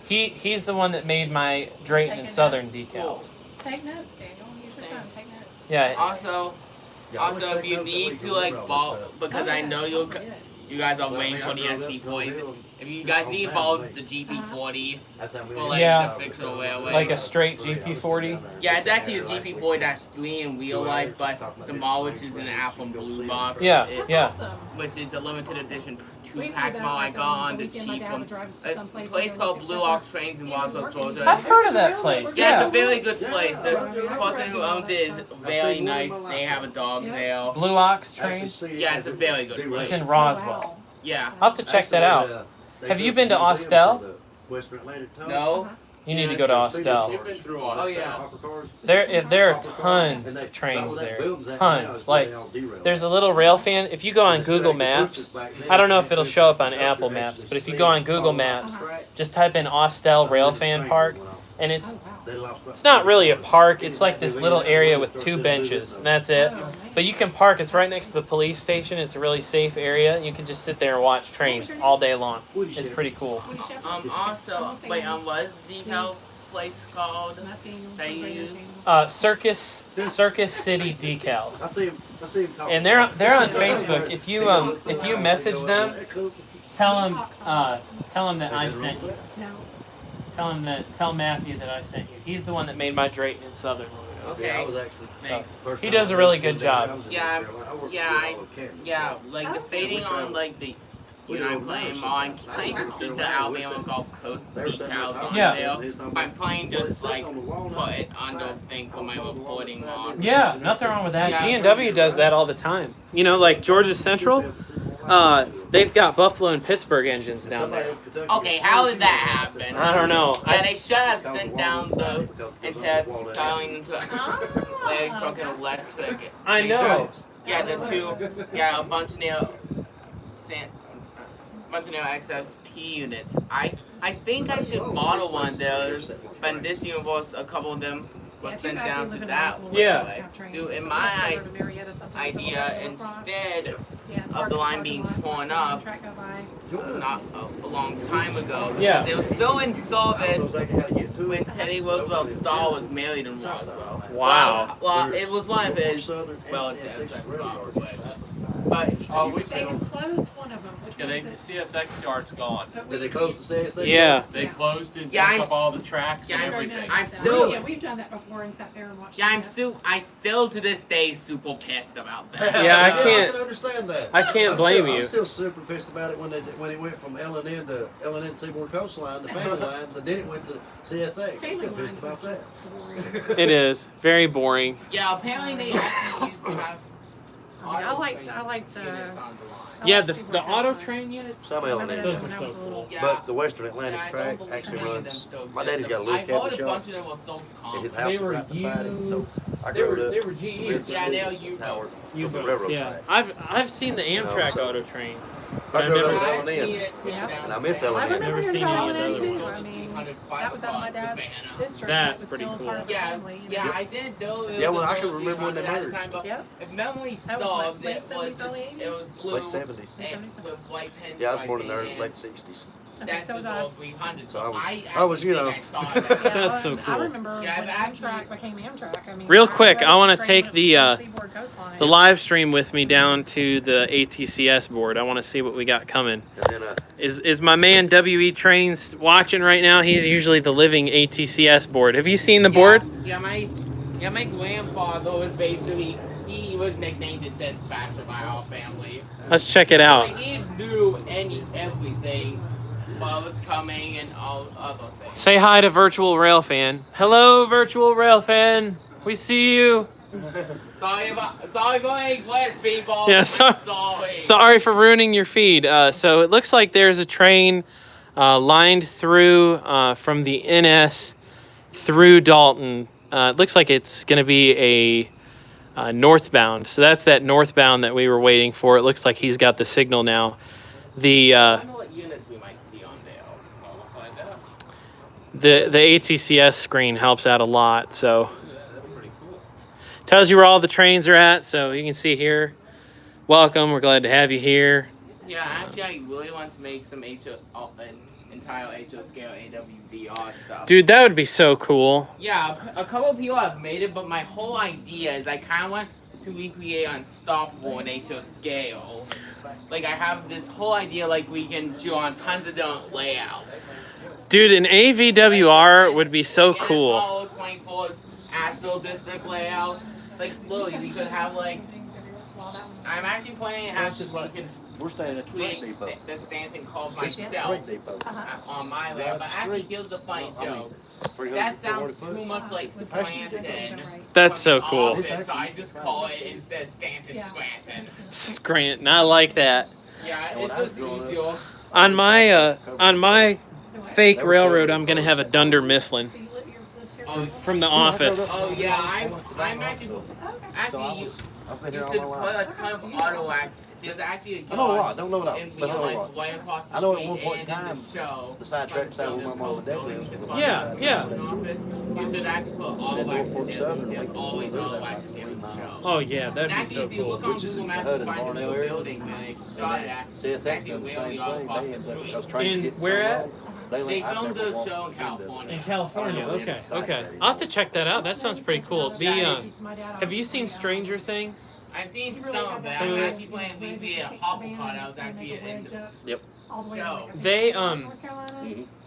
[SPEAKER 1] He's the one that made my Drayton and
[SPEAKER 5] Taking
[SPEAKER 1] Southern
[SPEAKER 5] notes.
[SPEAKER 1] decals.
[SPEAKER 5] Take notes, Daniel. Use your phone.
[SPEAKER 7] Thanks.
[SPEAKER 5] Take notes.
[SPEAKER 1] Yeah.
[SPEAKER 7] Also,
[SPEAKER 4] Yeah, I wish
[SPEAKER 7] also
[SPEAKER 4] they
[SPEAKER 7] if you
[SPEAKER 4] could
[SPEAKER 7] need
[SPEAKER 4] have
[SPEAKER 7] to
[SPEAKER 4] somebody
[SPEAKER 7] like
[SPEAKER 4] to remember
[SPEAKER 7] ball
[SPEAKER 4] all this stuff.
[SPEAKER 7] because
[SPEAKER 5] Oh,
[SPEAKER 7] I
[SPEAKER 5] yeah,
[SPEAKER 7] know
[SPEAKER 5] don't forget.
[SPEAKER 7] you guys are
[SPEAKER 4] So, I
[SPEAKER 7] waiting
[SPEAKER 4] mean,
[SPEAKER 7] for
[SPEAKER 4] I
[SPEAKER 7] the
[SPEAKER 4] drove
[SPEAKER 7] SD
[SPEAKER 4] up Grove
[SPEAKER 7] 40s.
[SPEAKER 4] Hill,
[SPEAKER 7] If you
[SPEAKER 4] just
[SPEAKER 7] guys
[SPEAKER 4] on
[SPEAKER 7] need
[SPEAKER 4] down
[SPEAKER 7] ball
[SPEAKER 4] the
[SPEAKER 7] the GP40,
[SPEAKER 4] That's how we
[SPEAKER 7] For,
[SPEAKER 4] were
[SPEAKER 7] like,
[SPEAKER 1] Yeah.
[SPEAKER 7] the fictional railway.
[SPEAKER 1] Like a straight GP40?
[SPEAKER 7] yeah, it's actually a GP40-3 in real life, but the model which is in an Alpha Blue box.
[SPEAKER 1] Yeah,
[SPEAKER 7] it-
[SPEAKER 1] yeah.
[SPEAKER 5] Awesome.
[SPEAKER 7] Which is a limited edition
[SPEAKER 5] We used to
[SPEAKER 7] 2-pack
[SPEAKER 5] do that,
[SPEAKER 7] model I
[SPEAKER 5] like,
[SPEAKER 7] got
[SPEAKER 5] on
[SPEAKER 7] on
[SPEAKER 5] the
[SPEAKER 7] the
[SPEAKER 5] weekend, my
[SPEAKER 7] cheap
[SPEAKER 5] dad
[SPEAKER 7] from
[SPEAKER 5] would drive us to
[SPEAKER 7] a
[SPEAKER 5] some place
[SPEAKER 7] place
[SPEAKER 5] and go
[SPEAKER 7] called
[SPEAKER 5] look at
[SPEAKER 7] Blue
[SPEAKER 5] stuff.
[SPEAKER 7] Ox Trains in
[SPEAKER 5] He was
[SPEAKER 7] Roswell,
[SPEAKER 5] working
[SPEAKER 7] Georgia.
[SPEAKER 5] there.
[SPEAKER 1] I've heard of that place.
[SPEAKER 7] Yeah, it's
[SPEAKER 1] Yeah.
[SPEAKER 7] a very good place. The
[SPEAKER 5] Yeah.
[SPEAKER 7] person who owns it is very nice. They have a dog
[SPEAKER 5] Yeah.
[SPEAKER 7] there.
[SPEAKER 1] Blue Ox train.
[SPEAKER 7] Yeah, it's a very good place.
[SPEAKER 1] It's in
[SPEAKER 5] Oh,
[SPEAKER 1] Roswell.
[SPEAKER 5] wow.
[SPEAKER 7] Yeah.
[SPEAKER 1] I'll have to check that out. Have you been to Austell?
[SPEAKER 4] Western Atlantic Tunnel.
[SPEAKER 7] No.
[SPEAKER 5] Uh-huh.
[SPEAKER 1] You need to go to Austell.
[SPEAKER 8] You've been through
[SPEAKER 7] Oh
[SPEAKER 8] all
[SPEAKER 7] yeah.
[SPEAKER 1] There are tons of trains there. Tons. Like there's a little rail fan. If you go on Google Maps, I don't know if it'll show up on Apple Maps, but if you go on Google Maps, just type in Austell Rail Fan Park, and
[SPEAKER 5] Oh, wow.
[SPEAKER 1] it's not really a park. It's like this little area with 2 benches, and that's it.
[SPEAKER 5] Oh, man.
[SPEAKER 1] But you can park. It's right next to the police station. It's a really safe area. You can just sit there and watch trains all day long. It's pretty cool.
[SPEAKER 5] Woody Shepherd.
[SPEAKER 7] Also, wait, what is the decals place called?
[SPEAKER 5] Not Daniel.
[SPEAKER 7] That you
[SPEAKER 5] Radio
[SPEAKER 7] use?
[SPEAKER 5] Daniel.
[SPEAKER 1] Circus City Decals.
[SPEAKER 4] I see him talking.
[SPEAKER 1] And they're on Facebook. If you message them, tell them that I sent you.
[SPEAKER 5] No.
[SPEAKER 1] Tell Matthew that I sent you. He's the one that made my Drayton and Southern logo.
[SPEAKER 7] Okay.
[SPEAKER 4] Yeah, I was actually.
[SPEAKER 7] Thanks.
[SPEAKER 4] First
[SPEAKER 1] He
[SPEAKER 4] time
[SPEAKER 1] does
[SPEAKER 4] I
[SPEAKER 1] a really
[SPEAKER 4] was
[SPEAKER 1] good
[SPEAKER 4] down there,
[SPEAKER 1] job.
[SPEAKER 4] I was in
[SPEAKER 7] Yeah,
[SPEAKER 4] North Carolina. I worked
[SPEAKER 7] yeah,
[SPEAKER 4] with
[SPEAKER 7] I-
[SPEAKER 4] all the cabins,
[SPEAKER 7] Yeah,
[SPEAKER 4] so.
[SPEAKER 7] like the
[SPEAKER 5] Oh.
[SPEAKER 7] fading
[SPEAKER 4] We
[SPEAKER 7] on
[SPEAKER 4] traveled.
[SPEAKER 7] like the
[SPEAKER 4] We
[SPEAKER 7] you know,
[SPEAKER 4] drove
[SPEAKER 7] I'm playing
[SPEAKER 4] miles
[SPEAKER 7] on
[SPEAKER 4] sometimes.
[SPEAKER 7] playing
[SPEAKER 4] I
[SPEAKER 7] to
[SPEAKER 4] was
[SPEAKER 7] keep
[SPEAKER 4] in
[SPEAKER 7] the
[SPEAKER 4] Carolina,
[SPEAKER 7] Alabama
[SPEAKER 4] we're
[SPEAKER 7] Gulf Coast
[SPEAKER 4] They were sitting there
[SPEAKER 7] decals
[SPEAKER 4] talking
[SPEAKER 7] on
[SPEAKER 1] Yeah.
[SPEAKER 7] there.
[SPEAKER 4] He's talking
[SPEAKER 7] My
[SPEAKER 4] about-
[SPEAKER 7] plane
[SPEAKER 4] well, it's
[SPEAKER 7] just
[SPEAKER 4] sitting
[SPEAKER 7] like
[SPEAKER 4] on the wall
[SPEAKER 7] put
[SPEAKER 4] now.
[SPEAKER 7] it on the
[SPEAKER 4] Side.
[SPEAKER 7] thing for
[SPEAKER 4] I
[SPEAKER 7] my
[SPEAKER 4] was on the wall
[SPEAKER 7] reporting
[SPEAKER 4] side.
[SPEAKER 7] on.
[SPEAKER 1] Yeah, nothing wrong with that.
[SPEAKER 7] Yeah.
[SPEAKER 1] G&W does that all the time. You know, like Georgia Central, they've got Buffalo and Pittsburgh engines
[SPEAKER 4] And
[SPEAKER 1] down
[SPEAKER 4] somebody
[SPEAKER 1] there.
[SPEAKER 4] in Kentucky
[SPEAKER 7] Okay,
[SPEAKER 4] was
[SPEAKER 7] how did that
[SPEAKER 4] I said,
[SPEAKER 7] happen?
[SPEAKER 1] I don't know.
[SPEAKER 7] Yeah, they should have
[SPEAKER 4] It's on
[SPEAKER 7] sent
[SPEAKER 4] the
[SPEAKER 7] down
[SPEAKER 4] wall side
[SPEAKER 7] the
[SPEAKER 4] because it goes
[SPEAKER 7] into
[SPEAKER 4] on the wall
[SPEAKER 7] selling
[SPEAKER 4] there.
[SPEAKER 7] into
[SPEAKER 5] Oh,
[SPEAKER 7] electric
[SPEAKER 5] gotcha.
[SPEAKER 7] and electric.
[SPEAKER 1] I
[SPEAKER 7] They
[SPEAKER 1] know.
[SPEAKER 7] should- Yeah, the two. Yeah, a bunch of new, XSP units. I think I should model one of those, but in this universe, a couple of them was
[SPEAKER 5] Yeah, too
[SPEAKER 7] sent
[SPEAKER 5] bad
[SPEAKER 7] down
[SPEAKER 5] they
[SPEAKER 7] to
[SPEAKER 5] live in
[SPEAKER 7] that
[SPEAKER 5] Roswell,
[SPEAKER 7] way.
[SPEAKER 1] Yeah.
[SPEAKER 5] which doesn't have trains,
[SPEAKER 7] Dude, in
[SPEAKER 5] so
[SPEAKER 7] my
[SPEAKER 5] we have to go to Marietta sometimes to
[SPEAKER 7] idea,
[SPEAKER 5] go across.
[SPEAKER 7] instead
[SPEAKER 5] Yeah,
[SPEAKER 7] of
[SPEAKER 5] park
[SPEAKER 7] the
[SPEAKER 5] in
[SPEAKER 7] line
[SPEAKER 5] parking
[SPEAKER 7] being
[SPEAKER 5] lot,
[SPEAKER 7] torn
[SPEAKER 5] watch the
[SPEAKER 7] up,
[SPEAKER 5] track go by.
[SPEAKER 7] not a long time ago.
[SPEAKER 1] Yeah.
[SPEAKER 7] They were still in
[SPEAKER 4] I don't
[SPEAKER 7] service
[SPEAKER 4] know exactly how to get to
[SPEAKER 7] when
[SPEAKER 4] it.
[SPEAKER 7] Teddy Roosevelt's daughter was married in Roswell.
[SPEAKER 1] Wow.
[SPEAKER 7] Well, it was one of his
[SPEAKER 4] Southern and
[SPEAKER 7] relatives,
[SPEAKER 4] CSX
[SPEAKER 7] I
[SPEAKER 4] rail
[SPEAKER 7] forgot
[SPEAKER 4] yards
[SPEAKER 7] which.
[SPEAKER 4] side by side.
[SPEAKER 7] But
[SPEAKER 8] Oh, we
[SPEAKER 5] They
[SPEAKER 8] said,
[SPEAKER 5] have closed one of them, which
[SPEAKER 8] yeah,
[SPEAKER 5] one
[SPEAKER 8] they,
[SPEAKER 5] is
[SPEAKER 8] the
[SPEAKER 5] it?
[SPEAKER 8] CSX yard's gone.
[SPEAKER 5] But
[SPEAKER 4] Did
[SPEAKER 5] we-
[SPEAKER 4] they close the CSX?
[SPEAKER 1] Yeah.
[SPEAKER 8] They
[SPEAKER 5] Yeah.
[SPEAKER 8] closed and
[SPEAKER 7] Yeah,
[SPEAKER 8] took
[SPEAKER 7] I'm
[SPEAKER 8] up all the tracks
[SPEAKER 7] yeah,
[SPEAKER 8] and
[SPEAKER 7] I'm
[SPEAKER 8] everything.
[SPEAKER 7] I'm still-
[SPEAKER 5] Yeah, we've done that before and sat there and watched.
[SPEAKER 7] yeah,
[SPEAKER 5] it.
[SPEAKER 7] I still to this day super pissed about that.
[SPEAKER 1] Yeah, I
[SPEAKER 4] I
[SPEAKER 1] can't.
[SPEAKER 4] can understand that.
[SPEAKER 1] I can't
[SPEAKER 4] I'm
[SPEAKER 1] blame
[SPEAKER 4] still,
[SPEAKER 1] you.
[SPEAKER 4] I'm still super pissed about it when it went from L&N to L&N Seaboard Coastline to Family Lines, and then it went to CSX.
[SPEAKER 5] Family
[SPEAKER 4] I'm still
[SPEAKER 5] lines
[SPEAKER 4] pissed
[SPEAKER 5] was
[SPEAKER 4] about that.
[SPEAKER 5] just boring.
[SPEAKER 1] It is very boring.
[SPEAKER 7] Yeah, apparently they actually used to have.
[SPEAKER 5] I mean, I liked,
[SPEAKER 7] units on the line.
[SPEAKER 1] Yeah,
[SPEAKER 5] liked
[SPEAKER 1] the
[SPEAKER 5] Seaboard
[SPEAKER 1] the auto
[SPEAKER 5] Coastline.
[SPEAKER 1] train units.
[SPEAKER 4] Some
[SPEAKER 5] I remember
[SPEAKER 4] L&N.
[SPEAKER 5] those
[SPEAKER 1] Those
[SPEAKER 5] when
[SPEAKER 1] are
[SPEAKER 5] I
[SPEAKER 1] so
[SPEAKER 5] was a little.
[SPEAKER 1] cool.
[SPEAKER 7] Yeah.
[SPEAKER 4] But the Western Atlantic
[SPEAKER 7] Yeah, I
[SPEAKER 4] track
[SPEAKER 7] don't believe
[SPEAKER 4] actually
[SPEAKER 7] any of them
[SPEAKER 4] runs.
[SPEAKER 7] still
[SPEAKER 4] My
[SPEAKER 7] exist.
[SPEAKER 4] daddy's got a little
[SPEAKER 7] I heard
[SPEAKER 4] cabin
[SPEAKER 7] a
[SPEAKER 4] shop,
[SPEAKER 7] bunch of them were sold to
[SPEAKER 4] and
[SPEAKER 7] Congress.
[SPEAKER 4] his house
[SPEAKER 1] They
[SPEAKER 4] is
[SPEAKER 1] were
[SPEAKER 4] right beside it. So I
[SPEAKER 1] They
[SPEAKER 4] grew
[SPEAKER 1] were
[SPEAKER 4] up.
[SPEAKER 1] GEs.
[SPEAKER 4] with the
[SPEAKER 7] Yeah, they are
[SPEAKER 4] signals
[SPEAKER 7] U-boats.
[SPEAKER 4] powered from the
[SPEAKER 1] U-boats,
[SPEAKER 4] railroad
[SPEAKER 1] yeah.
[SPEAKER 4] track.
[SPEAKER 1] I've seen the Amtrak
[SPEAKER 4] so-
[SPEAKER 1] auto train.
[SPEAKER 4] I
[SPEAKER 1] I
[SPEAKER 4] grew up
[SPEAKER 1] remember-
[SPEAKER 4] with
[SPEAKER 7] I've seen
[SPEAKER 4] L&N.
[SPEAKER 7] it too
[SPEAKER 5] Yeah.
[SPEAKER 4] And I miss
[SPEAKER 7] downstairs.
[SPEAKER 5] I
[SPEAKER 4] L&N.
[SPEAKER 5] remember
[SPEAKER 1] Never
[SPEAKER 5] hearing
[SPEAKER 1] seen
[SPEAKER 5] about
[SPEAKER 1] any of
[SPEAKER 5] L&N
[SPEAKER 1] those.
[SPEAKER 5] too. I mean, that was out of my dad's district.
[SPEAKER 1] That's
[SPEAKER 5] It was
[SPEAKER 1] pretty
[SPEAKER 5] still
[SPEAKER 1] cool.
[SPEAKER 5] part of the
[SPEAKER 7] Yeah,
[SPEAKER 5] family, you
[SPEAKER 7] yeah,
[SPEAKER 5] know.
[SPEAKER 7] I did know it
[SPEAKER 4] Yeah,
[SPEAKER 7] was
[SPEAKER 4] well, I
[SPEAKER 7] a
[SPEAKER 4] can remember when they
[SPEAKER 7] 300 at the
[SPEAKER 4] merged.
[SPEAKER 7] time, but
[SPEAKER 5] Yeah.
[SPEAKER 7] if memory
[SPEAKER 5] That was
[SPEAKER 7] serves,
[SPEAKER 5] late
[SPEAKER 7] it was
[SPEAKER 5] 70s, early
[SPEAKER 7] it was
[SPEAKER 5] 80s?
[SPEAKER 7] blue
[SPEAKER 4] Late 70s.
[SPEAKER 7] and with white pinstriping.
[SPEAKER 4] Yeah, I was born in the
[SPEAKER 7] and
[SPEAKER 4] late 60s.
[SPEAKER 5] Okay,
[SPEAKER 7] That's
[SPEAKER 5] so
[SPEAKER 7] the
[SPEAKER 5] was I.
[SPEAKER 7] old 300.
[SPEAKER 4] So
[SPEAKER 7] So
[SPEAKER 4] I was, you know.
[SPEAKER 7] I saw that.
[SPEAKER 5] Yeah,
[SPEAKER 1] That's so
[SPEAKER 5] I
[SPEAKER 1] cool.
[SPEAKER 5] remember
[SPEAKER 7] Yeah,
[SPEAKER 5] when
[SPEAKER 7] I've actually-
[SPEAKER 5] Amtrak became Amtrak. I mean,
[SPEAKER 1] Real quick, I wanna
[SPEAKER 5] rode the
[SPEAKER 1] take
[SPEAKER 5] train
[SPEAKER 1] the,
[SPEAKER 5] when it was Seaboard Coastline.
[SPEAKER 1] The live stream with me down to the ATCS board. I want to see what we got coming.
[SPEAKER 4] And then
[SPEAKER 1] Is my man WE Trains watching right now? He's usually the living ATCS board. Have you seen the board?
[SPEAKER 7] Yeah, my grandfather was basically he was nicknamed the dispatcher by our family.
[SPEAKER 1] Let's check it out.
[SPEAKER 7] Like, he knew everything what was coming and all other things.
[SPEAKER 1] Say hi to Virtual Rail Fan. Hello, Virtual Rail Fan. We see you.
[SPEAKER 7] Sorry for English, people.
[SPEAKER 1] Yeah,
[SPEAKER 7] Sorry.
[SPEAKER 1] Sorry for ruining your feed. So it looks like there's a train lined through from the NS through Dalton. It looks like it's going to be a northbound. So that's that northbound that we were waiting for. It looks like he's got the signal now.
[SPEAKER 7] I don't know what units we might see on there. I'll find out.
[SPEAKER 1] The ATCS screen helps out a lot. So
[SPEAKER 8] Yeah, that's pretty cool.
[SPEAKER 1] tells you where all the trains are at. So you can see here. Welcome. We're glad to have you here.
[SPEAKER 7] Yeah, actually, I really want to make some an entire HO scale AWVR stuff.
[SPEAKER 1] Dude, that would be so cool.
[SPEAKER 7] Yeah, a couple of people have made it, but my whole idea is I kind of want to recreate on stopboard HO scale. Like, I have this whole idea, like, we can do on tons of different layouts.
[SPEAKER 1] Dude, an AVWR would be so
[SPEAKER 7] And
[SPEAKER 1] cool.
[SPEAKER 7] Apollo 24's Astro District layout. Like, literally, we could have, like, I'm actually planning to have we can
[SPEAKER 4] we're staying at the freight
[SPEAKER 7] create
[SPEAKER 4] depot.
[SPEAKER 7] the Stanton called
[SPEAKER 4] This is
[SPEAKER 7] myself
[SPEAKER 4] freight depot.
[SPEAKER 7] on my
[SPEAKER 4] Yeah,
[SPEAKER 7] layout. But
[SPEAKER 4] it's
[SPEAKER 7] actually,
[SPEAKER 4] straight.
[SPEAKER 7] here's the funny
[SPEAKER 4] I mean,
[SPEAKER 7] joke.
[SPEAKER 4] 300,
[SPEAKER 7] That sounds
[SPEAKER 4] 400
[SPEAKER 7] too
[SPEAKER 4] foot.
[SPEAKER 7] much like Scranton.
[SPEAKER 1] That's so
[SPEAKER 7] from
[SPEAKER 1] cool.
[SPEAKER 7] The Office, so I just call it instead Stanton
[SPEAKER 5] Yeah.
[SPEAKER 7] Scranton.
[SPEAKER 1] Scranton, I like that.
[SPEAKER 7] Yeah,
[SPEAKER 4] And when
[SPEAKER 7] it's
[SPEAKER 4] I was
[SPEAKER 7] just
[SPEAKER 4] growing up-
[SPEAKER 7] easier.
[SPEAKER 1] On my fake railroad, I'm gonna have a Dunder Mifflin
[SPEAKER 7] Oh,
[SPEAKER 1] from The Office.
[SPEAKER 7] oh yeah, I'm actually
[SPEAKER 4] So I
[SPEAKER 7] actually
[SPEAKER 4] was, I've been
[SPEAKER 7] you
[SPEAKER 4] here
[SPEAKER 7] should
[SPEAKER 4] all
[SPEAKER 7] put
[SPEAKER 4] my
[SPEAKER 7] a
[SPEAKER 4] life.
[SPEAKER 7] ton of auto wax. There's actually a
[SPEAKER 4] I know a
[SPEAKER 7] yard
[SPEAKER 4] lot. Don't know it all,
[SPEAKER 7] in
[SPEAKER 4] but I know a
[SPEAKER 7] like
[SPEAKER 4] lot.
[SPEAKER 7] right across the
[SPEAKER 4] I know at
[SPEAKER 7] street
[SPEAKER 4] one point in
[SPEAKER 7] and
[SPEAKER 4] time,
[SPEAKER 7] the show.
[SPEAKER 4] the sidetrack side where my mom and dad
[SPEAKER 7] building
[SPEAKER 4] lived.
[SPEAKER 7] is
[SPEAKER 1] Yeah,
[SPEAKER 7] on
[SPEAKER 1] yeah.
[SPEAKER 7] the office. You should actually put auto
[SPEAKER 4] And then
[SPEAKER 7] wax in
[SPEAKER 4] Norfolk
[SPEAKER 7] there.
[SPEAKER 4] Southern,
[SPEAKER 7] There's
[SPEAKER 4] like,
[SPEAKER 7] always
[SPEAKER 4] there's
[SPEAKER 7] auto
[SPEAKER 4] that
[SPEAKER 7] wax
[SPEAKER 4] like
[SPEAKER 7] in every
[SPEAKER 4] 3 miles.
[SPEAKER 7] show.
[SPEAKER 1] Oh yeah, that'd
[SPEAKER 7] And
[SPEAKER 1] be
[SPEAKER 7] actually,
[SPEAKER 1] so
[SPEAKER 7] if you look
[SPEAKER 1] cool.
[SPEAKER 7] on
[SPEAKER 4] Which is
[SPEAKER 7] Google
[SPEAKER 4] in
[SPEAKER 7] Maps,
[SPEAKER 4] Hud
[SPEAKER 7] you
[SPEAKER 4] and
[SPEAKER 7] find a
[SPEAKER 4] Barnell
[SPEAKER 7] new
[SPEAKER 4] area.
[SPEAKER 7] building where they
[SPEAKER 4] And
[SPEAKER 7] shot
[SPEAKER 4] then
[SPEAKER 7] at.
[SPEAKER 4] CSX
[SPEAKER 7] Actually,
[SPEAKER 4] done the
[SPEAKER 7] really
[SPEAKER 4] same
[SPEAKER 7] all
[SPEAKER 4] thing.
[SPEAKER 7] across
[SPEAKER 4] They
[SPEAKER 7] the
[SPEAKER 4] ended up,
[SPEAKER 7] street.
[SPEAKER 4] because trains
[SPEAKER 1] In-
[SPEAKER 4] get so
[SPEAKER 1] where at?
[SPEAKER 4] long,
[SPEAKER 7] They
[SPEAKER 4] I've
[SPEAKER 7] filmed
[SPEAKER 4] never
[SPEAKER 7] the
[SPEAKER 4] walked
[SPEAKER 7] show in
[SPEAKER 4] into
[SPEAKER 7] California.
[SPEAKER 1] In California,
[SPEAKER 4] I don't know,
[SPEAKER 1] okay,
[SPEAKER 4] inside
[SPEAKER 1] okay.
[SPEAKER 4] setting.
[SPEAKER 1] I'll have to check that out. That sounds pretty cool.
[SPEAKER 7] Yeah,
[SPEAKER 1] Have you seen Stranger Things?
[SPEAKER 7] I've seen
[SPEAKER 5] You really
[SPEAKER 7] some
[SPEAKER 5] got
[SPEAKER 7] of
[SPEAKER 5] that
[SPEAKER 7] that.
[SPEAKER 1] Some
[SPEAKER 7] I'm
[SPEAKER 1] of it?
[SPEAKER 7] actually playing VGA at Hopplecott. I was actually in
[SPEAKER 4] Yep.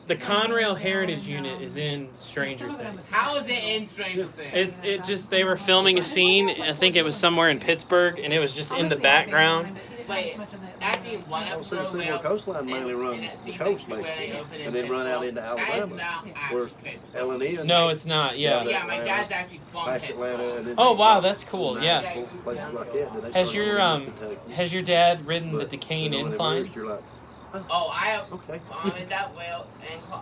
[SPEAKER 1] They The Conrail Heritage Unit is in Stranger Things.
[SPEAKER 7] How is it in Stranger Things?
[SPEAKER 1] It just they were filming a scene. I think it was somewhere in Pittsburgh, and it was just in the background.
[SPEAKER 7] Wait, actually, one
[SPEAKER 4] Oh,
[SPEAKER 7] of
[SPEAKER 4] so the
[SPEAKER 7] the
[SPEAKER 4] Seymour Coastline mainly run the coast basically, and then run out into Alabama, where L&N.
[SPEAKER 1] No, it's not. Yeah.
[SPEAKER 7] Yeah, my dad's actually from
[SPEAKER 4] past Atlanta, and
[SPEAKER 7] Pittsburgh.
[SPEAKER 4] then
[SPEAKER 1] Oh wow, that's cool. Yeah.
[SPEAKER 4] Nashville, places like that. Then they
[SPEAKER 1] Has
[SPEAKER 4] start
[SPEAKER 1] your
[SPEAKER 4] going into Kentucky.
[SPEAKER 1] has your dad ridden the
[SPEAKER 4] But,
[SPEAKER 1] Duquesne
[SPEAKER 4] when they
[SPEAKER 1] Incline?
[SPEAKER 4] merged, you're like,
[SPEAKER 7] Oh, I
[SPEAKER 4] okay.
[SPEAKER 7] is that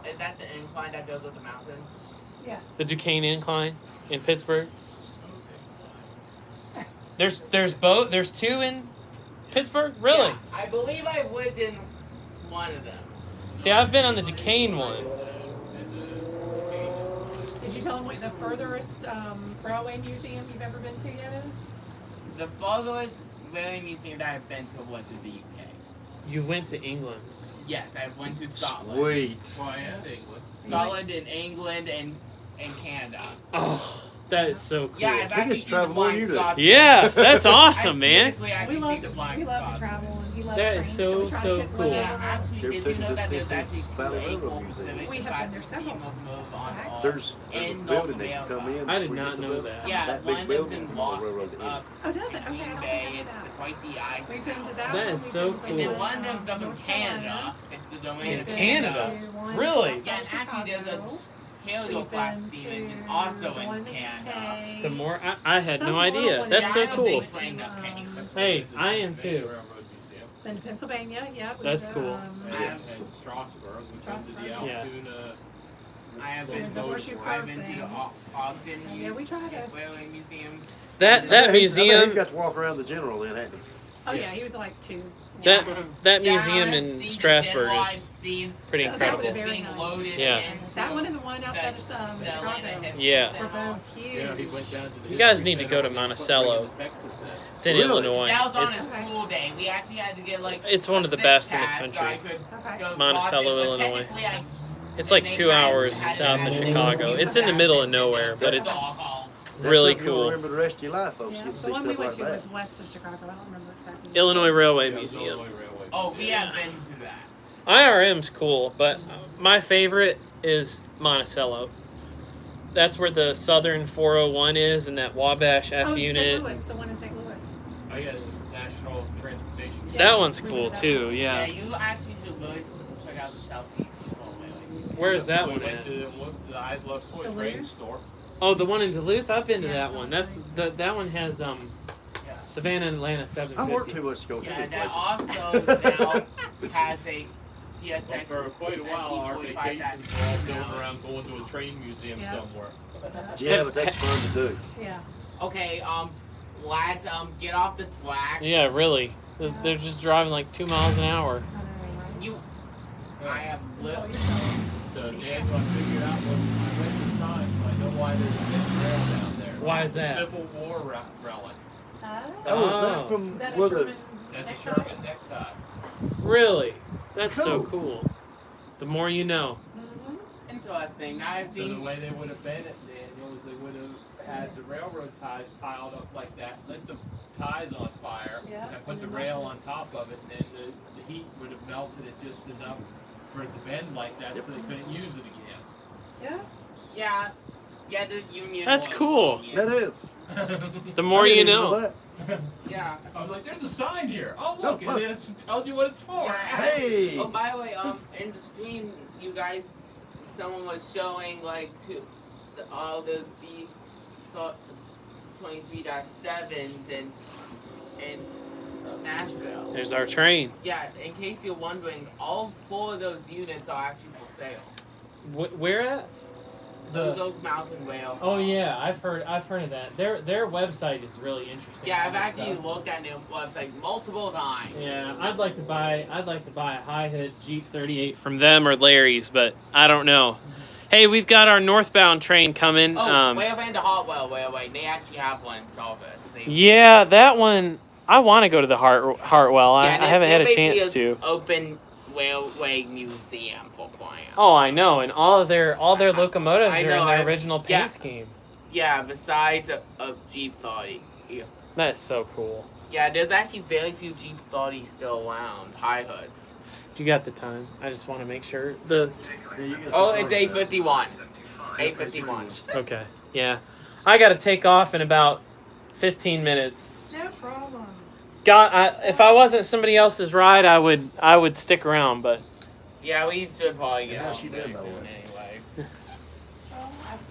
[SPEAKER 7] is that the incline that goes up the mountain?
[SPEAKER 1] The Duquesne Incline in Pittsburgh. There's two in Pittsburgh. Really?
[SPEAKER 7] Yeah, I believe I lived in one of them.
[SPEAKER 1] See, I've been on the Duquesne one.
[SPEAKER 5] Did you tell them what the furthest railway museum you've ever been to yet is?
[SPEAKER 7] The farthest railway museum that I've been to was in the UK.
[SPEAKER 1] You went to England.
[SPEAKER 7] Yes, I went to Scotland.
[SPEAKER 4] Sweet.
[SPEAKER 8] Well, and England.
[SPEAKER 7] Scotland and England and Canada.
[SPEAKER 1] Oh, that is so cool.
[SPEAKER 7] Yeah, I've
[SPEAKER 4] He
[SPEAKER 7] actually
[SPEAKER 4] gets
[SPEAKER 7] seen the
[SPEAKER 4] travel more than
[SPEAKER 7] Flying
[SPEAKER 4] you do.
[SPEAKER 7] Scotsman.
[SPEAKER 1] Yeah, that's awesome,
[SPEAKER 7] I've
[SPEAKER 1] man.
[SPEAKER 7] seriously actually seen the Flying
[SPEAKER 5] We love to
[SPEAKER 7] Scotsman.
[SPEAKER 5] travel and he loves
[SPEAKER 1] That
[SPEAKER 5] trains.
[SPEAKER 1] is
[SPEAKER 5] so we
[SPEAKER 1] so,
[SPEAKER 5] try
[SPEAKER 1] so
[SPEAKER 5] to pick
[SPEAKER 1] cool.
[SPEAKER 5] one
[SPEAKER 7] Yeah,
[SPEAKER 5] over.
[SPEAKER 7] actually,
[SPEAKER 4] You ever
[SPEAKER 7] did you
[SPEAKER 4] taken
[SPEAKER 7] know
[SPEAKER 4] the
[SPEAKER 7] that there's
[SPEAKER 4] Tennessee
[SPEAKER 7] actually two
[SPEAKER 4] Valley Railroad
[SPEAKER 7] equal
[SPEAKER 4] Museum?
[SPEAKER 7] Pacific
[SPEAKER 5] We have been there several
[SPEAKER 7] Pacific
[SPEAKER 5] times.
[SPEAKER 7] move on
[SPEAKER 5] Facts.
[SPEAKER 4] There's a
[SPEAKER 7] in
[SPEAKER 4] building
[SPEAKER 7] North
[SPEAKER 4] that you come in.
[SPEAKER 1] I did
[SPEAKER 4] where you
[SPEAKER 1] not
[SPEAKER 4] get the
[SPEAKER 1] know
[SPEAKER 4] building.
[SPEAKER 1] that.
[SPEAKER 7] Yeah,
[SPEAKER 4] That
[SPEAKER 7] one
[SPEAKER 4] big
[SPEAKER 7] lives
[SPEAKER 4] building
[SPEAKER 7] in
[SPEAKER 4] from
[SPEAKER 7] Lock,
[SPEAKER 4] the railroad.
[SPEAKER 7] up
[SPEAKER 5] Oh, does it? Okay,
[SPEAKER 7] Green
[SPEAKER 5] I don't
[SPEAKER 7] Bay.
[SPEAKER 5] know
[SPEAKER 7] It's
[SPEAKER 5] that.
[SPEAKER 7] quite the ice.
[SPEAKER 5] We've been to that
[SPEAKER 1] That
[SPEAKER 5] one.
[SPEAKER 1] is
[SPEAKER 5] We've
[SPEAKER 1] so
[SPEAKER 5] been to
[SPEAKER 7] And then
[SPEAKER 1] cool.
[SPEAKER 7] one of them's up in
[SPEAKER 5] North
[SPEAKER 7] Canada.
[SPEAKER 5] Carolina.
[SPEAKER 7] It's the domain
[SPEAKER 1] In
[SPEAKER 7] of
[SPEAKER 1] Canada?
[SPEAKER 5] To one
[SPEAKER 1] Really?
[SPEAKER 5] outside
[SPEAKER 7] Yeah, and actually there's a
[SPEAKER 5] Chicago.
[SPEAKER 7] Helio
[SPEAKER 5] We've
[SPEAKER 7] class
[SPEAKER 5] been
[SPEAKER 7] steam engine
[SPEAKER 5] to
[SPEAKER 7] also
[SPEAKER 5] the one
[SPEAKER 7] in Canada.
[SPEAKER 5] UK.
[SPEAKER 1] The more I had
[SPEAKER 5] Some
[SPEAKER 1] no
[SPEAKER 5] little
[SPEAKER 1] idea.
[SPEAKER 5] one
[SPEAKER 1] That's
[SPEAKER 5] in
[SPEAKER 1] so
[SPEAKER 7] I'm a
[SPEAKER 1] cool.
[SPEAKER 7] big train nutcase.
[SPEAKER 1] Hey, I am too.
[SPEAKER 8] Railroad Museum.
[SPEAKER 5] Been to Pennsylvania, yeah.
[SPEAKER 1] That's cool.
[SPEAKER 8] And Strasbourg. We went to the
[SPEAKER 5] Strasbourg.
[SPEAKER 1] Yeah.
[SPEAKER 8] Altoona.
[SPEAKER 7] I have been
[SPEAKER 5] There's
[SPEAKER 7] to
[SPEAKER 5] a horseshoe
[SPEAKER 7] I've
[SPEAKER 5] crow's
[SPEAKER 7] been to
[SPEAKER 5] thing.
[SPEAKER 7] Ogden
[SPEAKER 5] So, yeah, we try to.
[SPEAKER 7] Railway Museum.
[SPEAKER 1] That
[SPEAKER 4] I bet he's
[SPEAKER 1] museum
[SPEAKER 4] got to walk around the general then, hasn't he?
[SPEAKER 5] Oh yeah, he was like 2.
[SPEAKER 1] that
[SPEAKER 7] Yeah,
[SPEAKER 1] museum
[SPEAKER 7] I've
[SPEAKER 1] in
[SPEAKER 7] seen the
[SPEAKER 1] Strasbourg
[SPEAKER 7] general,
[SPEAKER 1] is
[SPEAKER 7] I've seen
[SPEAKER 1] pretty
[SPEAKER 5] That was
[SPEAKER 1] incredible.
[SPEAKER 5] very
[SPEAKER 7] being
[SPEAKER 5] nice.
[SPEAKER 7] loaded
[SPEAKER 1] Yeah.
[SPEAKER 7] into
[SPEAKER 5] That one and the one outside of
[SPEAKER 7] the
[SPEAKER 5] Chicago
[SPEAKER 7] Atlanta
[SPEAKER 1] Yeah.
[SPEAKER 5] were both huge.
[SPEAKER 8] Yeah, he went down to the
[SPEAKER 1] You guys
[SPEAKER 8] History
[SPEAKER 1] need to
[SPEAKER 8] Center
[SPEAKER 1] go to
[SPEAKER 8] and he put
[SPEAKER 1] Monticello.
[SPEAKER 8] bringing the Texas in.
[SPEAKER 1] It's in
[SPEAKER 4] Really?
[SPEAKER 1] Illinois.
[SPEAKER 7] That was on a
[SPEAKER 1] It's
[SPEAKER 7] school day. We actually had to get like.
[SPEAKER 1] It's one of the
[SPEAKER 7] a
[SPEAKER 1] best in the
[SPEAKER 7] pass so
[SPEAKER 1] country.
[SPEAKER 7] I could
[SPEAKER 5] Okay.
[SPEAKER 7] go
[SPEAKER 1] Monticello,
[SPEAKER 7] watch it, but
[SPEAKER 1] Illinois.
[SPEAKER 7] technically I-
[SPEAKER 1] It's like
[SPEAKER 7] they
[SPEAKER 1] 2
[SPEAKER 7] had-
[SPEAKER 1] hours
[SPEAKER 7] had
[SPEAKER 1] south of
[SPEAKER 7] an
[SPEAKER 1] Chicago.
[SPEAKER 7] excuse
[SPEAKER 1] It's in the middle of
[SPEAKER 7] to
[SPEAKER 1] nowhere,
[SPEAKER 7] just
[SPEAKER 1] but it's
[SPEAKER 7] walk home.
[SPEAKER 4] That's
[SPEAKER 1] really
[SPEAKER 4] something you'll
[SPEAKER 1] cool.
[SPEAKER 4] remember the rest of your life, folks.
[SPEAKER 5] Yeah,
[SPEAKER 4] You can see
[SPEAKER 5] the one we
[SPEAKER 4] stuff
[SPEAKER 5] went
[SPEAKER 4] like
[SPEAKER 5] to
[SPEAKER 4] that.
[SPEAKER 5] was west of Chicago. I don't remember exactly.
[SPEAKER 1] Illinois Railway
[SPEAKER 8] Yeah, it was
[SPEAKER 1] Museum.
[SPEAKER 8] Illinois Railway
[SPEAKER 7] Oh, we
[SPEAKER 8] Museum.
[SPEAKER 7] have been to that.
[SPEAKER 1] IRM's cool, but my favorite is Monticello. That's where the Southern 401 is and that Wabash F
[SPEAKER 5] Oh, St.
[SPEAKER 1] unit.
[SPEAKER 5] Louis, the one in St. Louis.
[SPEAKER 8] I got National Transportation.
[SPEAKER 5] Yeah.
[SPEAKER 1] That one's
[SPEAKER 5] We
[SPEAKER 1] cool
[SPEAKER 5] did that
[SPEAKER 1] too,
[SPEAKER 5] one.
[SPEAKER 1] yeah.
[SPEAKER 7] You actually should really check out the Southeast Railway Museum.
[SPEAKER 1] Where is that
[SPEAKER 8] we
[SPEAKER 1] one
[SPEAKER 8] went
[SPEAKER 1] at?
[SPEAKER 8] to the I Love Toy
[SPEAKER 5] Duluth?
[SPEAKER 8] Train store.
[SPEAKER 1] Oh, the one in Duluth? I've been to
[SPEAKER 5] Yeah,
[SPEAKER 1] that one. That's that one has
[SPEAKER 7] Yeah.
[SPEAKER 1] Savannah and Atlanta
[SPEAKER 4] I
[SPEAKER 1] 750.
[SPEAKER 4] work too much to go to
[SPEAKER 7] Yeah,
[SPEAKER 4] big
[SPEAKER 7] that
[SPEAKER 4] places.
[SPEAKER 7] also now has a
[SPEAKER 8] Well,
[SPEAKER 7] CSX.
[SPEAKER 8] for quite a while, our
[SPEAKER 7] SD45
[SPEAKER 8] vacations were all going around going to a train museum
[SPEAKER 5] Yeah.
[SPEAKER 8] somewhere.
[SPEAKER 4] Yeah, but that's fun to do.
[SPEAKER 5] Yeah.
[SPEAKER 7] Okay, lads, get off the track.
[SPEAKER 1] Yeah, really. They're just driving like 2 miles an hour.
[SPEAKER 5] I know, right?
[SPEAKER 7] You, I have
[SPEAKER 5] Enjoy
[SPEAKER 7] lived.
[SPEAKER 5] yourself.
[SPEAKER 8] So Daniel, I figured out what I read the signs, so I know why there's a big rail down there.
[SPEAKER 1] Why is
[SPEAKER 8] It's a
[SPEAKER 1] that?
[SPEAKER 8] Civil War relic.
[SPEAKER 4] Oh, is
[SPEAKER 1] Oh.
[SPEAKER 4] that from
[SPEAKER 5] Is that a
[SPEAKER 4] where the
[SPEAKER 5] Sherman
[SPEAKER 8] That's a
[SPEAKER 5] necktie?
[SPEAKER 8] Sherman necktie.
[SPEAKER 1] Really? That's so
[SPEAKER 4] Cool.
[SPEAKER 1] cool. The more you know.
[SPEAKER 5] Mhm.
[SPEAKER 7] Interesting. I've
[SPEAKER 8] So the
[SPEAKER 7] seen.
[SPEAKER 8] way they would have been it, Daniel, is they would have had the railroad ties piled up like that, lit the ties on fire,
[SPEAKER 5] Yeah,
[SPEAKER 8] and put
[SPEAKER 5] and
[SPEAKER 8] the
[SPEAKER 5] then
[SPEAKER 8] rail
[SPEAKER 5] melt
[SPEAKER 8] on top of it, and then the heat would have melted it just enough for it to bend like that, so they couldn't use it again.
[SPEAKER 5] Yeah.
[SPEAKER 7] Yeah. Yeah, the Union.
[SPEAKER 1] That's
[SPEAKER 7] was
[SPEAKER 1] cool.
[SPEAKER 7] genius.
[SPEAKER 4] that is.
[SPEAKER 1] The more
[SPEAKER 4] I
[SPEAKER 1] you
[SPEAKER 4] didn't even
[SPEAKER 1] know.
[SPEAKER 4] that.
[SPEAKER 7] Yeah.
[SPEAKER 8] I was like, "There's a sign here. Oh look,
[SPEAKER 4] Oh, look.
[SPEAKER 8] it tells you what it's for."
[SPEAKER 7] Yeah.
[SPEAKER 4] Hey!
[SPEAKER 7] Oh, by the way, in the stream, you guys, someone was showing like all those B 23-7s in Nashville.
[SPEAKER 1] There's our train.
[SPEAKER 7] Yeah, in case you're wondering, all 4 of those units are actually for sale.
[SPEAKER 1] Where at?
[SPEAKER 7] Those Oak Mountain Rail.
[SPEAKER 1] Oh yeah, I've heard of that. Their website is really interesting.
[SPEAKER 7] Yeah, I've
[SPEAKER 1] All this
[SPEAKER 7] actually
[SPEAKER 1] stuff.
[SPEAKER 7] looked at their website multiple times.
[SPEAKER 1] Yeah, I'd like to buy a high hood Jeep 38 from them or Larry's, but I don't know. Hey, we've got our northbound train coming.
[SPEAKER 7] Oh, way over into Hartwell Railway. They actually have one in Salvis.
[SPEAKER 1] Yeah, that one. I want to go to the Hartwell. I haven't had a chance to.
[SPEAKER 7] Open railway museum for crying out.
[SPEAKER 1] Oh, I know, and all their locomotives
[SPEAKER 7] I
[SPEAKER 1] are
[SPEAKER 7] know,
[SPEAKER 1] in their
[SPEAKER 7] I-
[SPEAKER 1] original paint
[SPEAKER 7] yeah.
[SPEAKER 1] scheme.
[SPEAKER 7] Yeah, besides a Jeep 30. Yeah.
[SPEAKER 1] That's so cool.
[SPEAKER 7] Yeah, there's actually very few Jeep 30s still around. High hoods.
[SPEAKER 1] You got the time. I just want to make sure.
[SPEAKER 7] Oh, it's 8:51. 8:51.
[SPEAKER 1] Okay. Yeah. I got to take off in about 15 minutes.
[SPEAKER 5] No problem.
[SPEAKER 1] If I wasn't somebody else's ride, I would stick around, but
[SPEAKER 7] Yeah, we should probably get
[SPEAKER 4] Yeah,
[SPEAKER 7] home
[SPEAKER 4] she
[SPEAKER 7] very
[SPEAKER 4] did, by the
[SPEAKER 7] soon
[SPEAKER 4] way.
[SPEAKER 7] anyway.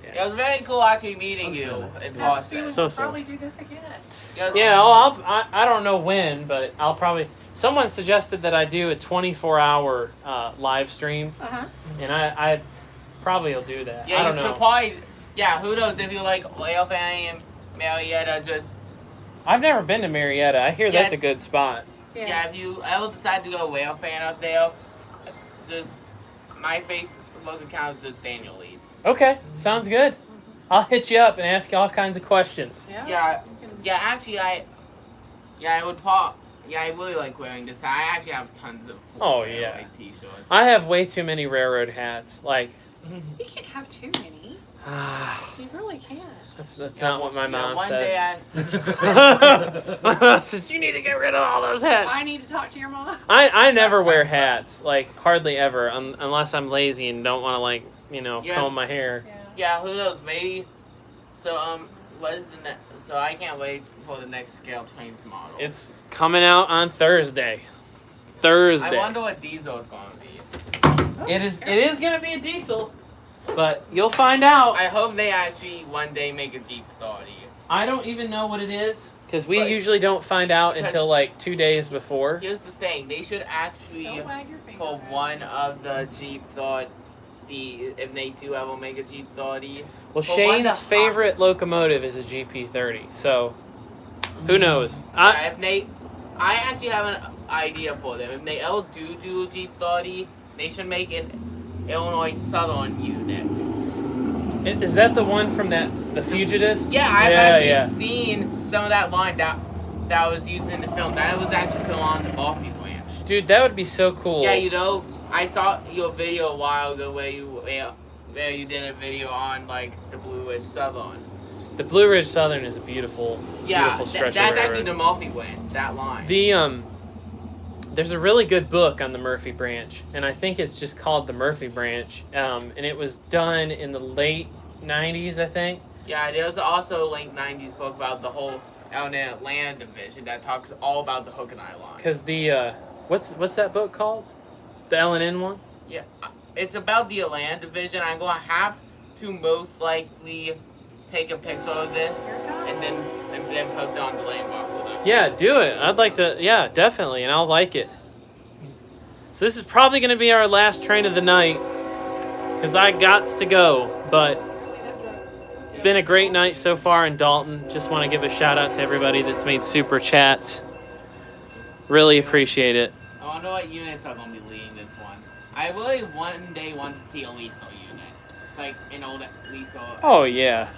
[SPEAKER 1] Yeah.
[SPEAKER 7] It was very cool actually meeting you in
[SPEAKER 5] We
[SPEAKER 7] person.
[SPEAKER 5] will
[SPEAKER 1] So.
[SPEAKER 5] probably do this again.
[SPEAKER 1] Yeah, I don't know when, but I'll probably. Someone suggested that I do a 24-hour live stream, and I probably will do that.
[SPEAKER 7] Yeah,
[SPEAKER 1] I don't
[SPEAKER 7] you
[SPEAKER 1] know.
[SPEAKER 7] should probably. Yeah, who knows if you like Whale and Marietta, just
[SPEAKER 1] I've never been to Marietta. I hear that's a
[SPEAKER 7] Yes.
[SPEAKER 1] good spot.
[SPEAKER 7] yeah. If you ever decide to go Whale fan up there, just my Facebook account is just Daniel Leeds.
[SPEAKER 1] Okay, sounds good. I'll hit you up and ask you all kinds of questions.
[SPEAKER 5] Yeah.
[SPEAKER 7] Yeah,
[SPEAKER 5] You can-
[SPEAKER 7] yeah. Actually, I really like wearing this. I actually have tons of cool
[SPEAKER 1] Oh,
[SPEAKER 7] Whale,
[SPEAKER 1] yeah.
[SPEAKER 7] like t-shirts.
[SPEAKER 1] I have way too many railroad hats. Like,
[SPEAKER 5] You can't have too many.
[SPEAKER 1] that's
[SPEAKER 5] You really can't.
[SPEAKER 1] not what my mom
[SPEAKER 7] one
[SPEAKER 1] says.
[SPEAKER 7] day
[SPEAKER 1] My mom says you need to get rid of all those hats.
[SPEAKER 5] I need to talk to your mom.
[SPEAKER 1] I never wear hats, like hardly ever, unless I'm lazy and don't want to
[SPEAKER 7] Yeah.
[SPEAKER 1] comb my hair.
[SPEAKER 7] Yeah, who knows? Maybe. So what is the next? So I can't wait for the next Scale Trains model.
[SPEAKER 1] It's coming out on Thursday. Thursday.
[SPEAKER 7] I wonder what diesel is going to be.
[SPEAKER 1] It is gonna be a diesel, but you'll find out.
[SPEAKER 7] I hope they actually one day make a Jeep 30.
[SPEAKER 1] I don't even know what it is because we
[SPEAKER 7] But-
[SPEAKER 1] usually don't find out
[SPEAKER 7] because-
[SPEAKER 1] until like 2 days before.
[SPEAKER 7] Here's the thing: they should actually
[SPEAKER 5] Don't wag your finger.
[SPEAKER 7] for one of the Jeep 30. If they do ever make a Jeep 30.
[SPEAKER 1] Well,
[SPEAKER 7] But why
[SPEAKER 1] Shane's
[SPEAKER 7] the-
[SPEAKER 1] favorite locomotive is a GP30, so who knows?
[SPEAKER 7] Yeah, I actually have an idea for them. If they ever do a Jeep 30, they should make an Illinois Southern unit.
[SPEAKER 1] Is that the one from the Fugitive?
[SPEAKER 7] Yeah, I've
[SPEAKER 1] Yeah,
[SPEAKER 7] actually
[SPEAKER 1] yeah.
[SPEAKER 7] seen some of that line that was used in the film. That was actually filmed on the Buffy Ranch.
[SPEAKER 1] Dude, that would be so cool.
[SPEAKER 7] Yeah, I saw your video a while ago where you did a video on like the Blue Ridge Southern.
[SPEAKER 1] The Blue Ridge Southern is a beautiful,
[SPEAKER 7] Yeah,
[SPEAKER 1] beautiful stretch
[SPEAKER 7] that's
[SPEAKER 1] of
[SPEAKER 7] actually the
[SPEAKER 1] railroad.
[SPEAKER 7] Murphy Ranch. That line.
[SPEAKER 1] There's a really good book on the Murphy Branch, and I think it's just called the Murphy Branch, and it was done in the late 90s, I think.
[SPEAKER 7] Yeah, there's also a late 90s book about the whole Atlanta division that talks all about the Hook and Eye line.
[SPEAKER 1] Because what's that book called? The L&N one?
[SPEAKER 7] Yeah, it's about the Atlanta division. I'm going to have to most likely take a picture of this and then post it on the Landmark Production.
[SPEAKER 1] Yeah, do it. I'd like to. Yeah, definitely, and I'll like it. So this is probably going to be our last train of the night, because I gots to go. But it's been a great night so far in Dalton. Just want to give a shout out to everybody that's made super chats. Really appreciate it.
[SPEAKER 7] I wonder what units are going to be leading this one. I really one day want to see a Lisa unit. Like an old Lisa.
[SPEAKER 1] Oh yeah.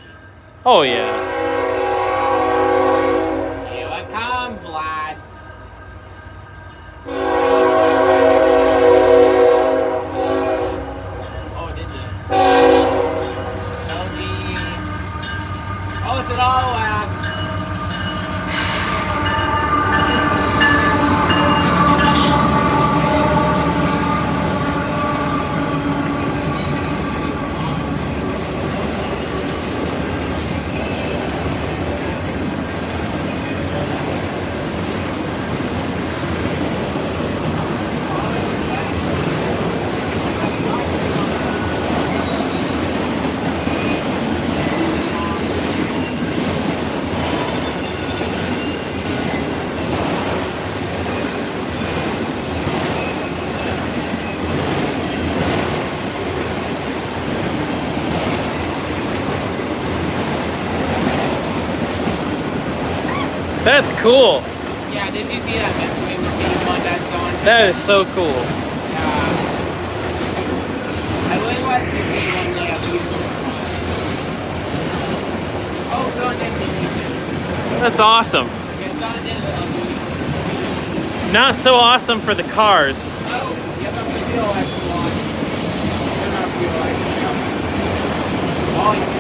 [SPEAKER 1] Oh yeah.
[SPEAKER 7] Here it comes, lads. Oh, did you? Oh, it's an all lad.
[SPEAKER 1] That's cool.
[SPEAKER 7] Yeah, did you see that mystery machine one that's on?
[SPEAKER 1] That is so cool.
[SPEAKER 7] Yeah. I really want to see one day of you. Oh, so next to
[SPEAKER 1] That's awesome.
[SPEAKER 7] Yeah, so did
[SPEAKER 1] Not so awesome for the cars.
[SPEAKER 7] Oh, you have to feel like one. You're not feel like one. Oh, yeah.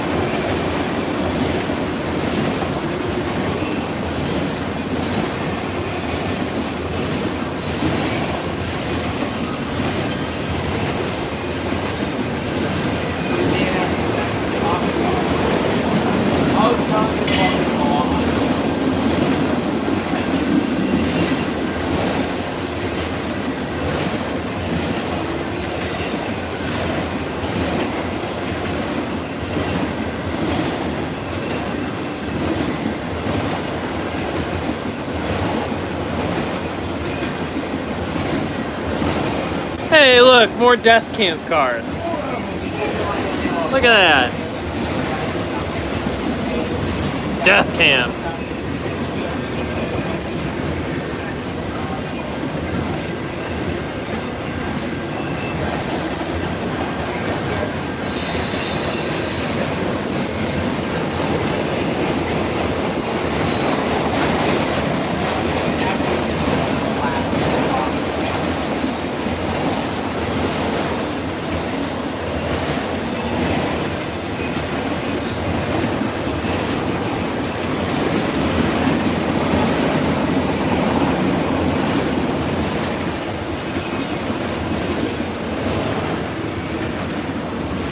[SPEAKER 1] Hey, look, more death camp cars. Look at that. Death camp.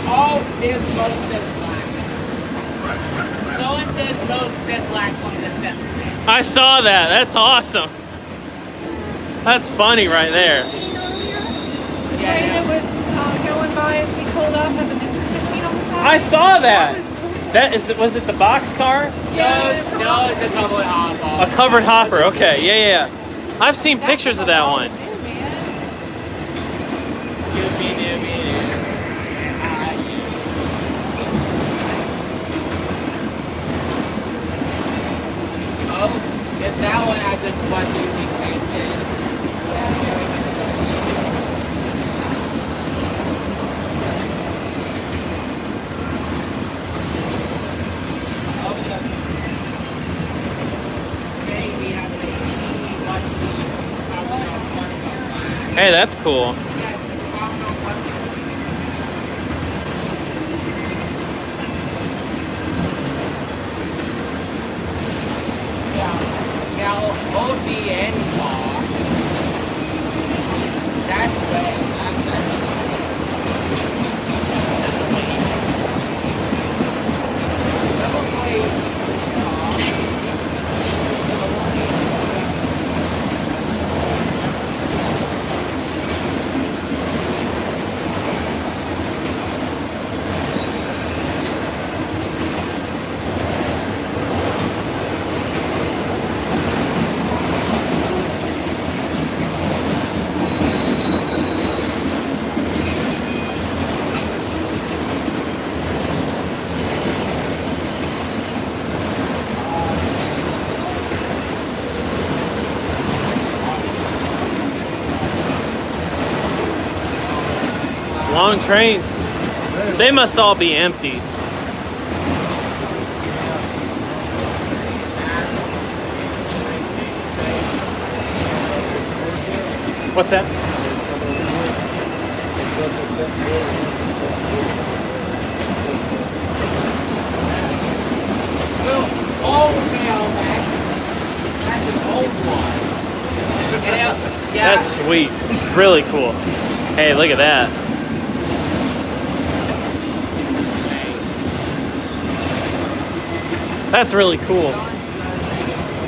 [SPEAKER 7] All is most set black. So it did most set black on the set.
[SPEAKER 1] I saw that. That's awesome. That's funny right there.
[SPEAKER 5] The train that was going by as we pulled up had the mystery machine on the side.
[SPEAKER 1] I saw that.
[SPEAKER 5] was cool.
[SPEAKER 1] That is. Was it the box car?
[SPEAKER 5] Yeah, it's a
[SPEAKER 7] No, it's a covered hopper.
[SPEAKER 1] A covered hopper. Okay. Yeah. I've seen pictures of that one.
[SPEAKER 5] Too, man.
[SPEAKER 7] Oh, if that one has a budget, we painted.
[SPEAKER 1] Hey, that's cool.
[SPEAKER 7] Now, ODN car, that's way,
[SPEAKER 1] Long train. They must all be empty. What's that?
[SPEAKER 7] old mailbox. That's an old one. Yeah.
[SPEAKER 1] That's sweet. Really cool. Hey, look at that. That's really cool.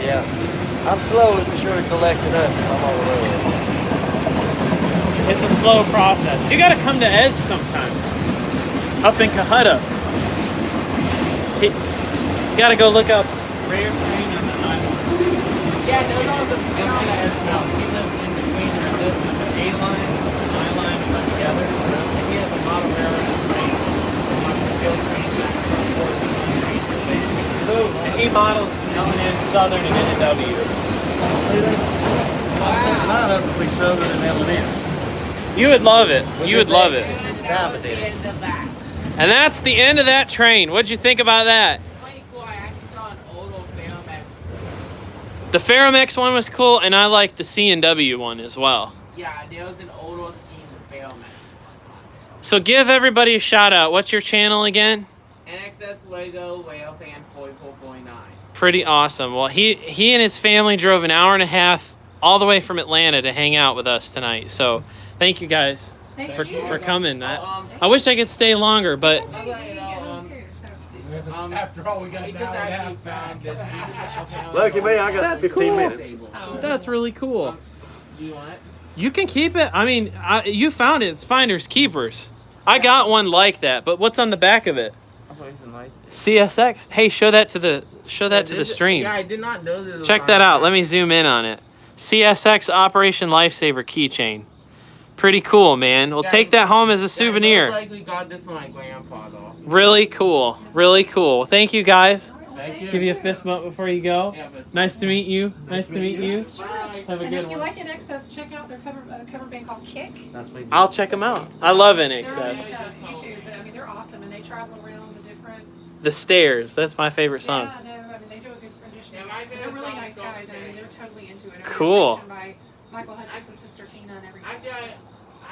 [SPEAKER 4] Yeah. I'm slowly but surely collecting up. I'm all over.
[SPEAKER 1] It's a slow process. You gotta come to Ed's sometime. Up in Cahutta. You gotta go look up Rare Train and the I-line.
[SPEAKER 7] Yeah, no, the
[SPEAKER 1] He lives in between the A-line and the I-line put together. And he has a model railroad train. Field train back from 14 train. And he models L&N, Southern, and NW.
[SPEAKER 4] See, that's mine up to be Southern and L&N.
[SPEAKER 1] You would love it. You would love it.
[SPEAKER 4] Diamond in it.
[SPEAKER 1] And that's the end of that train. What'd you think about that?
[SPEAKER 7] Pretty cool. I actually saw an old Ferromex.
[SPEAKER 1] The Ferromex one was cool, and I liked the C&W one as well.
[SPEAKER 7] Yeah, there was an old scheme of Ferromex.
[SPEAKER 1] So give everybody a shout out. What's your channel again?
[SPEAKER 7] NXS Lego Whale Fan 4449.
[SPEAKER 1] Pretty awesome. Well, he and his family drove an hour and a half all the way from Atlanta to hang out with us tonight. So thank you guys for coming. I wish I could stay longer, but
[SPEAKER 8] After all, we got
[SPEAKER 7] he
[SPEAKER 8] an
[SPEAKER 7] just
[SPEAKER 8] hour and a
[SPEAKER 7] actually
[SPEAKER 8] half
[SPEAKER 7] found
[SPEAKER 8] back.
[SPEAKER 7] this.
[SPEAKER 4] Lucky me, I got
[SPEAKER 1] That's
[SPEAKER 4] 15
[SPEAKER 1] cool.
[SPEAKER 4] minutes.
[SPEAKER 1] that's really cool.
[SPEAKER 7] Do you want it?
[SPEAKER 1] You can keep it. I mean, you found it. It's finders keepers. I got one like that, but what's on the back of it? CSX. Hey, show that to the stream.
[SPEAKER 7] Yeah, I did not know this.
[SPEAKER 1] Check that out. Let me zoom in on it. CSX Operation Lifesaver keychain. Pretty cool, man. We'll take that home as a
[SPEAKER 7] Most
[SPEAKER 1] souvenir.
[SPEAKER 7] likely got this from my grandfather.
[SPEAKER 1] Really cool. Really cool. Well, thank you guys.
[SPEAKER 8] Thank you.
[SPEAKER 1] Give you a fist bump before you go.
[SPEAKER 7] Yeah, but-
[SPEAKER 1] Nice to meet you. Nice to meet you.
[SPEAKER 7] Bye.
[SPEAKER 1] Have a
[SPEAKER 5] And
[SPEAKER 1] good
[SPEAKER 5] if you
[SPEAKER 1] one.
[SPEAKER 5] like NXS, check out their cover band called Kick.
[SPEAKER 4] Nice meeting you.
[SPEAKER 1] I'll check them out. I love
[SPEAKER 5] They're on
[SPEAKER 1] NXS.
[SPEAKER 5] YouTube, but I mean they're awesome, and they travel around the different.
[SPEAKER 1] The Stairs. That's my favorite song.
[SPEAKER 5] Yeah, no, I mean they do a good rendition.
[SPEAKER 7] Yeah, my
[SPEAKER 5] They're
[SPEAKER 7] favorite
[SPEAKER 5] really
[SPEAKER 7] song
[SPEAKER 5] nice
[SPEAKER 7] is Don't
[SPEAKER 5] guys, and I mean
[SPEAKER 7] Say.
[SPEAKER 5] they're totally into it.
[SPEAKER 1] Cool.
[SPEAKER 5] Section by Michael Hutchins' sister Tina and everything.
[SPEAKER 7] Actually,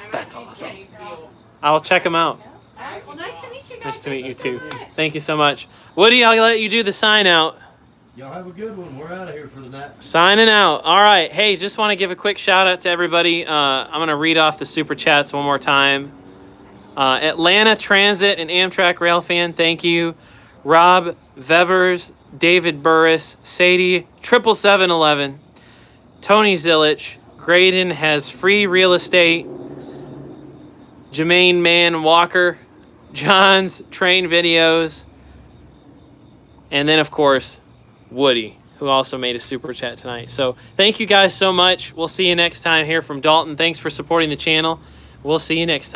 [SPEAKER 7] I'm
[SPEAKER 1] That's
[SPEAKER 7] actually
[SPEAKER 1] awesome.
[SPEAKER 7] getting
[SPEAKER 5] They're awesome.
[SPEAKER 1] I'll check them out.
[SPEAKER 5] Yeah. All right. Well, nice to meet you guys.
[SPEAKER 1] Nice to meet you
[SPEAKER 5] Thank
[SPEAKER 1] too.
[SPEAKER 5] so much.
[SPEAKER 1] Thank you so much. Woody, I'll let you do the sign out.
[SPEAKER 4] Y'all have a good one. We're out of here for the night.
[SPEAKER 1] Signing out. All right. Hey, just want to give a quick shout out to everybody. I'm going to read off the super chats one more time. Atlanta Transit and Amtrak Rail fan, thank you. Rob Vevers, David Burris, Sadie, 77711, Tony Zilich, Graydon has free real estate, Jermaine Man Walker, John's train videos, and then, of course, Woody, who also made a super chat tonight. So thank you guys so much. We'll see you next time here from Dalton. Thanks for supporting the channel. We'll see you next time.